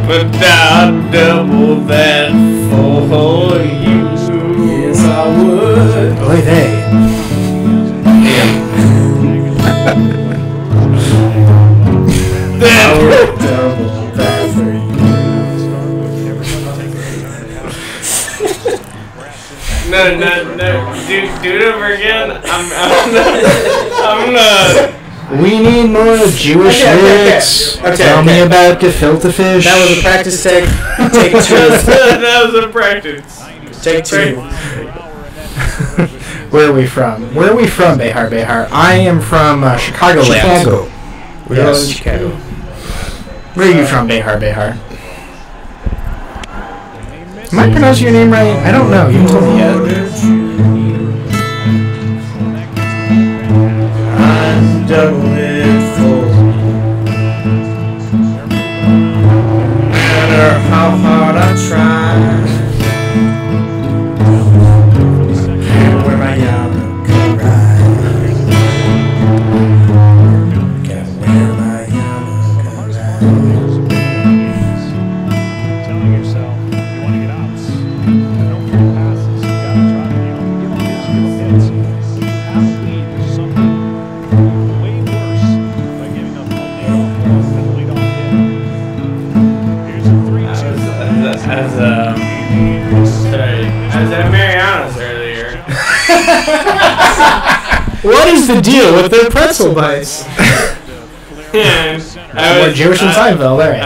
but I'll double that for you. Yes, I would. Boy, they. I would double that for you. No. Do it over again. I'm gonna. We need more Jewish lyrics. Tell me about gefilte fish. That was a practice take. Take two. That was a practice. Take two. Where are we from? Where are we from, Behar? I am from Chicago. Chicago. We're all in Chicago. Where are you from, Behar? Am I pronouncing your name right? I don't know. You haven't told me yet. I'm double it for you. No matter how hard I try. Can't wear my yarmulke right. Can't wear my yarmulke right. Telling yourself you want to get outs. Don't throw passes. You got to try to give hits. When you have a lead, there's something way worse by giving up a lead-off hit. Here's a 3-2. I was at Mariana's earlier. What is the deal with their pretzel bites? More Jewish than Seinfeld, there. I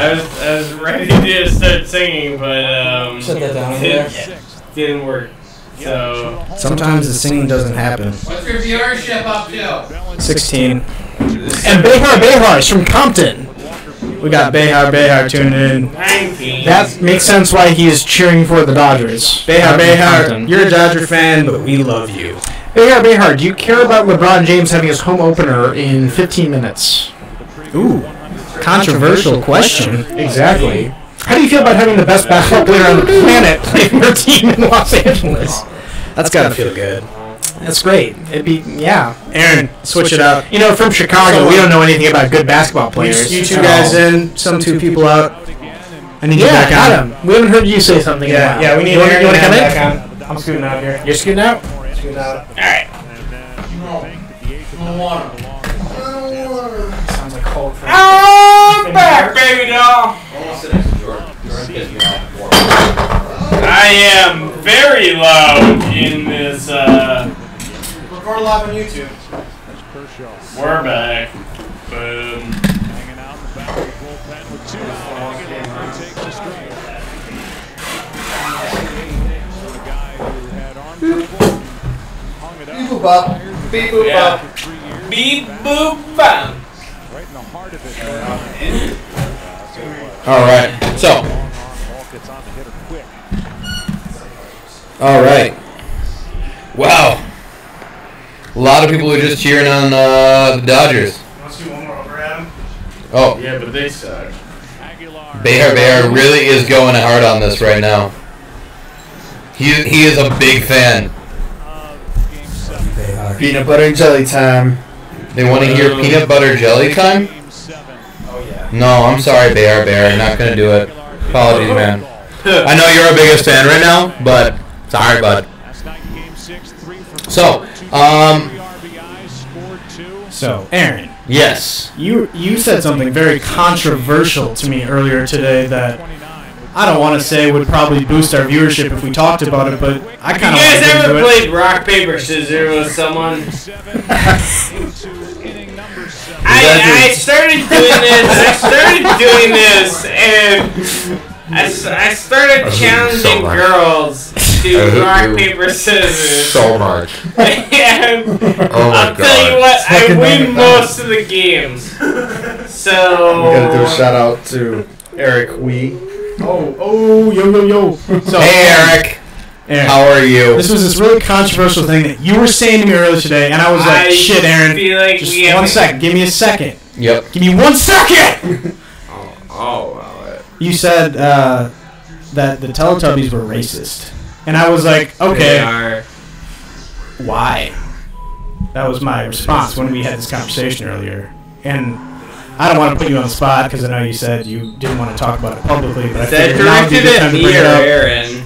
was ready to start singing, but Shut that down over it there. didn't work. So Sometimes the singing doesn't happen. What's your viewership up to? 16. And Behar is from Compton. We got Behar tuned in. 19. That makes sense why he is cheering for the Dodgers. Behar, you're a Dodger fan, but we love you. Behar, do you care about LeBron James having his home opener in 15 minutes? Ooh, controversial question. Exactly. How do you feel about having the best basketball player on the planet play for your team in Los Angeles? That's gotta feel good. That's great. It'd be, yeah. Aaron, switch it up. You know, from Chicago, we don't know anything about good basketball players. You two guys in, some two people out. I need you back on. Adam, we haven't heard you say something. Yeah, we need Aaron. You want to come in? I'm scooting out here. You're scooting out? Scooting out. All right. Sounds like cold. I'm back, baby doll. I am very loud in this. Record live on YouTube. We're back. Boom. Hanging out in the back of the bullpen with 2 out. Takes the straight. The guy who had arm trouble hung it up. Beep boop bop. Beep boop bop. Beep boop bop. Right in the heart of it. All right. So. Ball gets on the hitter quick. All right. Wow. A lot of people are just cheering on the Dodgers. Let's do one more over, Adam. Oh. Yeah, but they suck. Bear really is going hard on this right now. He is a big fan. Peanut butter and jelly time. They want to hear peanut butter jelly time? Oh, yeah. No, I'm sorry, Bear. Not gonna do it. Apologies, man. I know you're our biggest fan right now, but sorry, bud. So, Aaron. Yes. You said something very controversial to me earlier today that I don't want to say would probably boost our viewership if we talked about it, but I kind of. You guys ever played rock paper scissors with someone? I started doing this, and I started challenging girls to rock paper scissors. So much. And Oh my I'll tell you what, I win most of the games. So We gotta do a shout out to Eric Wee. Yo. So, Hey, Eric. Aaron, How are you? this was this really controversial thing that you were saying to me earlier today, and I was like, shit, Aaron, feel like just we have 1 second. Give me a second. Yep. Give me 1 second! well, You said that the Teletubbies were racist. And I was like, they okay, are. why? That was my response when we had this conversation earlier. And I don't want to put you on the spot because I know you said you didn't want to talk about it publicly, but I That figured now would be a directed good at time to me bring or it up. Aaron.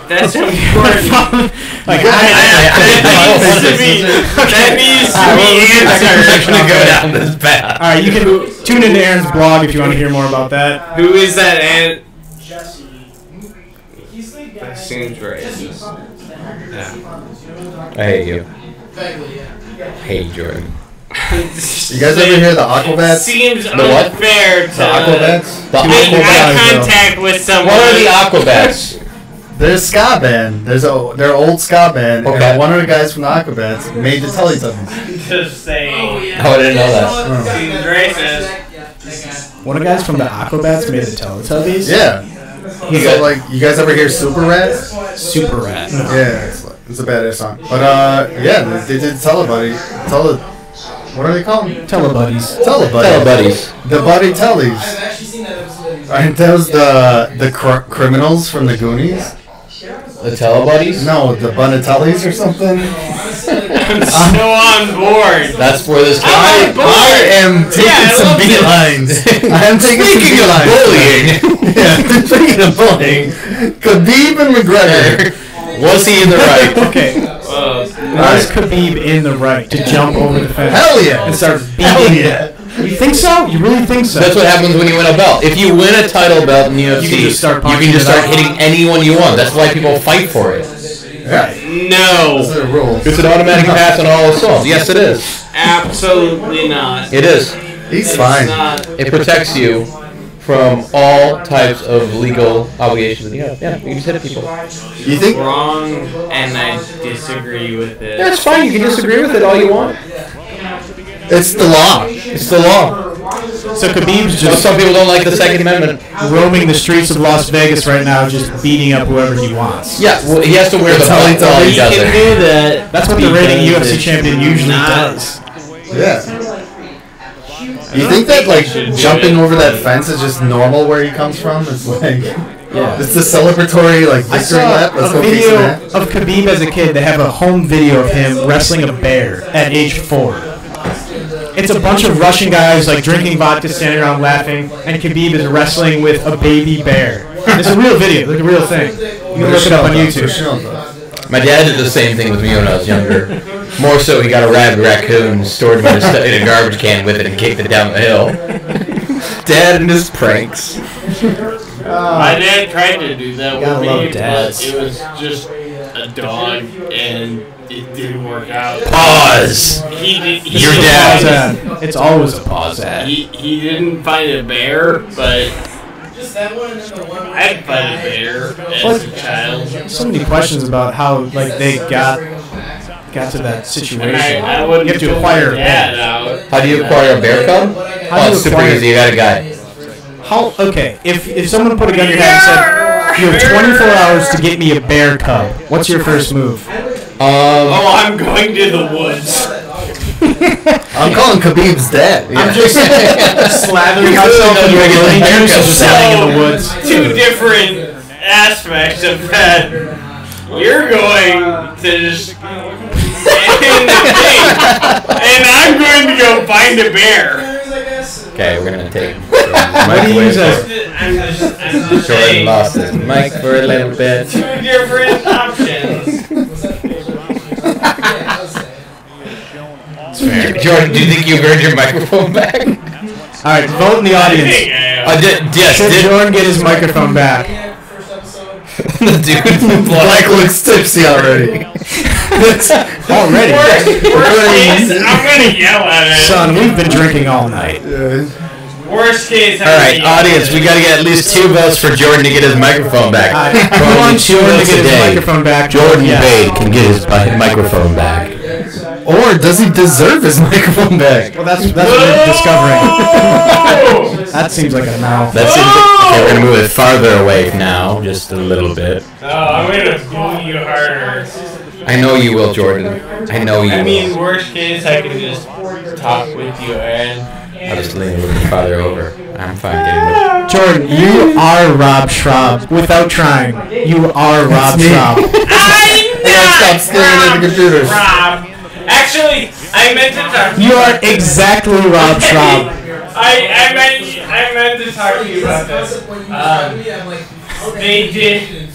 That's important. Like, That needs to be answered. gonna go down this path. all right, you can tune into Aaron's blog if you want to hear more about that. Who is that? And that seems racist. Yeah. I hate you. Hey, Jordan. You guys ever hear the Aquabats? Seems The what? unfair to The Aquabats? The make eye Aquabats. contact with someone. What are the Aquabats? They're a ska band. They're an old ska band, Okay. and one of the guys from the Aquabats made the Teletubbies. Just saying. Oh, I didn't know that. Seems racist. One of the guys from the Aquabats made the Teletubbies? Yeah. So, like, you guys ever hear Super Rats? Super Rat. Yeah, it's a badass song. But yeah, they did what are they called? Telebuddies. Telebuddies. The Buddy Tellies. Aren't those the criminals from the Goonies? The Telebuddies? No, the Bunatellis or something. I'm so on board. That's where this I'm guy. on board. I am taking I some love beelines. I am taking some Speaking of beelines. bullying, Yeah, speaking of bullying, Khabib and McGregor. was he in the right? Okay. Was Khabib in the right to jump over the fence Hell yeah. and start Hell beating? yeah. You think so? You really think so? That's what happens when you win a belt. If you win a title belt in the UFC, You can just start you punching can just it start out. hitting anyone you want. That's why people fight for it. Yeah. No. Those are the rules. It's an automatic pass on all assaults. Yes, it is. Absolutely not. It is. He's It's fine. not. It protects you from all types of legal obligations. Yeah, you can just hit at people. You think? Wrong, and I disagree with it. That's fine. You can disagree with it all you want. It's the law. It's the law. So Khabib's Just just some people don't like the Second Amendment. roaming the streets of Las Vegas right now, just beating up whoever he wants. Yeah, well, he has to wear the That's how belt he while he He does can it. do that. That's what the reigning because UFC it's champion usually not- does. Yeah. You think that like jumping over that fence is just normal where he comes from? It's like, it's the celebratory like I victory saw lap. Let's a go kick video some ass. of Khabib as a kid. They have a home video of him wrestling a bear at age 4. It's a bunch of Russian guys like drinking vodka, standing around laughing, and Khabib is wrestling with a baby bear. It's a real video, like a real thing. You can look it up on YouTube. My dad did the same thing with me when I was younger. More so, he got a rabid raccoon, stored him in a garbage can with it, and kicked it down the hill. Dad and his pranks. My dad tried to do that with gotta me, love but dads. it was just a dog, and it didn't work out. Pause! Your dad. It's always a pause ad. He didn't find a bear, but I'd find a bear as a child. So many questions about how like they got to that situation. I wouldn't You have to acquire a dad bear. out. How do you acquire a bear cub? How do Oh, you it's super acquire- easy. You got a guy. How? Okay, if someone put a gun in your head and said, "You have 24 hours to get me a bear cub," what's your first move? Oh, I'm going to the woods. I'm calling Khabib's dad. I'm just slathering myself in the million years of selling in the woods. Two different aspects of that. You're going to just get in the thing, and I'm going to go find a bear. Okay, we're gonna take. What do you use as? I'm just Jordan saying. lost his mic for a little bit. Two different options. Jordan, do you think you've earned your microphone back? All right, vote in the audience. Yes, Should did Jordan get his microphone back? the dude in Black black looks tipsy already. Already, Worst case, I'm gonna yell at it. son, we've been drinking all night. Worst case, I'm All gonna right, yell at audience, it. we gotta get at least 2 votes for Jordan to get his microphone back. Who wants Jordan to get his today. microphone back? Jordan Yes. Bade can get his microphone back. Or does he deserve his microphone back? Well, that's what we're discovering. That seems like a now. That's it. Okay, we're gonna move it farther away now, just a little bit. Oh, I'm gonna pull you harder. I know you will, Jordan. I know you I mean, will. worst case, I can just talk with you, and I'll just lean a little bit farther over. I'm fine getting it. Jordan, you are Rob Schraub. Without trying, you are Rob Schraub. Stop staring at the computer. Rob. Actually, I meant to talk to You are exactly Rob Schraub. I meant to talk to you about this. They did.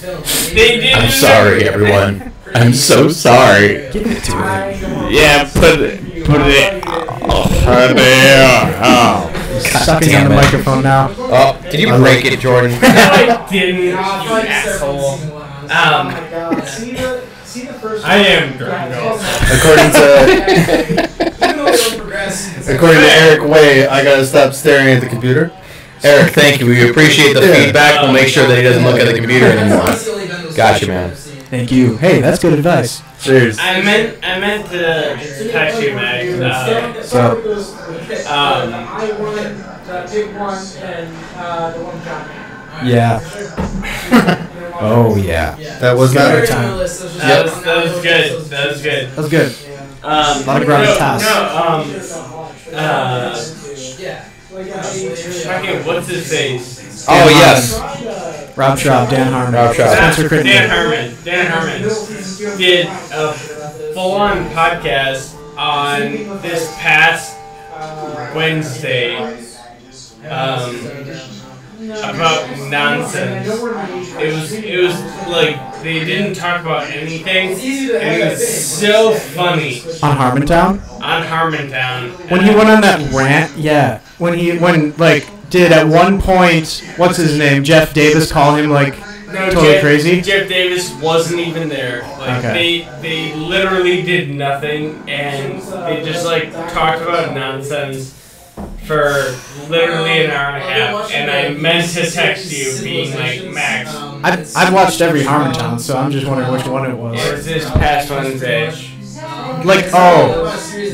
I'm sorry, everyone. I'm so sorry. Give it to him. Yeah, put it. Oh, Sucking on the microphone now. Oh, did you break it, Jordan? No, I didn't, you asshole. I am drunk. According to Eric Way, I gotta stop staring at the computer. Eric, thank you. We appreciate the feedback. We'll make sure that he doesn't look at the computer anymore. Gotcha, man. Thank you. Hey, that's good advice. Cheers. I meant to text you, Max. So, yeah. Oh, yeah. That was not our time. That was good. That was good. That was good. A lot of ground toss. Fucking what's his face? Oh, yes. Rob Schraub, Dan Harmon. Rob Schraub. Spencer Crittenden. Dan Herman did a full-on podcast on this past Wednesday about nonsense. It was like they didn't talk about anything, and it was so funny On Harmontown? on Harmontown. When he went on that rant, yeah. Did at one point, what's his name? Jeff Davis call him, totally crazy? Jeff Davis wasn't even there. Okay. They literally did nothing, and they just talked about nonsense for literally an hour and a half. And I meant to text you, being like, Max. I've watched every Harmontown, so I'm just wondering which one it was. It was this past Wednesday.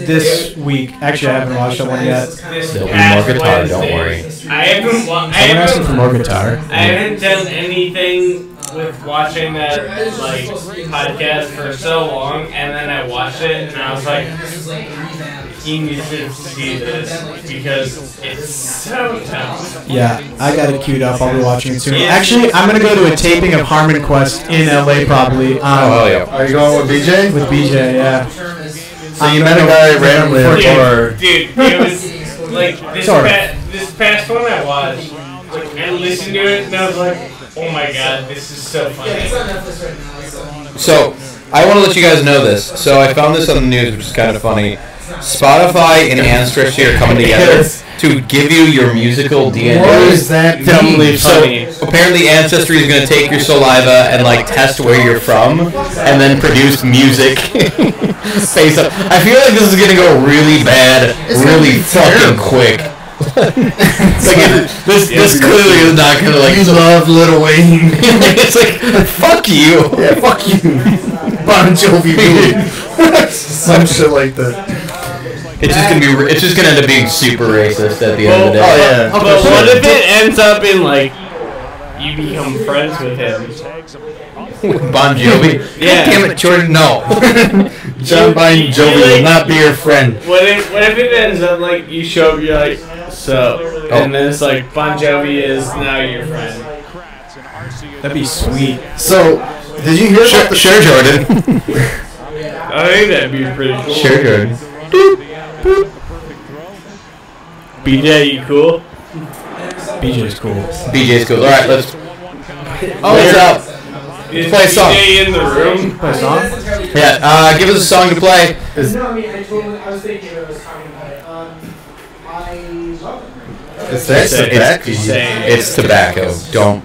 This week. Actually, I haven't watched that one yet. This There'll be past more guitar, don't Wednesday. worry. I haven't. Someone asked him for more guitar. I haven't done anything with watching that podcast for so long, and then I watched it, and I was like, he needs to see this because it's so tough. Yeah, I got it queued up. I'll be watching it soon. Actually, I'm gonna go to a taping of Harmon Quest in LA probably. Oh, hell yeah. Are you going with BJ? With BJ, yeah. So you met a guy randomly at a bar. Dude, it was this past one I watched, I listened to it, and I was like, oh my god, this is so funny. So, I want to let you guys know this. So I found this on the news, which is kind of funny. Spotify and Ancestry are coming together to give you your musical DNA. What is that? Dumbly funny. So apparently Ancestry is going to take your saliva and like test where you're from, and then produce music. Face up. I feel like this is going to go really bad, really fucking quick. This clearly is not going to like. You love Lil Wayne. It's like fuck you. Yeah, fuck you. Bon Jovi, dude. Some shit like that. It's just gonna end up being super racist at the end of the day. Oh yeah. But what if it ends up in like you become friends with him? Bon Jovi. Yeah. God damn it, Jordan. No. John Bon Jovi will not be your friend. What if it ends up like you show up, you're like, so, and then it's like Bon Jovi is now your friend. That'd be sweet. So, did you hear about the Sure, Jordan. I think that'd be pretty cool. Sure, Jordan. BJ, you cool? BJ's cool. BJ's cool. Alright, let's. What's up? Is Play a song. BJ in the room? Play a song? Yeah, give us a song to play. No, I mean, I was thinking I was talking about it. I love it. It's tobacco. It's tobacco. Don't.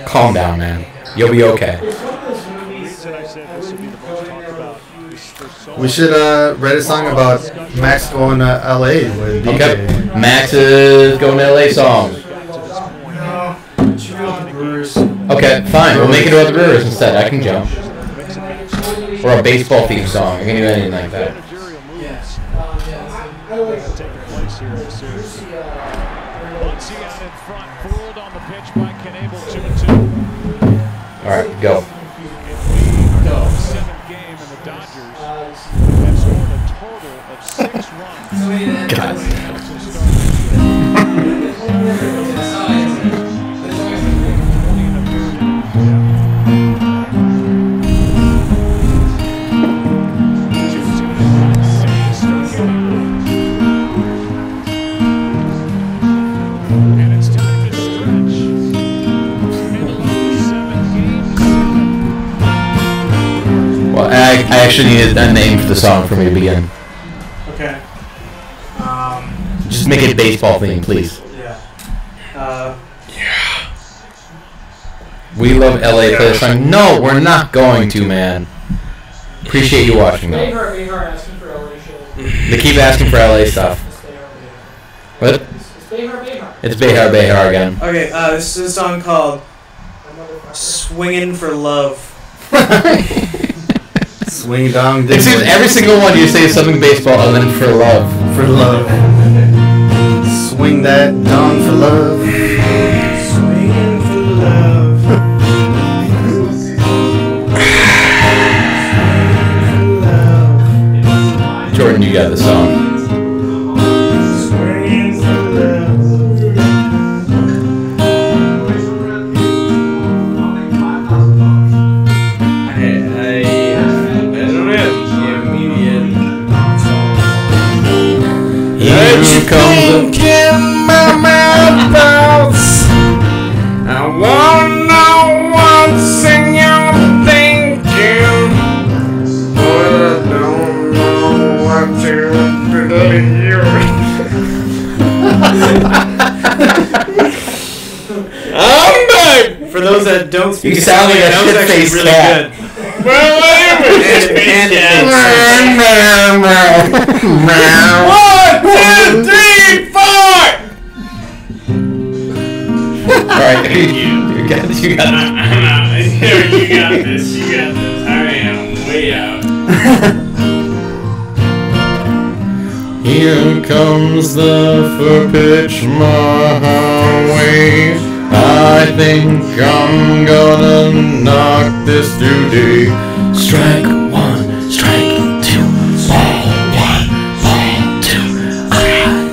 Calm down, man. You'll be okay. We should write a song about Max going to LA with DJ. Okay. Max's going to LA song. Okay, fine. We'll make it about the Brewers instead. I can jump. Or a baseball theme song. I can do anything like that. Alright, go. God. Well, I actually needed a name for the song for me to begin. Okay. Just make it baseball theme, please. Yeah. We love LA. Play the song. No, we're not going to, man. Appreciate you watching, though. asking for LA shit. They keep asking for LA stuff. What? It's Behar Behar again. Okay, this is a song called Swingin' for Love. Swing down. It seems every single one you say something baseball and then for love. For love. Swing that down for love. Swingin' for love. Jordan, you got the song. Swingin' for love. Here comes the... my mouth. I wanna know what's in your thinking, but I don't know what to believe. I'm back. For those that don't speak, You sound like a shit-faced really cat. good. Well, and 1, 2, 3, 4. Alright, you got this. You got this. I am way out. Here comes the fur pitch my way. I think I'm gonna knock this today. Strike one, strike two, ball one, ball two. I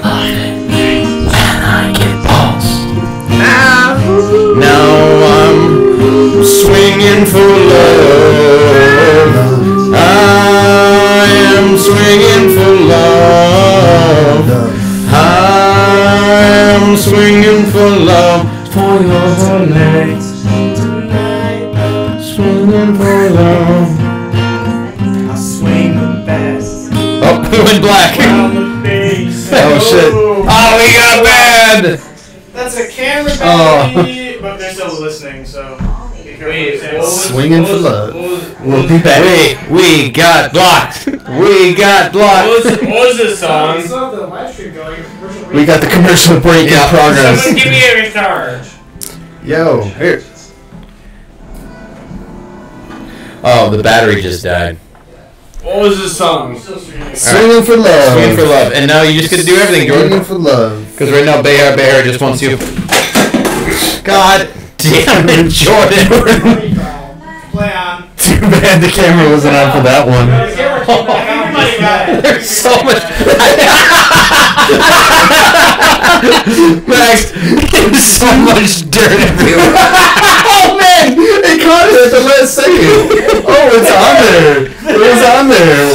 love it when I get balls. Now I'm swinging for love. I am swinging for love. I am swinging for love. For your legs tonight, swinging for love. in black. Oh shit. Oh, we got bad. That's a camera Oh. battery, but they're still listening, so. Swinging for love. We'll be back. We got blocked. We got blocked. What was this song? We got the commercial break in progress. Someone give me a guitar. Yo, here. Oh, the battery just died. What was this song? Swinging for love. Swinging for love. And now you just get to do everything, Jordan. Swinging for love. Because right now, Behar just wants you. God damn it, Jordan. Play on. Too bad the camera wasn't on for that one. There's so much. Max, there's so much dirt everywhere. Oh man, it caught it at the last second. Oh, it's on there. It was on there.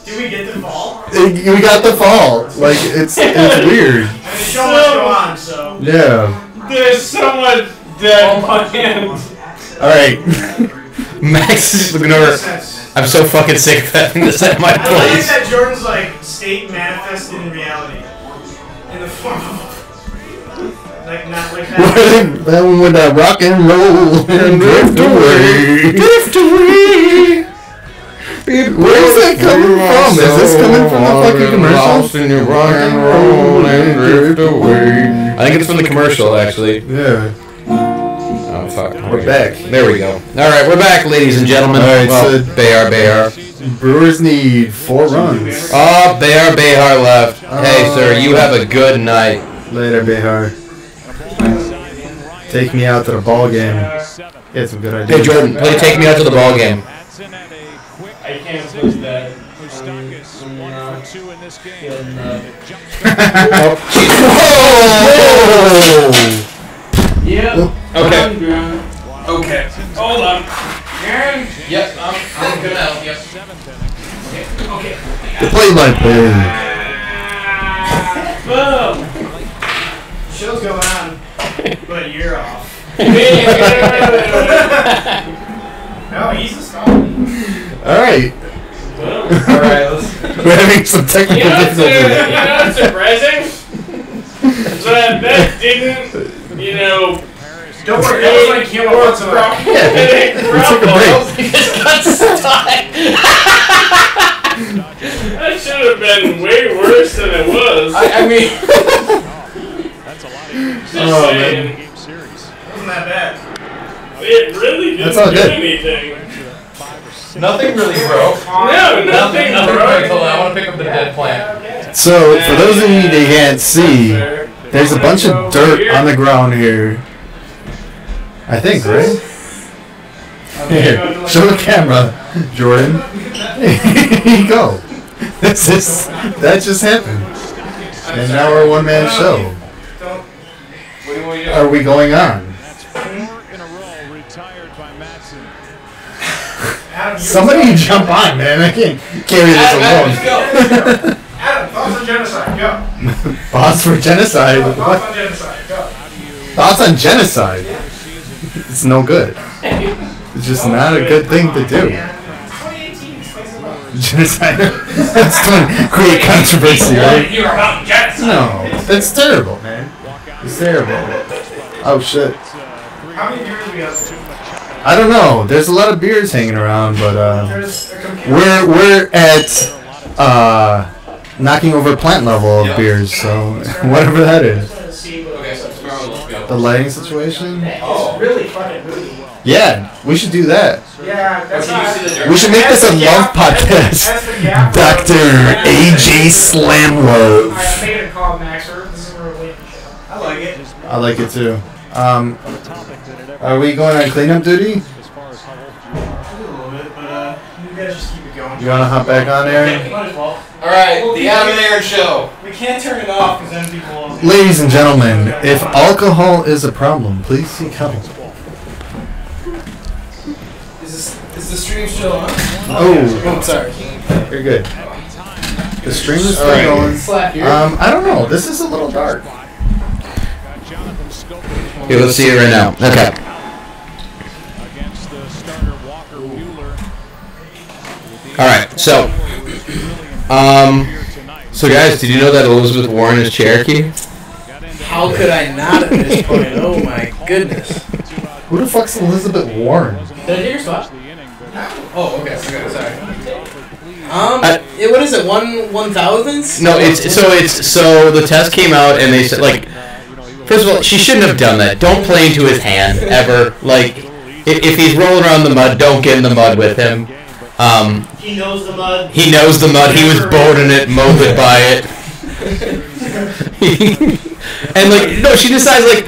Did we get the ball? We got the fall. Like it's weird. There's so much go on, so. Yeah. There's so much dead hands. All right. Max is looking over. I'm so fucking sick of having this at my I like place. that Jordan's like state manifested in reality. In the form of. Like, not like that. That one with that rock and roll and drift away. Drift away. Where's that coming from? Is this coming from a fucking commercial? In your rock and roll and drift away. I think it's from the commercial, actually. Yeah. Oh fuck. We're back. There we go. All right, we're back, ladies and gentlemen. All right, well, so Behar. Brewers need 4 runs. Oh, Behar left. Hey, sir, you have a good night. Later, Behar. Take me out to the ball game. He had some good ideas. Hey, Jordan, please take me out to the ball game. I can't push that. Yeah. Okay. Okay. Hold on. Yep, I'm good now. Yep. Okay. The play-by-play. Boom. Show's going on, but you're off. No, he's a star. Alright. Alright, let's. We're having some technical difficulties. You know what's surprising? So that didn't, Don't worry, that was like him once in a while. We took a break. That should have been way worse than it was. I mean, Just saying. Wasn't that bad. It really didn't That's all do good. anything. nothing really broke. No, nothing broke. Hold on, I want to pick up the dead plant. So, for those of you that can't see, there's a bunch of dirt on the ground here. I think, right? Here, show the camera, Jordan. Here you go. That just happened. And now we're a one-man show. Are we going on? Somebody jump on, man. I can't carry this alone. Adam, thoughts on genocide, go. Thoughts for genocide? Thoughts What? on genocide, go. Thoughts on genocide? It's no good. It's just not a good thing to do. 2018 explains a lot. Genocide. That's going to create controversy, right? You're about genocide. No, that's terrible, man. It's terrible. Oh shit. How many viewers do we have? I don't know. There's a lot of beers hanging around, but There's a computer. we're at knocking over plant level of beers, so whatever that is. The lighting situation? It's really fucking moody. Yeah, we should do that. Yeah, that's not. We should make this a love podcast. Dr. AJ Slamlove. Alright, I'm making a call, Maxer. This is where we're waiting. I like it. I like it too. Are we going on cleanup duty? A little bit, but you guys just keep it going. You want to hop back on there? Might as well. Alright, the Adam and Aaron Show. We can't turn it off because then people will. Ladies and gentlemen, if alcohol is a problem, please seek help. Is the stream still on? Oh, sorry. you're good. The stream is still going. I don't know. This is a little dark. Here, let's see it right now. Okay. Alright, so So guys, did you know that Elizabeth Warren is Cherokee? How could I not at this point? Oh my goodness. Who the fuck's Elizabeth Warren? Did I take your spot? Oh, okay, sorry. What is it? 1/1000th? No, so the test came out and they said, like, first of all, she shouldn't have done that. Don't play into his hand ever. Like, if he's rolling around the mud, don't get in the mud with him. He knows the mud. He knows the mud. He was boating it, moped by it. And like, no, she decides, like,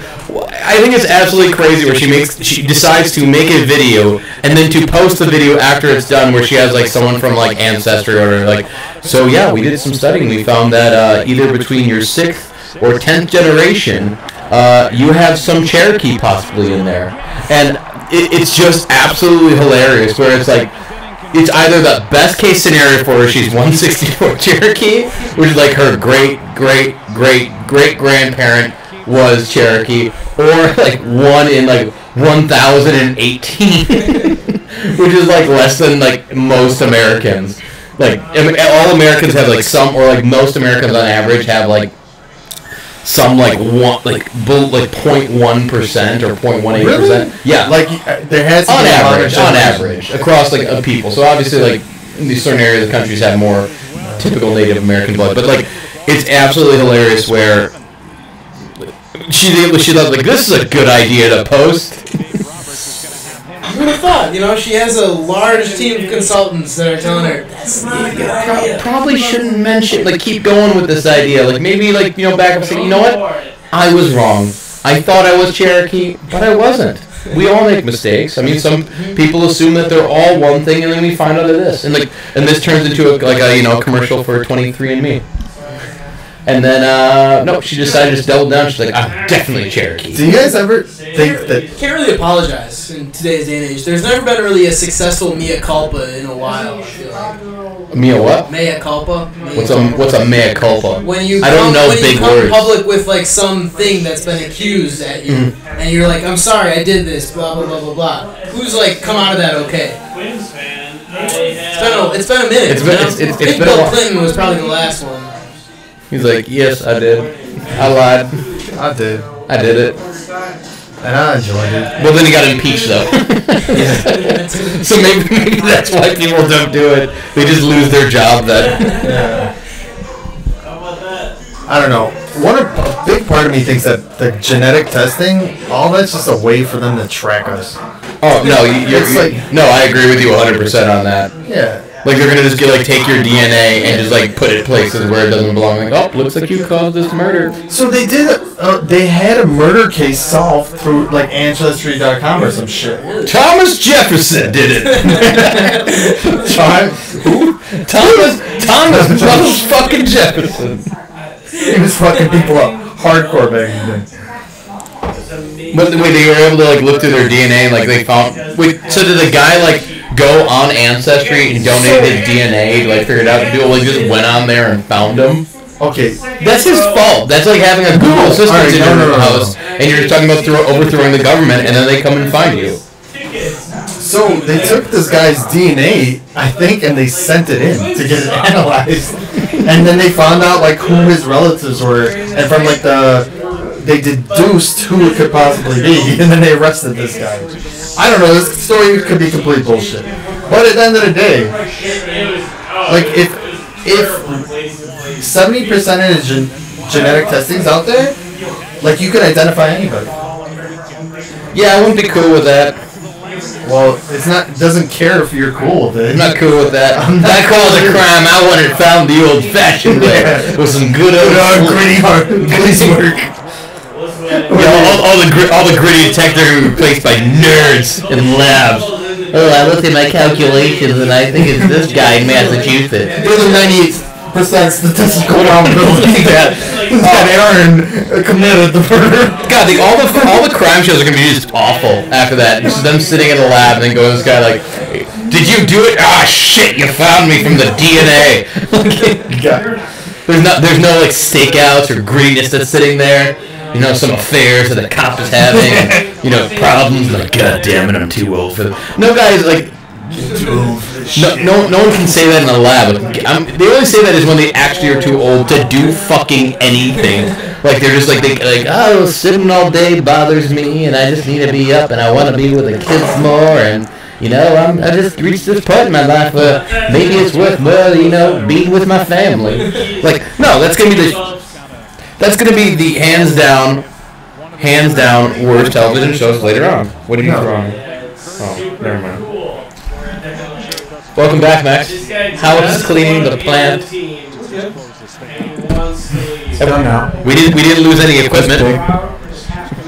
I think it's absolutely crazy where she decides to make a video and then to post the video after it's done, where she has like someone from like Ancestry or whatever, like, so yeah, we did some studying. We found that either between your 6th or 10th generation, you have some Cherokee possibly in there, and it's just absolutely hilarious. Where it's like, it's either the best case scenario for her, she's 164 Cherokee, which is like her great grandparent was Cherokee, or like one in like 1018, which is like less than like most Americans. Like, all Americans have like some, or like most Americans on average have like some like 0.1% or 0.18%. Really? Yeah, Like there has to on be average across like people. So obviously, like in these certain areas of the countries have more typical Native American blood, but like it's absolutely hilarious where she thought, like, this is a good idea to post. Who would have thought? You know, she has a large team of consultants that are telling her that's not a good idea. Probably shouldn't mention, like, keep going with this idea. Like, maybe, like, you know, back up and say, you know what? I was wrong. I thought I was Cherokee, but I wasn't. We all make mistakes. I mean, some people assume that they're all one thing, and then we find out of this. And like, and this turns into a commercial for 23andMe. And then, no, she decided to just double down. She's like, I'm definitely Cherokee. Do you guys ever think that... Can't really apologize in today's day and age. There's never been really a successful mea culpa in a while, I feel like. Mea what? Mea culpa. What's a mea culpa? When you I don't know big come words. public with like something that's been accused at you, and you're like, I'm sorry, I did this, blah blah blah blah blah. Who's like come out of that okay? It's been a minute. It's been Bill Clinton was probably the last one. He's like, yes, I did. I lied. I did. I did it. And I enjoyed it. Well, then he got impeached, though. So maybe that's why people don't do it. They just lose their job then. Yeah. I don't know. A big part of me thinks that the genetic testing, all that's just a way for them to track us. Oh, no, no, I agree with you 100% on that. Yeah. Like, they're gonna just take your DNA and just like put it places where it doesn't belong. Like, oh, looks like you caused this murder. So they did. They had a murder case solved through like Ancestry.com or some shit. Thomas Jefferson did it. Who? Thomas fucking Jefferson. He was fucking people up hardcore back then. But wait, they were able to like look through their DNA and like they found. Wait, so did the guy like go on Ancestry and donate his DNA to like figure it out? People like just went on there and found him. Okay, that's his fault. That's like having a Google Assistant in your house, and you're just talking about overthrowing the government, and then they come and find you. So they took this guy's DNA, I think, and they sent it in to get it analyzed, and then they found out like who his relatives were, and from like they deduced who it could possibly be, and then they arrested this guy. I don't know. This story could be complete bullshit, but at the end of the day, like if 70% of genetic testing's out there, like you could identify anybody. Yeah, I wouldn't be cool with that. Well, it doesn't care if you're cool with it. I'm not cool with that. That calls a crime. I wanted found the old-fashioned way with some good old gritty work. Yeah, all the gritty tech are going to be replaced by nerds in labs. Oh, I looked at my calculations and I think it's this guy in Massachusetts. There's a 98% statistical probability that Aaron committed the murder. God, all the crime shows are going to be just awful after that. Just them sitting in the lab and then going to this guy like, did you do it? Ah, shit, you found me from the DNA. There's no like stakeouts or grittiness that's sitting there. You know, some affairs that a cop is having, and, you know, problems, like, God damn it, I'm too old for them. No, guys, like, No one can say that in a lab. They only say that is when they actually are too old to do fucking anything. Like they're just like oh, sitting all day bothers me, and I just need to be up, and I want to be with the kids more, and I just reached this point in my life where maybe it's worth more, being with my family. Like no, that's gonna be the hands down worst television shows later on. What do you think wrong? Oh, never mind. Welcome back, Max. How is cleaning the plant? We didn't lose any equipment.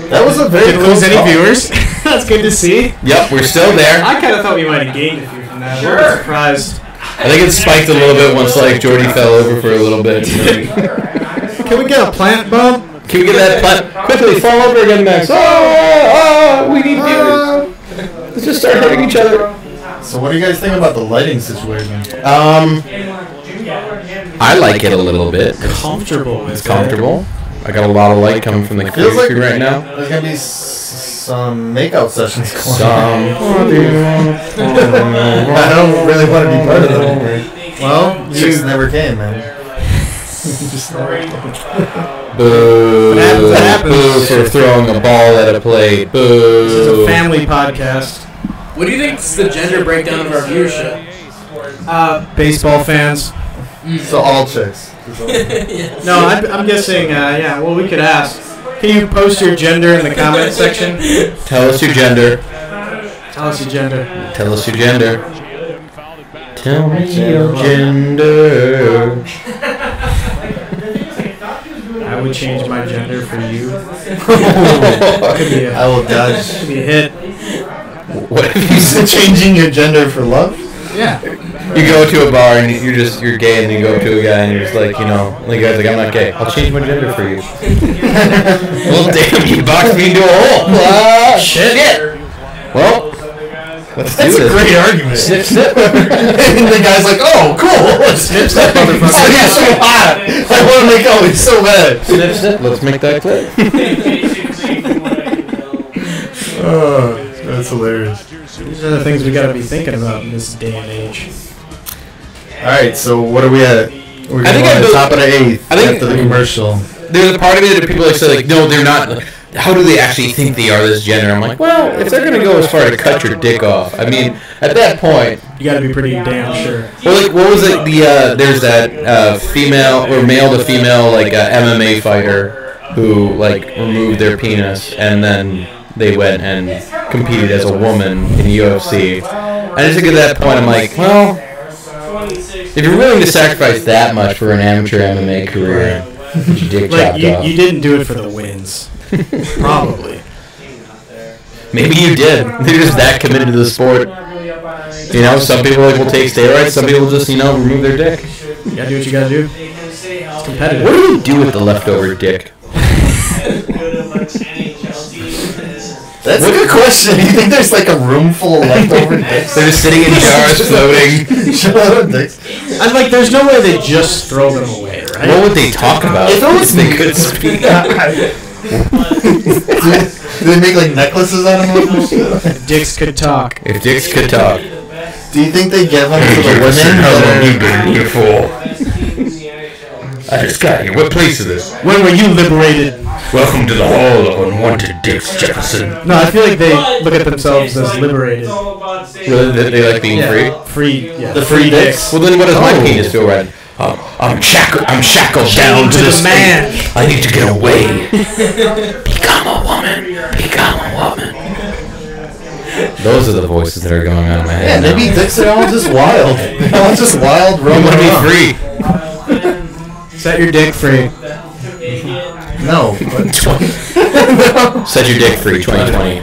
That was a very Didn't lose any viewers. That's good to see. Yep, we're still there. I kind of thought we might have gained a few from that. Sure. I'm surprised. I think it spiked a little bit once Jordy fell over for a little bit. Can we get a plant bump? Can we get that plant? Quickly, fall over again, Max. Oh, we need viewers. Let's just start hitting each other. So what do you guys think about the lighting situation? I like it a little bit. Comfortable. It's comfortable. I got a lot of light coming from the Feels like right now. There's gonna be some makeout sessions going on. I don't really want to be part of them. Well, chicks never came, man. Boo! What happens? Boo for throwing a ball at a plate. Boo! This is a family podcast. What do you think is the gender breakdown of our viewership? Baseball fans. So all chicks. No, I'm guessing. Well, we could ask. Can you post your gender in the comment section? Tell us your gender. Tell us your gender. Tell us your gender. Tell me your gender. I would change my gender for you. I will dodge. Could be a hit. What if you said changing your gender for love? Yeah. You go to a bar and you're gay, and you go to a guy and you're just like, the guy's like, I'm not gay. I'll change my gender for you. Well, damn, you boxed me into a hole. Shit. Well, let's do this. That's a great argument. Snip, snip. And the guy's like, oh, cool. Snip, snip, motherfucker. So he's so hot. I want to make out. He's so mad. Snip, snip. Let's make that clip. Oh, that's hilarious. These are the things we gotta be thinking about in this day and age. Alright, so what are we at? We're I think at the top of the 8th after the commercial. There's a part of me that people say, like, no, they're not. How do they actually think they are this gender? I'm like, well, if they're going to go as far to cut your dick off, I mean, at that point... You gotta be pretty damn sure. Well, like, what was it? There's that female, or male to female, like, MMA fighter who, like, removed their penis, and then they went and competed as a woman in UFC. And I just think at that point, I'm like, well... If you're willing to sacrifice that much for an amateur MMA career, get your dick chopped off. You didn't do it for the wins. Probably. Maybe you did. They're just that committed to the sport. Some people will take steroids. Some people just, remove their dick. You gotta do what you gotta do. It's competitive. What do you do with the leftover dick? That's a good question. You think there's like a room full of leftover dicks? They're just sitting in jars floating. I'm like, there's no way they just throw them away, right? What would they talk about if they could speak? Do they make like necklaces out of them? If dicks could talk. If dicks could talk. Do you think they give them to the women? Beautiful. I just got here. What place is this? When were you liberated? Welcome to the Hall of Unwanted Dicks, Jefferson. No, I feel like they look at themselves as liberated. Really? They like being free? Free, yeah. The free dicks? Well, then what does my penis feel right? I'm shackled down to this man. thing. I need to get away. Become a woman. Become a woman. Those are the voices that are going on in my head. Yeah, maybe dicks are all just wild. They're all just wild. You want to be free. Set your dick free. No. Set your dick free, 2020.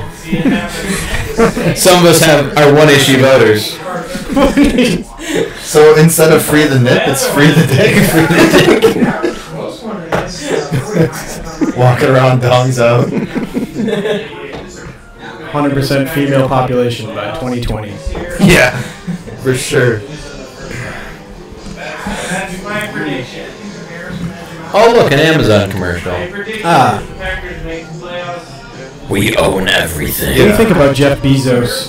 Some of us are one-issue voters. So instead of free the nip, it's free the dick. Walking around, dongs out. 100% female population by 2020. Yeah, for sure. Oh, look, an Amazon commercial. We own everything. What do you think about Jeff Bezos?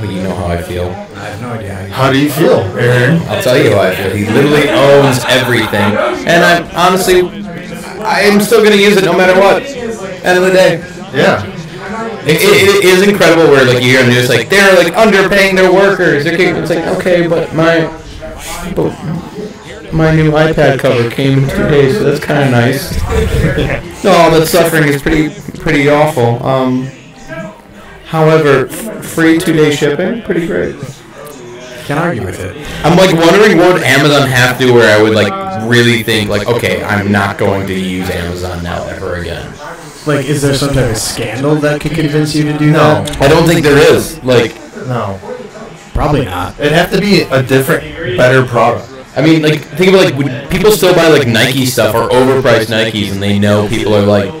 Well, you know how I feel. I have no idea. How do you feel, Aaron? I'll tell you how I feel. He literally owns everything. And I'm honestly, I am still going to use it no matter what. End of the day. Yeah. It is incredible where like you hear news like they're like underpaying their workers. It's like, okay, but my new iPad cover came in 2 days, so that's kind of nice. No, all that suffering is pretty awful. However, free 2-day shipping, pretty great. Can't argue with it. I'm like wondering what would Amazon have to where I would like really think like, okay, I'm not going to use Amazon now ever again. Like, is there some type of scandal that could convince you to do that? I don't think there is. Like, no, probably not. It'd have to be a different, better product. I mean, like, think about like when people still buy like Nike stuff or overpriced Nikes, and they know people are like,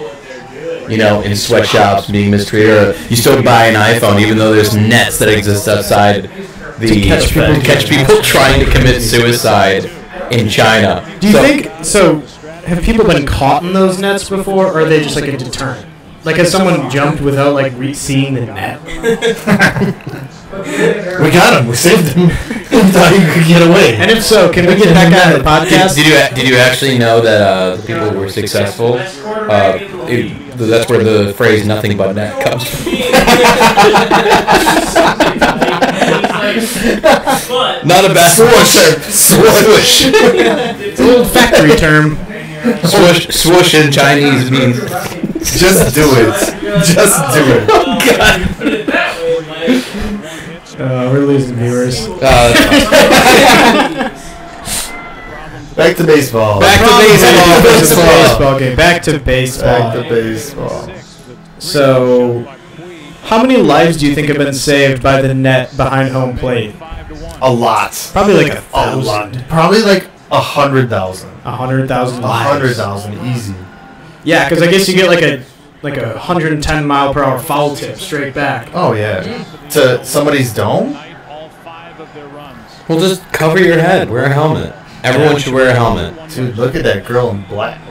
you know, in sweatshops being mistreated. Or you still buy an iPhone even though there's nets that exist outside the catch people trying to commit suicide in China. Do you think so? Have people been caught in those nets before, or are they just like a deterrent? Like, has someone jumped without like seeing the net? We got him. We saved him. We thought he could get away. And if so, can we get back on the podcast? Did you actually know that the people who were successful? That's where the phrase "nothing but net" comes from. Not a bad swoosh. It's a little factory term. Swoosh in Chinese means just do it. Just do it. Oh God. We're losing viewers. Back to baseball. Back to baseball game. Back to baseball. So, how many lives do you think have been saved by the net behind home plate? A lot. Probably like 1,000. Probably like 100,000. 100,000 lives. 100,000 easy. Yeah, because I guess you get like a 110 mile per hour foul tip straight back. Oh yeah. To somebody's dome? Well, just cover your head. Wear a helmet. Everyone should wear a helmet. Dude, look at that girl in black.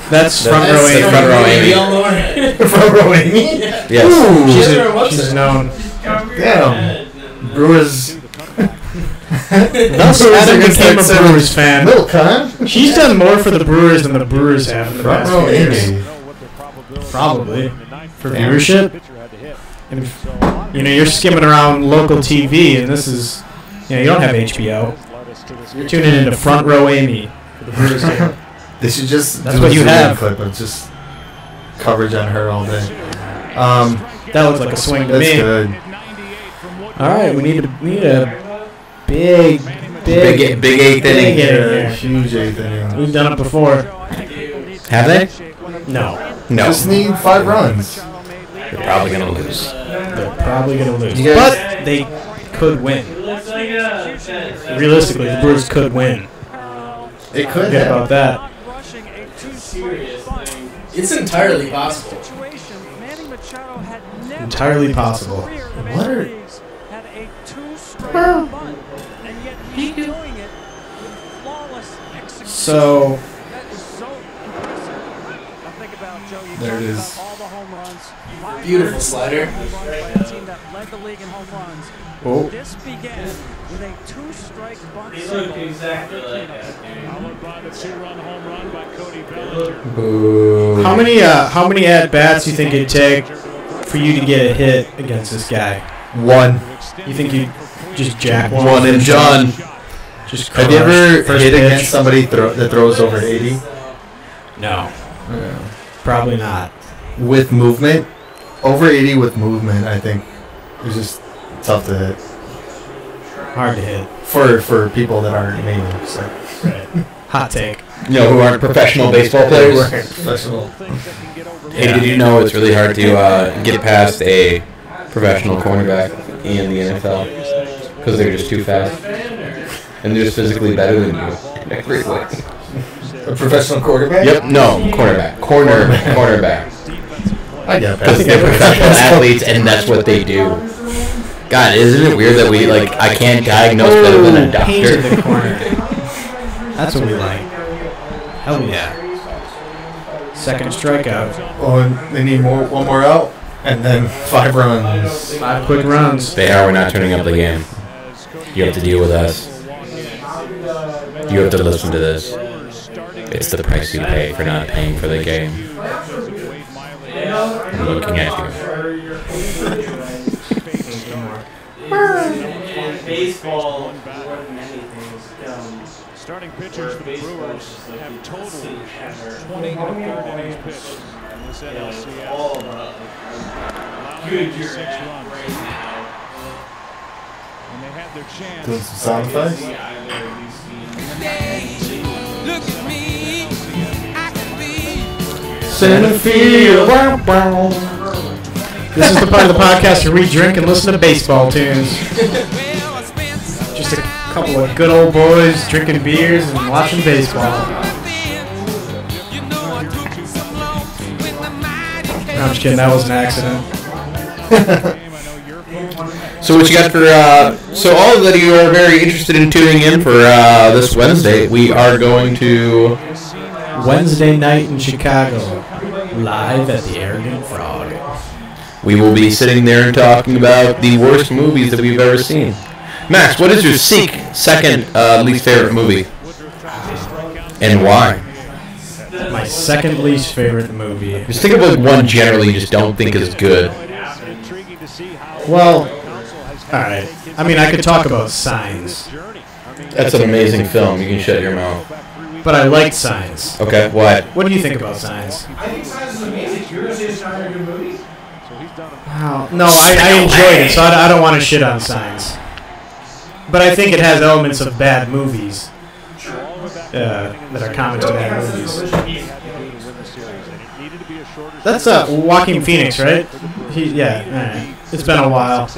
That's front row Amy. Front row Amy. Front row Amy? Yes. Ooh, she's known. Damn. Brewers. Thus, Adam became a Brewers fan. Milk, huh? She's done more for the Brewers than the Brewers have in the Front past row few years. Amy. Probably. For viewership. And if, you're skimming around local TV, and this is, you don't have HBO. You're tuning into Front Row Amy for the Brewers game. They should just That's do what a you have. clip of just coverage on her all day. That looks like a swing to That's me. good. All right, we need a big eighth inning. Huge eighth inning. We've done it before. Have they? No. Just need 5 runs. They're probably gonna lose. You guys- But they could win. Realistically, the Brewers could win. It could Forget about that. It's entirely possible. Entirely possible. What are... So, There it is. Beautiful slider. oh, This began with a 2-strike bunt He single. looked exactly like that. Followed by the 2-run home run by Cody Bellinger. Boo. how many at bats do you think it'd take for you to get a hit against this guy? 1. You think you just jack One and John. Just Have you crush ever first hit pitch? against somebody that throws over 80? No, probably not. With movement? Over 80 with movement, I think, is just tough to hit. Hard to hit. For people that aren't me. So. Hot take. Who aren't professional baseball players. Professional. Hey, did you know it's really hard to get past a professional cornerback in the NFL? Because they're just too fast. And they're just physically better than you in every way. A professional quarterback? Yep, no, cornerback. Cornerback. I get that. Because they're professional athletes and that's what they do. God, isn't it weird that I can't diagnose better than a Painted doctor? the corner. That's what we like. Hell yeah. Second strikeout. Oh, and they need one more out? And then 5 runs. 5 quick runs. They are. We're not turning up the game. You have to deal with us. You have to listen to this. It's the price you pay for not paying for the game. I'm looking at you. Baseball, more than anything, starting pitchers for the Brewers have totaled 20 third innings pitched in this NLCS. good Allowing 6 runs. And they had their chance. Doing some sound effects? Look at me, I can be. Center field. This is the part of the podcast where we drink and listen to baseball tunes. Just a couple of good old boys drinking beers and watching baseball. No, I'm just kidding. That was an accident. So what you got for, so all of that you are very interested in tuning in for this Wednesday, we are going to... Wednesday night in Chicago, live at the Arrogant Frog. We will be sitting there and talking about the worst movies that we've ever seen. Max, what is your second least favorite movie? And why? My second least favorite movie. Just think of like one generally you just don't think is good. Well, alright. I mean, I could talk about Signs. That's an amazing film. You can shut your mouth. But I liked Signs. Okay, why? What do you think about Signs? I think Signs is amazing. You're going to say it's not a good movie? Wow. No, I enjoyed it, so I don't want to shit on Signs. But I think it has elements of bad movies that are common to bad movies. That's Joaquin Phoenix, right? Yeah. It's been a while.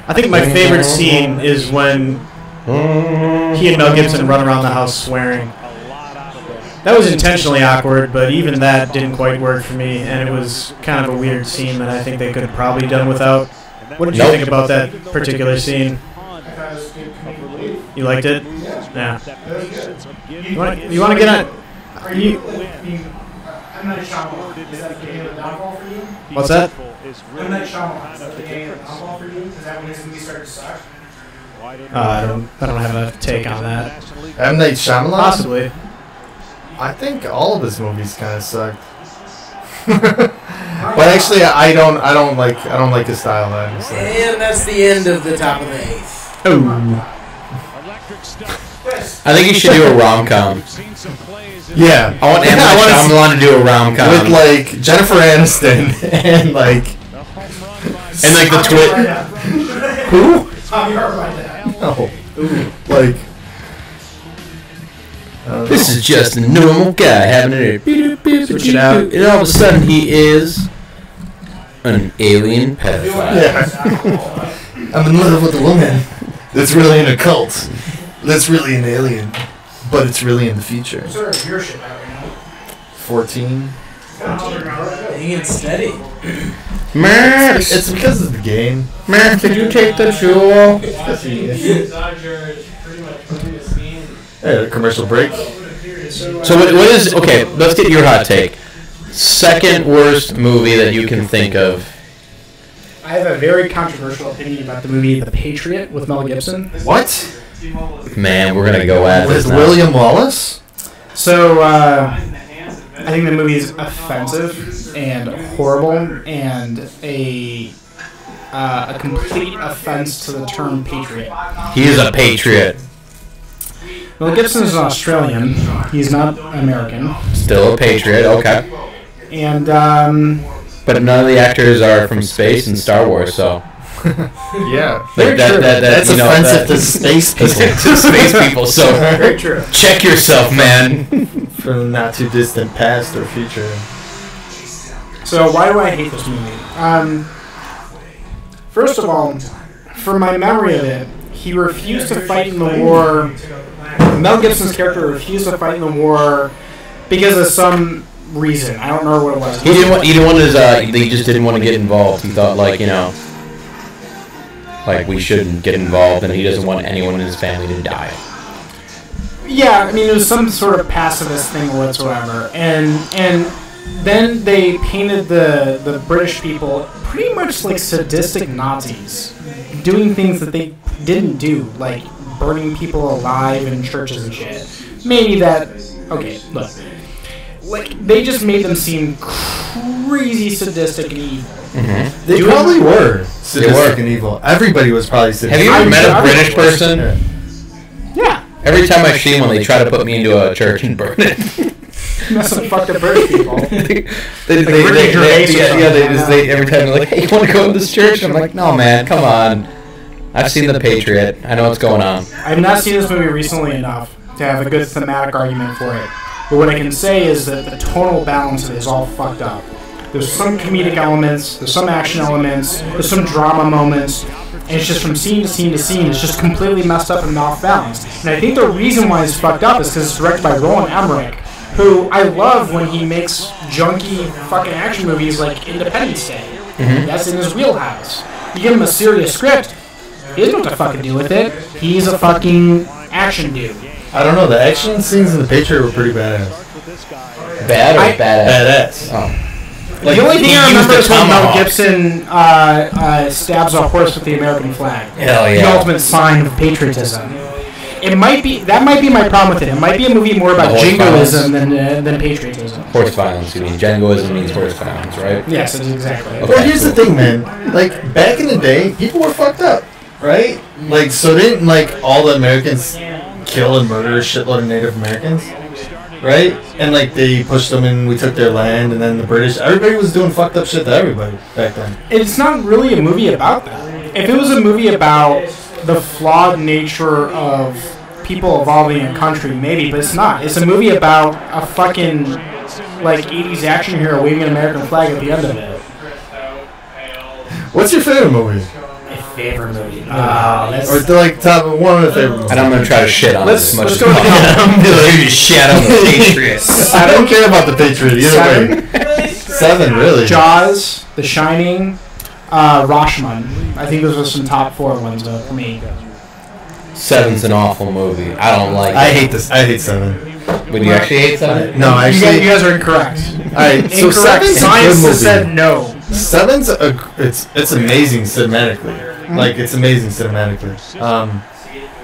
I think my favorite scene is when he and Mel Gibson run around the house swearing. That was intentionally awkward, but even that didn't quite work for me, and it was kind of a weird scene that I think they could have probably done without. What did you think about that particular scene? You liked it? Yeah. You want to get on? Are you? I'm not Shyamalan. Is that the beginning of the downfall for you? What's that? I'm not Shyamalan. Is that the beginning of the downfall for you? Is that when his movie started to suck? I don't have a take on that. M. Night Shyamalan? Possibly. I think all of his movies kind of sucked. But actually, I don't like his style. Honestly. And that's the end of the top of the 8th. Oh. I think you should do a rom-com. Yeah, I want M. Night Shyamalan to do a rom-com with like Jennifer Aniston and like the twit. Who? Tommy Harper. No. Like. This is just a normal guy having a switch it out, and all of a sudden he is an alien pedophile. Yeah. I'm in love with a woman that's really in a cult. That's really an alien, but it's really in the future. What sort of your shit out right now? 14. Hanging steady. Max! It's because of the game. Max, did you take the jewel? Hey, commercial break. So what is, okay, let's get your hot take. Second worst movie that you can think of. I have a very controversial opinion about the movie The Patriot with Mel Gibson. What? Man, we're going to go at this With now. William Wallace? So, I think the movie is offensive and horrible and a complete offense to the term patriot. He is a patriot. Mel Gibson is an Australian. He's not American. Still a patriot, okay. And, But none of the actors are from space and Star Wars, so... Yeah. Like That's you know, offensive to space people. to space people, so... Very true. Check yourself, man. From the not too distant past or future. So why do I hate this movie? First of all, for my memory of it, he refused to fight in the war. Mel Gibson's character refused to fight in the war because of some reason. I don't know what it was. He just didn't want to get involved. He thought, like, you know, like we shouldn't get involved, and he doesn't want anyone in his family to die. Yeah, I mean, it was some sort of pacifist thing whatsoever. And then they painted the British people pretty much like sadistic Nazis, doing things that they didn't do, like burning people alive in churches and shit. Maybe that. Okay, look. Like, they just made them seem crazy sadistic and evil. Mm-hmm. They probably were sadistic and evil. Everybody was probably sadistic. Have you ever met a British person? Yeah. Every time I see one, they try to put me into a church and burn it. That's some fucked up British people. Every time they're like, hey, you want to go to this church? And I'm like, no, man, come on. I've seen The Patriot. I know what's going on. I've not seen this movie recently enough to have a good thematic argument for it. But what I can say is that the tonal balance of it is all fucked up. There's some comedic elements, there's some action elements, there's some drama moments, and it's just from scene to scene to scene, it's just completely messed up and off balance. And I think the reason why it's fucked up is because it's directed by Roland Emmerich, who I love when he makes junky fucking action movies like Independence Day. Mm-hmm. That's in his wheelhouse. You give him a serious script, he doesn't know what to fucking do with it. He's a fucking action dude. I don't know, the action scenes in The Patriot were pretty badass. Bad or badass? Badass. Oh. Like, the only thing I remember is when Mel Gibson stabs a horse with the American flag. Hell yeah. The ultimate sign of patriotism. That might be my problem with it. It might be a movie more about jingoism than patriotism. Horse violence, you mean. Jingoism means horse violence, right? Yes, exactly. Okay, well, here's the thing, man. Like, back in the day, people were fucked up, right? Like, so didn't, like, all the Americans kill and murder a shitload of Native Americans? Right? And, like, they pushed them and we took their land, and then the British, everybody was doing fucked up shit to everybody back then. It's not really a movie about that. If it was a movie about the flawed nature of people evolving a country, maybe, but it's not. It's a movie about a fucking, like, 80s action hero waving an American flag at the end of it. What's your favorite movie? My favorite movie? Or like top one of the favorite movies. And I'm going to try to shit on this as much as go possible. I'm going to shit on The Patriot. I don't care about The Patriot either way. 7, really. Jaws, The Shining, Rashomon. I think those are some top 4 ones for me. 7's an awful movie. I don't like it. I hate this. I hate 7. Would you actually hate 7? No, actually. You guys are incorrect. Alright, so Incorrect. 7's Science a good has said no. 7's it's amazing cinematically. Like, it's amazing cinematically.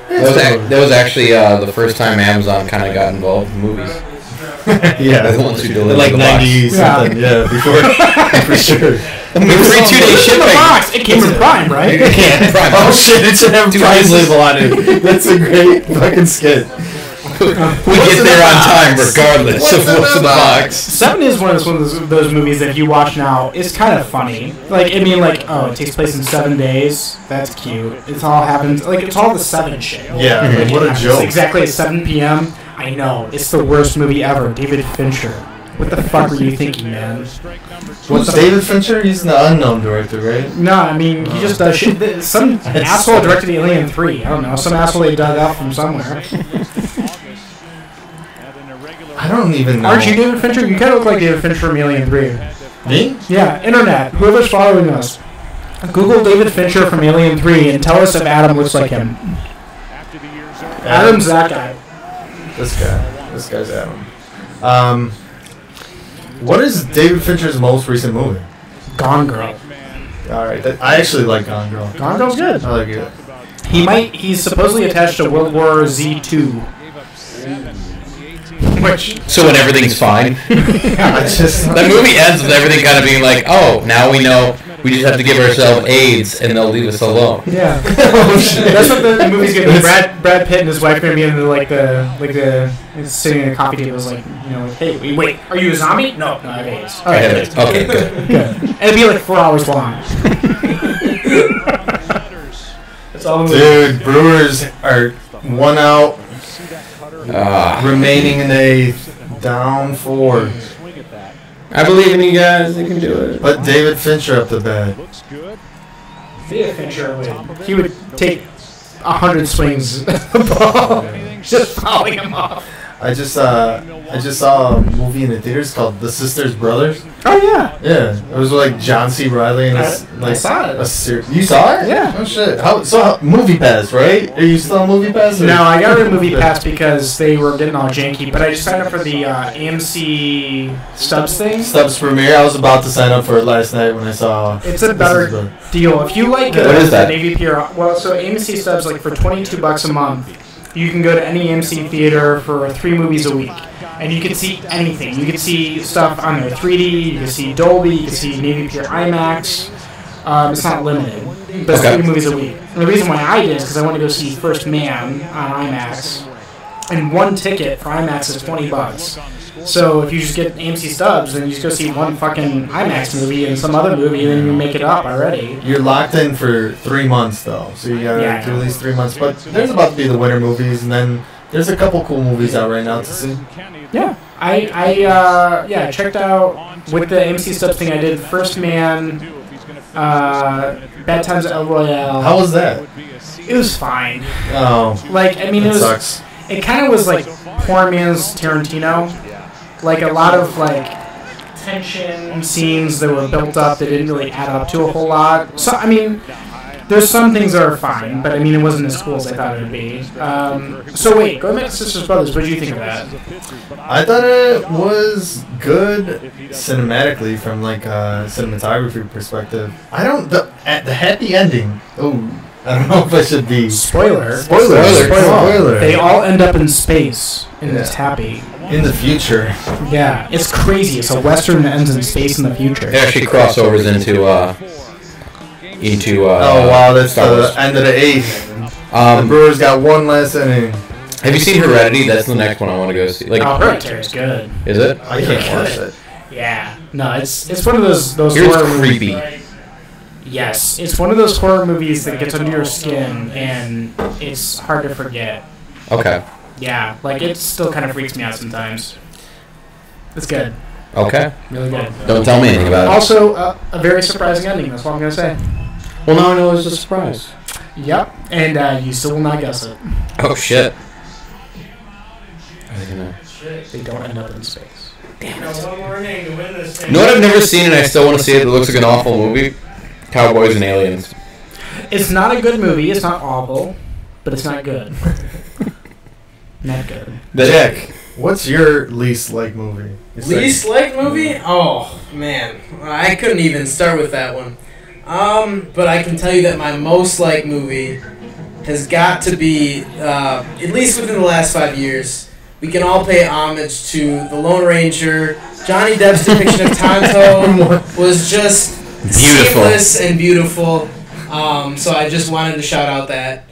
That was actually the first time Amazon kind of got involved in movies. Yeah. They're the ones who delivered like the 90 box. something. Yeah, before for sure. Free 2-day shipping. Box. It came in Prime, right? Yeah, Prime. Oh shit! It should have Prime label on it. That's a great fucking skit. We get there on time regardless of what's in the box. 7 is one of those movies that if you watch now, it's kind of funny. Like, I mean, like, oh, it takes place in 7 days. That's cute. It all happens, like, it's all the 7 shit. Yeah, Like, what a joke. Exactly at 7 p.m. I know, it's the worst movie ever. David Fincher. What the fuck were you thinking, man? What's David Fincher? He's the unknown director, right? No, I mean, he just does shit. Some asshole directed Alien 3. I don't know. Some asshole they dug out from somewhere. I don't even know. Aren't you David Fincher? You kind of look like David Fincher from Alien 3. Me? Yeah, internet. Whoever's following us. Google David Fincher from Alien 3 and tell us if Adam looks like him. Adam's that guy. This guy. This guy's Adam. What is David Fincher's most recent movie? Gone Girl. Alright, I actually like Gone Girl. Gone Girl's good. I like it. He's supposedly attached to World War Z2. So when everything's fine, the movie ends with everything kind of being like, oh, now we know we just have to give ourselves AIDS and they'll leave us alone. Yeah, that's what the movie's gonna be. Brad Pitt and his wife are gonna be in the sitting at a coffee table, like, you know, like, hey, wait, are you a zombie? No, I have AIDS. All right, okay, good. And it'd be like 4 hours long. That's all. Dude, Brewers are 1 out. Remaining in a down 4. I believe in you guys. You can do it. But David Fincher up the bat. David Fincher would take 100 swings at the ball, just fouling him off. I just saw a movie in the theaters called The Sisters Brothers. Oh yeah. Yeah, it was like John C. Reilly and I saw it. You saw it? Yeah. Oh shit. How Movie Pass, right? Are you still on Movie Pass? Or? No, I got rid of Movie Pass because they were getting all janky. But I just signed up for the AMC Stubs thing. Stubs premiere. I was about to sign up for it last night when I saw. It's a better deal if you like What is that? Navy Pier. Well, so AMC Stubs like for $22 a month. You can go to any AMC theater for 3 movies a week, and you can see anything. You can see stuff on their 3D. You can see Dolby. You can see Navy Pier IMAX. It's not limited, but it's 3 movies a week. And the reason why I did is because I wanted to go see First Man on IMAX, and 1 ticket for IMAX is $20. So if you just get AMC Stubs, then you just go see 1 fucking IMAX movie and some other movie, and then you make it up already. You're locked in for 3 months though, so you gotta do at least 3 months. But there's about to be the winter movies, and then there's a couple cool movies out right now to see. Yeah, I checked out with the AMC Stubs thing. I did First Man, Bad Times at El Royale. How was that? It was fine. Oh, like I mean, it sucks. It kind of was like poor man's Tarantino. Like a lot of like tension scenes that were built up that didn't really add up to a whole lot. So I mean, there's some things that are fine, but I mean it wasn't as cool as I thought it would be. So wait, going back to Sisters Brothers, what did you think of that? I thought it was good cinematically from like a cinematography perspective. The happy ending. Oh, I don't know if I should be Spoiler. They all end up in space, and it's happy. In the future. Yeah, it's crazy. It's a western that ends in space in the future. It actually crossovers into oh wow, that's the end of the 8th. The Brewers got 1 last inning. Have you seen Heredity? That's the next one I want to go see. Like, Hereditary is good. Is it? I can't watch it. Yeah. No, it's one of those Here's horror creepy. movies. Yes, it's one of those horror movies that gets under your skin and it's hard to forget. Okay. Yeah, like it still kind of freaks me out sometimes. It's good. Okay. Really good. Don't tell me anything about it. Also, a very surprising ending. That's what I'm gonna say. Well, now I know it's a surprise. Yep, and you still will not guess it. Oh shit. They don't end up in space. Damn it. You know what I've never seen and I still want to see it? That looks like an awful movie. Cowboys and Aliens. It's not a good movie. It's not awful, but it's not good. Not good. Jack, what's your least liked movie? Least liked movie? Oh man, I couldn't even start with that one. But I can tell you that my most liked movie has got to be, at least within the last 5 years, we can all pay homage to The Lone Ranger. Johnny Depp's depiction of Tonto was just seamless and beautiful. So I just wanted to shout out that.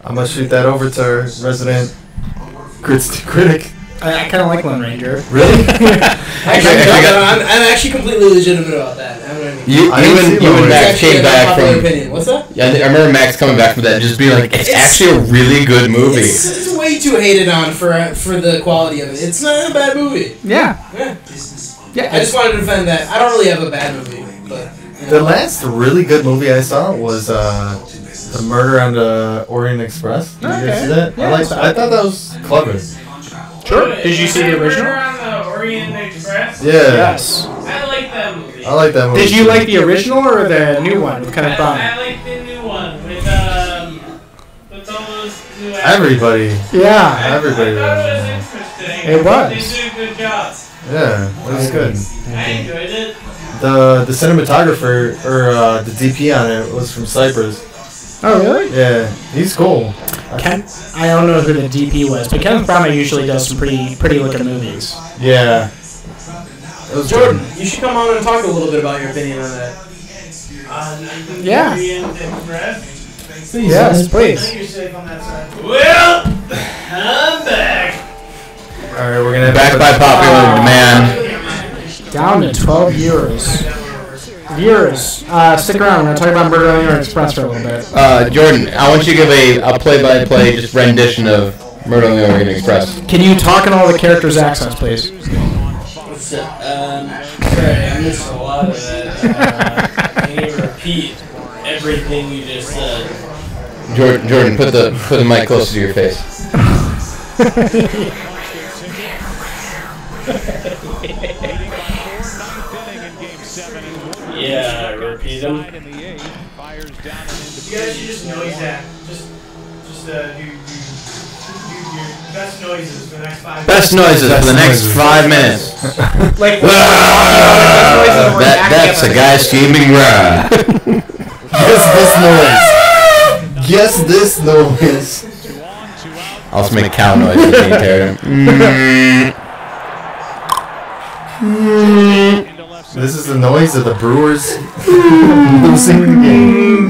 I'm gonna shoot that over to our resident critic. I kind of like Lone Ranger. Really? I'm actually completely legitimate about that. You and Max came back from. Opinion. What's that? Yeah, I remember Max coming back from that and just being like, it's actually a really good movie. It's way too hated on for the quality of it. It's not a bad movie. Yeah. I just wanted to defend that. I don't really have a bad movie, but. The last really good movie I saw was The Murder on the Orient Express. Did you guys see that? Yeah, I thought that was clever. Sure. Did you see the original? Murder on the Orient Express? Yeah. Yes. I like that movie. I like that movie. Did you like the original or the new one with Kenneth Branagh? I like the new one with all those two actors. Everybody. Yeah. Everybody. I thought it was interesting. It was. They did a good job. Yeah, it was good. I enjoyed it. The cinematographer or the DP on it was from Cyprus. Oh really? Yeah, he's cool. I don't know who the DP was, but Kenneth Branagh usually does some pretty looking movies. Yeah. It was Jordan, good. you should come on and talk a little bit about your opinion on that. Yeah. Orient Express. Yes, please. Well, I'm back. All right, we're gonna have Back by popular demand. Down to 12 euros. Stick around. We're going to talk about Murder on the Orient Express for a little bit. Jordan, I want you to give a play-by-play just rendition of Murder on the Orient Express. Can you talk in all the characters' accents, please? Sorry, I missed a lot of that. Can you repeat everything you just said? Jordan, put the mic closer to your face. Yeah, repeat them. You guys should just noise that. Just do your best noises for the next 5 minutes. Best noises for the next 5 minutes. Like, That's a guy screaming rah. Guess this noise. I'll also make cow noises. This is the noise of the Brewers losing the game.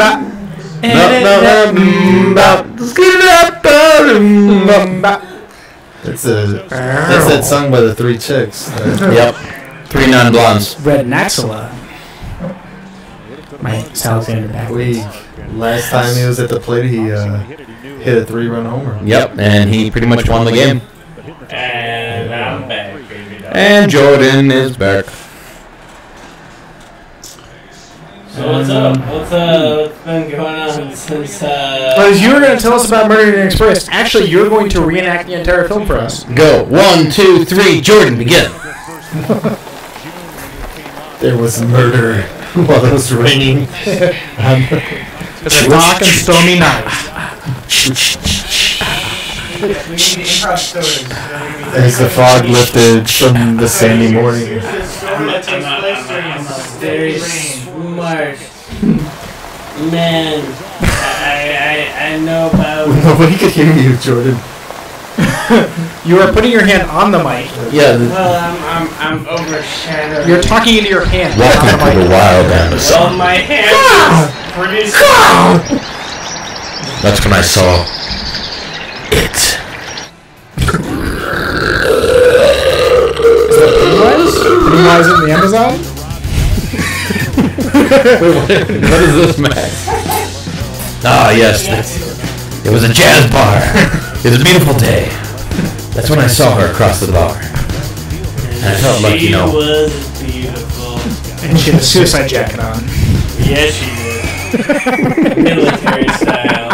That's that sung by the Three Chicks. Yep. 3 non-blondes. Red Naxala. Mike Alexander back. Last time he was at the plate, he hit a 3-run homer. Yep, and he pretty much won the game. And I'm back, baby. And Jordan is back. So what's up? What's been going on since Well, you were going to tell us about Murder in Express. Actually, you're going to reenact the entire film for us. Go. 1, 2, 3. Jordan, begin. There was murder while it was raining. It's a dark and stormy night. As the fog lifted from the sandy morning. very smart man. I know about. Nobody could hear you, Jordan. You are putting your hand on the mic. Yeah. Well, I'm overshadowed. You're talking into your hand. Welcome to the wild Amazon. Well, my hand is pretty small. That's when I saw it. Is that Pennywise? Pennywise in the Amazon? Wait, what is this, Max? Ah, yes. It was a jazz bar. It was a beautiful day. That's when I saw her across the bar. And I felt like, She was beautiful. And she had a suicide jacket on. Yes, she did. Military style.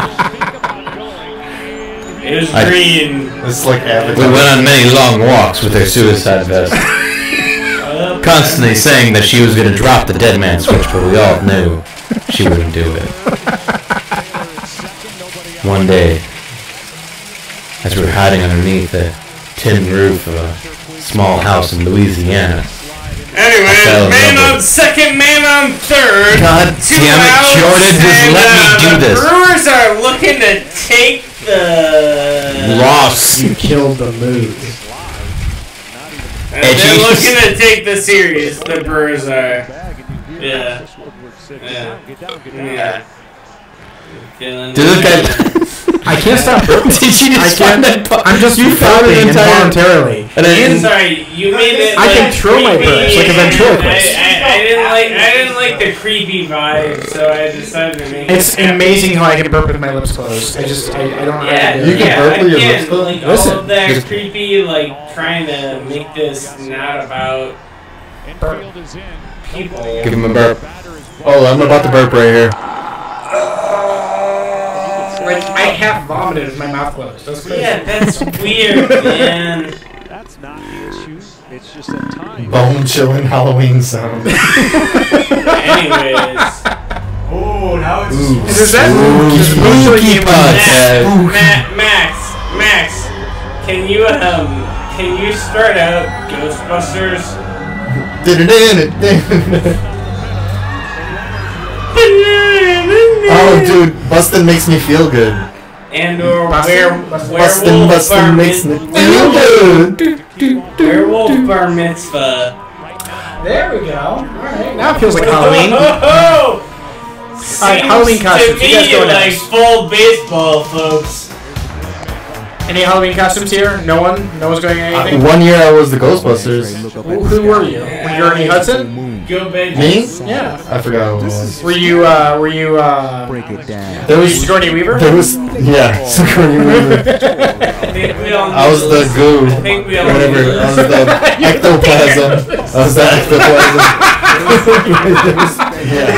It was green. It's like Avatar. we went on many long walks with her suicide vest. Constantly saying that she was going to drop the dead man switch, but we all knew she wouldn't do it. One day, as we were hiding underneath the tin roof of a small house in Louisiana. Anyways, man on second, man on third. God damn it, Jordan, just let me do this. The Brewers are looking to take the Loss. You killed the mood. And they're looking to take the series. The Brewers are. Yeah. Dude, this guy. I can't stop burping. Did you just find that? I'm just burping involuntarily. And I'm sorry, you made it. I can throw my burps like a ventriloquist. I didn't like the creepy vibe, so I decided to make It's amazing how I can burp with my lips closed. I don't know how to do You it. can burp with your lips Like closed? Listen. all of that creepy, like trying to make this not about people. Give him a burp. Oh, I'm about to burp right here. Like, I half vomited with my mouth closed. That's crazy. Yeah, that's weird, man. That's not the issue. It's just a time. Bone chilling Halloween sound. Anyways. Oh, now it's Is that Spooky podcast. Max, can you start out Ghostbusters? Oh, dude, bustin' makes me feel good. And or Bustin' makes me feel good. Werewolf Bar Mitzvah. There we go. Alright, now it feels like Halloween. Alright, Halloween costumes. To You guys me, go like next. full baseball, folks. Any Halloween costumes here? No one? No one's going anything? 1 year I was the Ghostbusters. Who were you? Were you Ernie Hudson? Go Me? Benji. Yeah. I forgot who it was. Were you Break it down. There was Sigourney Weaver? There was Sigourney Weaver. I think we all I was the goo. I think we all Whatever. I was the ectoplasm. Yeah.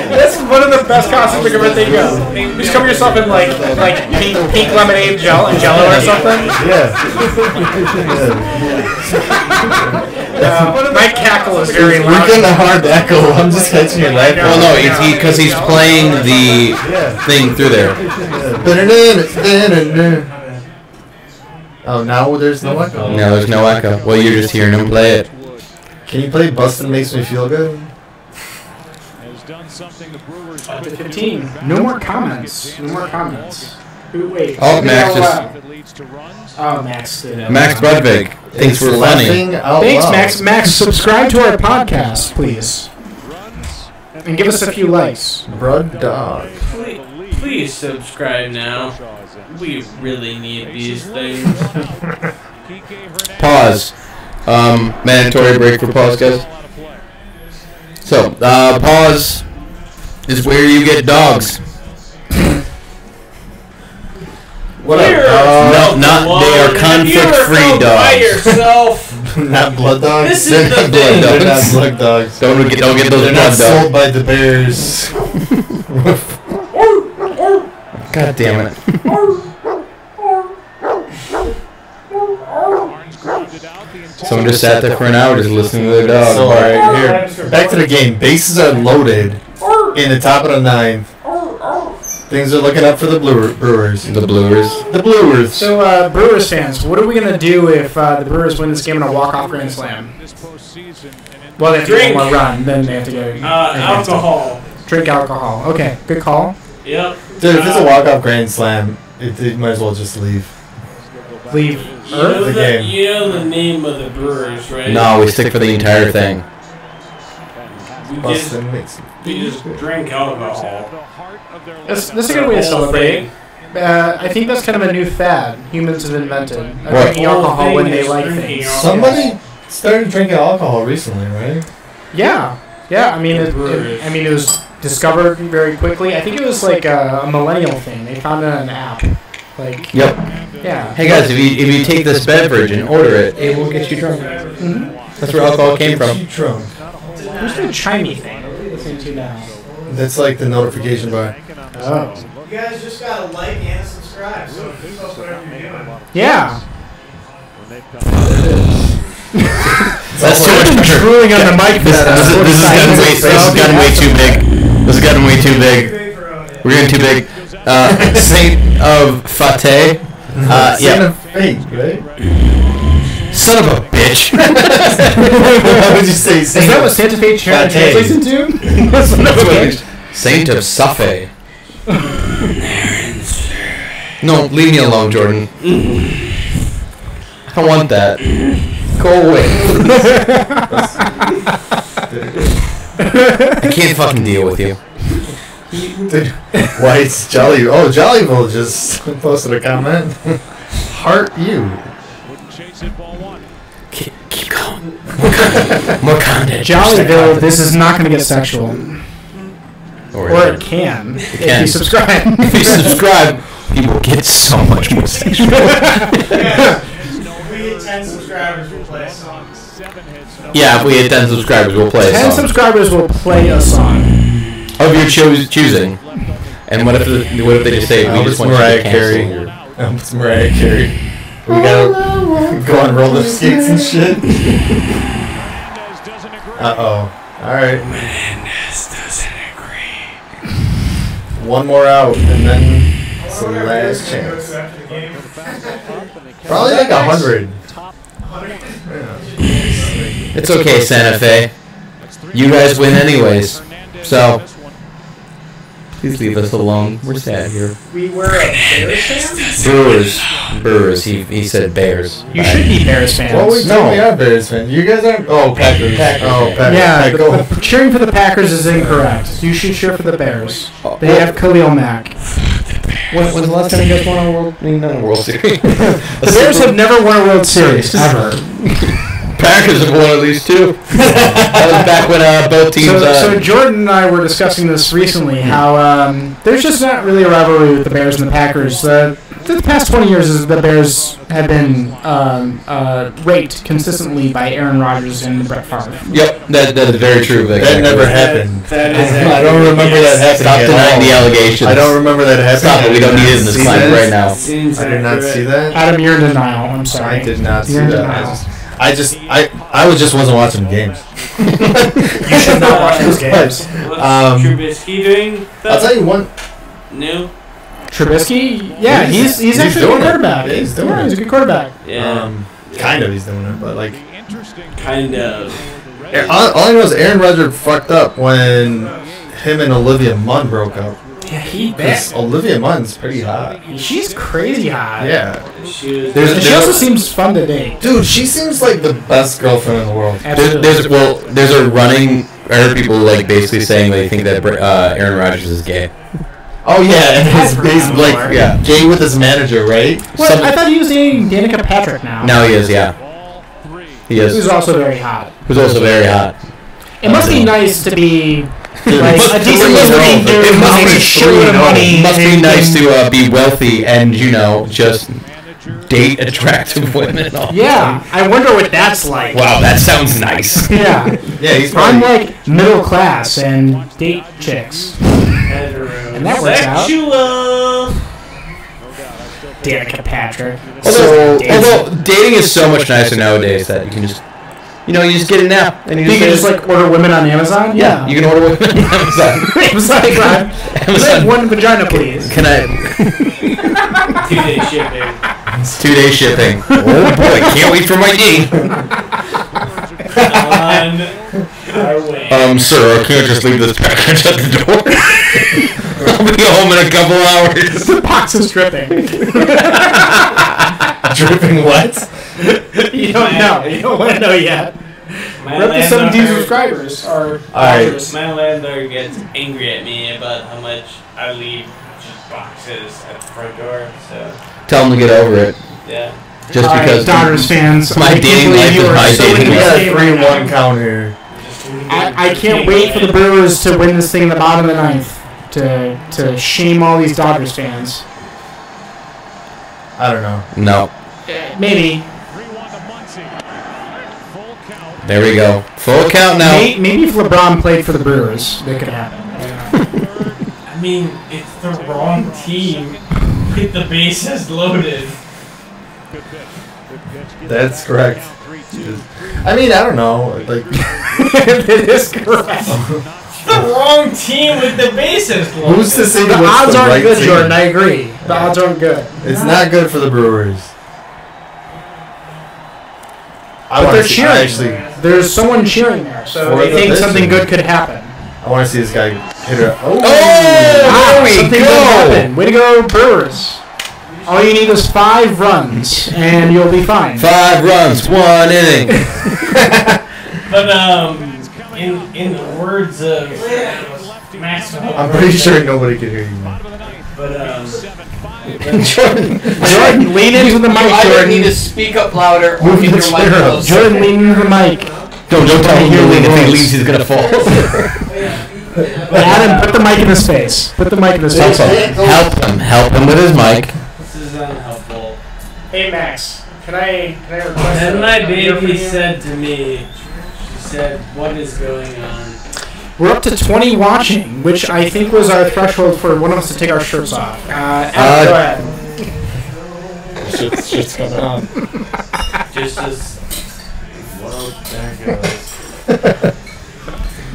That's one of the best costumes I can ever think of. You just cover yourself in like pink lemonade jello or something. Yeah. My cackle is very We're loud. getting a hard echo. I'm just catching your laugh. Well, no, because he's playing the thing through there. Oh, now there's no echo. No, there's no echo. Well, you're just hearing him play it. Can you play Bustin' Makes Me Feel Good? Has done something the Brewers 15. No more comments. No more comments. Wait. Oh, Max if it leads to runs. Oh, Max did it. Max Budvig thinks we're funny. Laughing out Thanks, loud. Max. Max, subscribe to our podcast, please. And give us a few likes. Broad dog. Please subscribe now. We really need these things. Pause. Mandatory break for pause, guys. So, pause is where you get dogs. What up, No, not they are conflict-free By dogs. yourself. Not blood dogs. This is They're the not thing. blood dogs. They're not blood dogs. Don't get those They're blood not sold dogs. by the Bears. God damn it. Someone just sat there for an hour just listening to their dog. So, all right, here. Back to the game. Bases are loaded in the top of the ninth. Things are looking up for the Brewers. The Brewers. The Brewers. So, Brewers fans, what are we going to do if the Brewers win this game in a walk-off grand slam? Well, they have to Drink. get one more run, then they have to go. Alcohol. Drink alcohol. Okay, good call. Yep. Dude, if it's a walk-off grand slam, it might as well just leave. Leave You know the the, game. you know the name of the Brewers, right? No, we stick for the entire thing. Bustin' makes We just drink alcohol. This is a good way to celebrate. I think that's kind of a new fad humans have invented. What? Drinking alcohol when they like Drinking things. Somebody started drinking alcohol recently, right? Yeah. I mean, it was discovered very quickly. I think it was like a millennial thing. They found it on an app. Like, Yep. yeah. Hey guys, if you take this beverage and order it, it will get you drunk. That's where alcohol came from. Keep drunk. Where's the chimey thing? What are we listening to now? That's like the notification bar. Oh. You guys just gotta like and subscribe, so keep up whatever you're doing. Yeah. That's too much pressure. Drooling on the mic. This has gotten way too big. This has gotten way too big. We're getting too big. Saint of Fateh. Saint Yeah. of Fate, right? Son of a bitch. What would you say? Is that what Santa Fe translates into? That's what it is. Saint of Safe. No, leave me alone, Jordan. I don't want that. Go away. I can't fucking deal with you. Dude, why it's Jolly? Oh, JollyVille just posted a comment. Heart you. Keep going. More content. JollyVille, this is not going to get sexual. Or Or it can. If can. you subscribe. If you subscribe, people get so much more sexual. If we get 10 subscribers, we'll play a song. Yeah, if we hit 10 subscribers, we'll play a 10 song subscribers will play a song. of your choosing. And what if they just say we just want you to cancel? It's Mariah Carey. We gotta go on roller skates and shit. Alright. One more out, and then it's the last chance. Probably like 100. It's okay, Santa Fe. You guys win anyways. So, please leave us alone. We're sad here. We were a Bears fan? Brewers. He said Bears. You should be Bears fans. Well, we are Bears fans. You guys aren't. Oh, Packers. Oh, Packers. Yeah, Packers. cheering for the Packers is incorrect. You should cheer for the Bears. Oh, They have Khalil Mack. When's the last time you guys won a World Series? The Bears have never won a World Series, ever. Packers have won at least 2. That was back when both teams. So Jordan and I were discussing this recently, how there's just not really a rivalry with the Bears and the Packers. The past 20 years, the Bears have been raked consistently by Aaron Rodgers and Brett Favre. Yep, that is very true. That never happened. I don't remember that happening. Stop denying the allegations. I don't remember that happening. Stop it. We don't need it in this climate right now. I did not see that. Adam, you're in denial. I'm sorry. I did not see You're in that. denial. I wasn't watching the games. You should not watch those games. What's Trubisky doing? I'll tell you one. New? Trubisky? Yeah, he's actually a good quarterback. Yeah, he's doing it. He's a good quarterback. Yeah. Kind of, he's doing it, but like. Kind of. All I know is Aaron Rodgers fucked up when him and Olivia Munn broke up. Yeah, he Because Olivia Munn's pretty hot. She's crazy hot. Yeah. She She also seems fun to date. Dude, she seems like the best girlfriend in the world. There's a running. I heard people like basically saying they think that Aaron Rodgers is gay. Oh yeah, and he's like gay with his manager, right? Well, I thought he was dating Danica Patrick now. Now he is, yeah. He is. Who's also very hot. Who's also very hot. It must be nice to be like a decent looking dude. It must with a shitload of money. Must be nice to be wealthy and just date attractive women. Yeah, I wonder what that's like. Wow, that sounds nice. Yeah. Yeah, he's I'm probably. like middle class and date chicks. And that works out. Danica Patrick. Although dating is so much nicer nowadays that you can just, you just get it now. And You can just like order women on Amazon? Yeah, you can order women on Amazon. Amazon Prime. Can I have one vagina, please? Can I? 2-day shipping. It's 2-day shipping. Oh boy, can't wait for my date. On our way. Sir, I can't just leave this package at the door. I'll be home in a couple hours. The box is dripping. Dripping what? You don't know. You don't want to know yet. We're up to 17 subscribers. Alright. My landlord gets angry at me about how much I leave just boxes at the front door. So Tell him to get over it. yeah. Just because Dodgers fans, my dating life is my dating We life. got a 3-1 count here. I can't wait for the Brewers to win this thing in the bottom of the ninth to shame all these Dodgers fans. I don't know. No. Maybe. There we go. Full count now. Maybe if LeBron played for the Brewers, that could happen. I mean, it's the wrong team with the bases loaded. That's correct. I mean, I don't know. Like, It is correct. The wrong team with the bases loaded. who's to say The what's odds the aren't right good, team? Jordan. I agree. The odds aren't good. It's not good for the Brewers. But they're cheering. Actually, There's someone cheering there, so For they the think pitcher. something good could happen. I want to see this guy hit it. Oh! There we Something go. good happened. Way to go, Brewers. All you need is 5 runs, and you'll be fine. 5 runs, 1 inning. But in the words of Maxwell, I'm pretty sure nobody can hear you, man. but Jordan, lean into the mic, You either Jordan. need to speak up louder or Move keep the your mic chair up. close. Jordan, lean into the mic. Don't tell him to lean. If he leans, he's gonna fall. Adam, put the mic in his face. Put the mic in his face. Help him with his mic. this is unhelpful. Hey, Max. Can I request Then a my beer from baby you? said to me, she said, "What is going on?" We're up to 20 watching, which I think was our threshold for one of us to take our shirts off. Adam, go ahead. Shit's coming on. Just as well, there goes.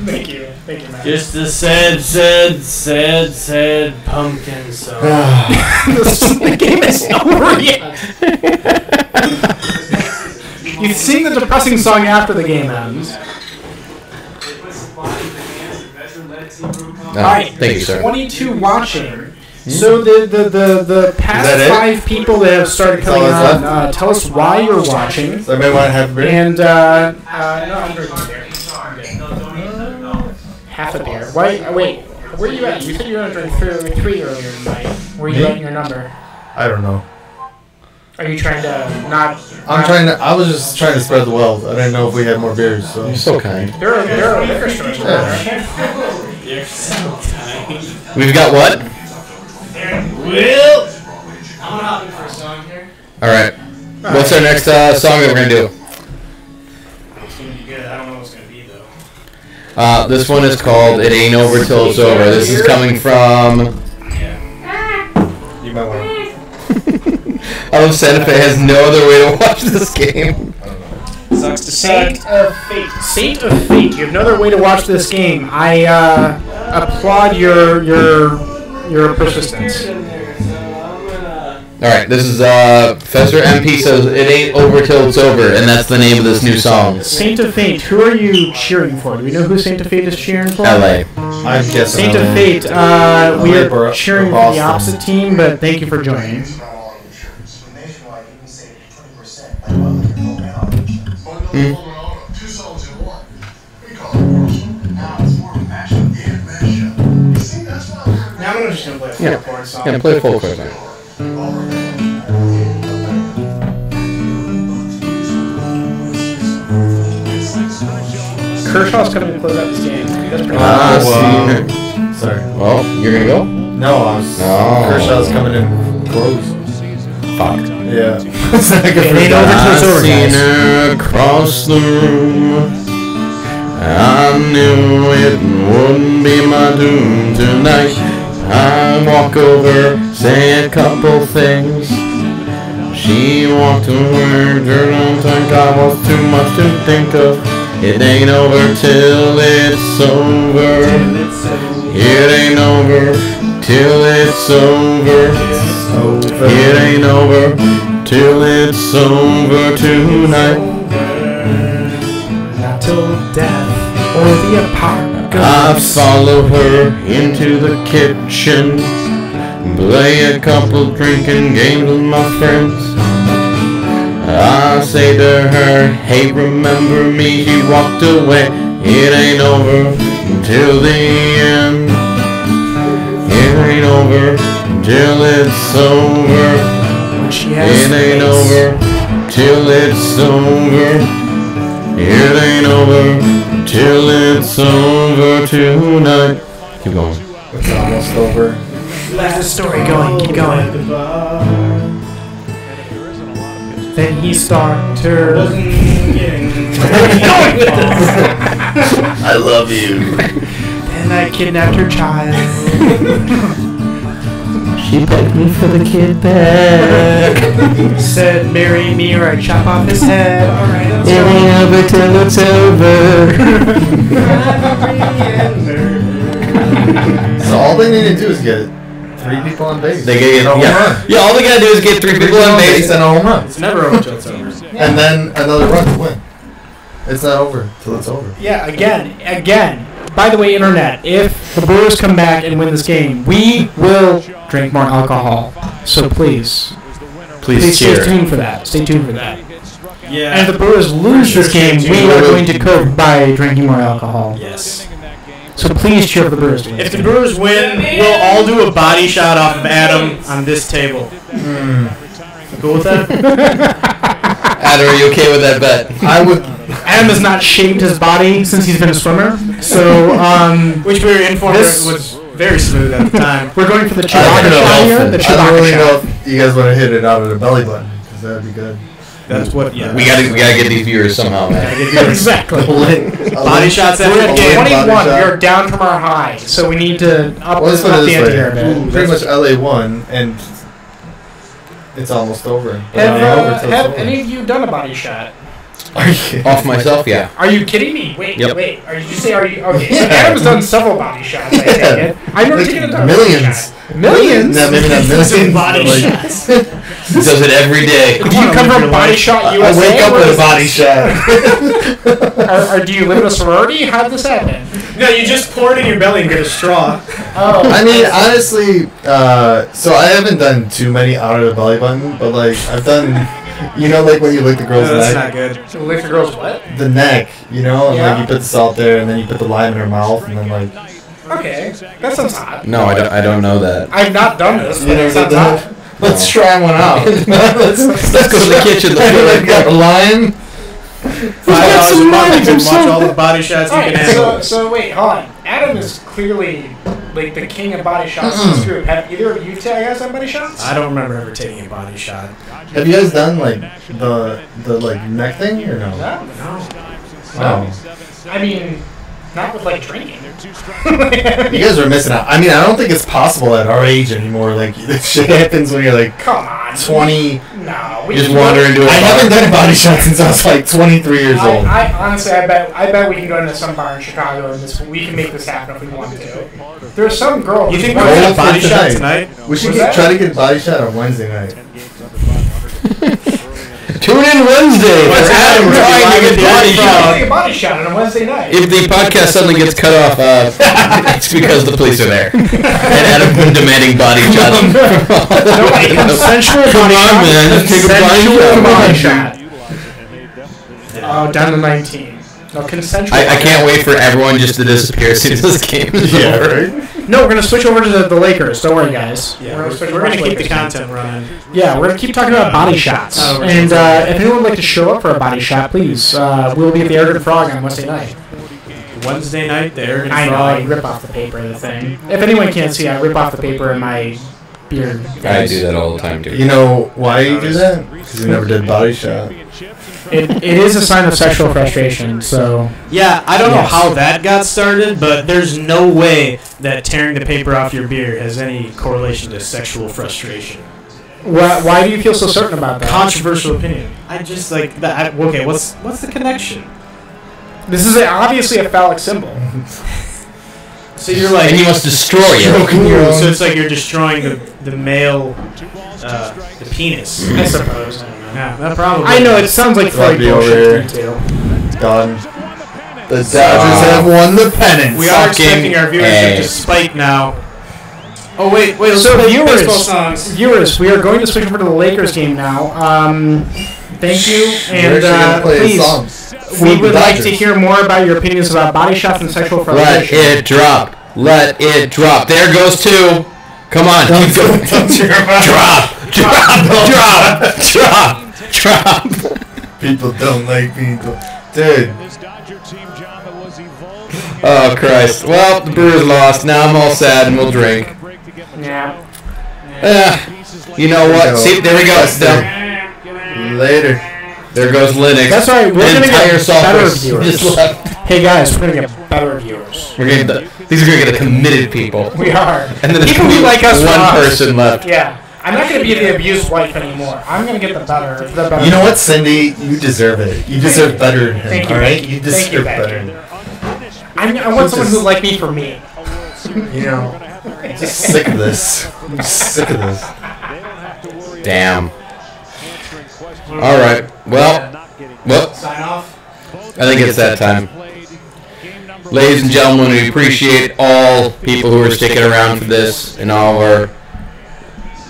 Thank you, Max. Just a sad pumpkin song. The game is over yet. You sing the depressing song after the game ends. Alright, Thank you, sir. 22 watching. So the past Is that it? 5 people that have started coming That's all on, tell us why you're watching. Does anybody want to have a beer? And no, I'm drinking beer. Half a beer. Wait, where are you at? You said you were going to drink 3 earlier tonight. Where are you Me? at in your number? I don't know. Are you trying to not? I was just trying to spread the wealth. I didn't know if we had more beers. So. You're so kind. There are liquor stores over there. You're so kind. We've got what? Will. I'm gonna hop in for a song here. All right. What's our next song that we're gonna do? It's gonna be good. I don't know what's gonna be though. This one is called "It Ain't Over Till It's Over." This is coming from. You might want to. I love Santa Fe has no other way to watch this game. Sucks to suck. Saint of Fate. Saint of Fate. You have no other way to watch this game. I applaud your persistence. Alright, this is Professor MP says it ain't over till it's over, and that's the name of this new song. Saint of Fate. Who are you cheering for? Do we know who Saint of Fate is cheering for? LA. I'm guessing. Saint of Fate. We are cheering for the opposite team, but thank you for joining. Now I'm just gonna play a full chord song. Yeah, play a full chord song. Kershaw's coming to close out this game. That's pretty Well, sorry. Well, you're gonna go? No, I was. Kershaw's coming in close. Fuck. Yeah. I seen her across the room. I knew it wouldn't be my doom tonight. I walk over, say a couple things. She walked away, journal think I was too much to think of. It ain't over till it's over. It ain't over till it's over. It ain't over till it's over tonight. Not till death or the apocalypse. I follow her into the kitchen, play a couple drinking games with my friends. I say to her, hey, remember me? She walked away. It ain't over till the end. It ain't over till it's over. It ain't over till it's over. It ain't over till it's over tonight. Keep going. It's almost over. Let the story going. Keep going. Then he started. I love you. Then I kidnapped her child. She begged me for the kid back. Said, marry me or I chop off his head. Alright, It ain't over till it's over. So all they need to do is get 3 people on base. They get yeah. All they gotta do is get 3 people on base and a home run. It's never over till it's over. And then another run to win. It's not over till it's over. Yeah, again. By the way, Internet, if the Brewers come back and win this game, we will drink more alcohol. So please stay tuned for that. Stay tuned for that. Yeah. And if the Brewers lose this game, we are going to cope by drinking more alcohol. Yes. So please cheer for the Brewers to win. If the Brewers win, we'll all do a body shot off of Adam on this table. Cool with that? Adam, are you okay with that bet? I would. Adam has not shaved his body since he's been a swimmer. So, which we were informed was very smooth at the time. We're going for the Chewbacca shot here. The I don't Chewbacca really shot. know if you guys want to hit it out of the belly button, because that would be good. That's what. Yeah. We gotta get these viewers somehow, man. Exactly. Body shots We're at at 21. We're down from our high, so we need to up Let's put it the this ante way. here a bit. Pretty much LA won, and it's almost over. Have any of you done a body shot? Are you Off myself, yeah. Are you kidding me? Wait. Are you? Okay, so Yeah. Adam's done several body shots. I take it. I've never taken a millions. Millions? No, maybe not millions. Body but shots. He does it every day. Do you come from Body Shot I USA? wake up or with a is- body shot. or do you live in a sorority? How did this happen? No, you just pour it in your belly and get a straw. Oh. I mean, honestly, so I haven't done too many out of the belly button, but like I've done, you know, like when you lick the girl's No, that's neck, not good. So lick the girl's what? the neck, you know, and Yeah. like you put the salt there, and then you put the lime in her mouth, and then like Okay, that sounds hot. No, I don't know that. I've not done this, but you it never did sounds that. hot. Let's try one out. let's go to the kitchen. Let's got the lime. $5 a month, you can watch all the body shots you can Alright, handle. so wait, hold on. Adam is clearly like the king of body shots in this group. Have either of you two guys done body shots? I don't remember ever taking a body shot. Have you guys done like the like neck thing or no? No. Oh. I mean, Not with, like, drinking. You guys are missing out. I mean, I don't think it's possible at our age anymore. Like, this shit happens when you're like, come on, 20. No, we just wander into a bar. I haven't done a body shot since I was like 23 years old. I honestly, I bet we can go into some bar in Chicago and we can make this happen if we wanted to. There's some girl. You think we're gonna body shot tonight? We should try to get a body shot on Wednesday night. Tune in Wednesday for Adam trying to get the body shot on a Wednesday night. If the podcast suddenly gets cut off, it's because the police are there. And Adam's been demanding body shots. Consensual Come on, man. Let's take a body shot. Oh, down to 19. No, consensual. I can't wait for everyone just to disappear as soon as this game is over. Right? No, we're going to switch over to the Lakers. Don't worry, guys. Yeah, we're going to keep the content running. Yeah, we're going to keep talking about body shots. And if anyone would like to show up for a body shot, please. We'll be at the Arrogant Frog on Wednesday night. Wednesday night, the Arrogant Frog. Frog. I know, I rip off the paper of the thing. If anyone can't see, I rip off the paper in my beard. I do that all the time, too. You know why you do that? Because you never did body shot. It is a sign of sexual frustration, so... Yeah, I don't know how that got started, but there's no way that tearing the paper off your beard has any correlation to sexual frustration. Why do you feel so certain about that? Controversial opinion. I just like that. Okay, what's the connection? This is obviously a phallic symbol. So you're like... And you must destroy it. So it's like you're destroying the male... the penis, I suppose. Yeah, that probably. I know, it sounds like Freud bullshit to me, too. It's gone. The Dodgers have won the pennant. We are expecting our viewership to spike now. Oh, wait, so viewers, we are going to switch over to the Lakers game now. Thank you, and please, we would like to hear more about your opinions about body shots and sexual frustration. Let it drop. Let it drop. There goes two. Come on. Keep going. Drop. People don't like people. Dude. Oh, Christ. Well, the Brewers lost. Now I'm all sad and we'll drink. Yeah. You know what? See, there we go. Later. There goes Linux. That's right. We're going to get better viewers. Just left. Hey, guys, we're going to get better viewers. These are going to get the committed people. We are. And then there's people who like us one person left. Yeah. I'm not going to be the abused wife anymore. I'm going to get the better. You know what, Cindy? You deserve it. You deserve better than him, all right? You deserve better. I want someone who like me for me. You know, I'm just sick of this. I'm sick of this. Damn. All right. Well. Sign off. I think it's that time. Ladies and gentlemen, we appreciate all people who are sticking around for this and all of our...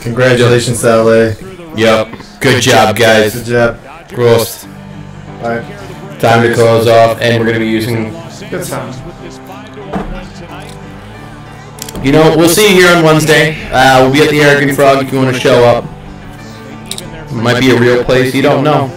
Congratulations, LA. Yep. Good job, guys. Good job. Gross. Bye. Time to close off, and we're going to be using... Good sound. You know, we'll see you here on Wednesday. We'll be at the Arrogant Frog if you want to show up. It might be a real place. You don't know.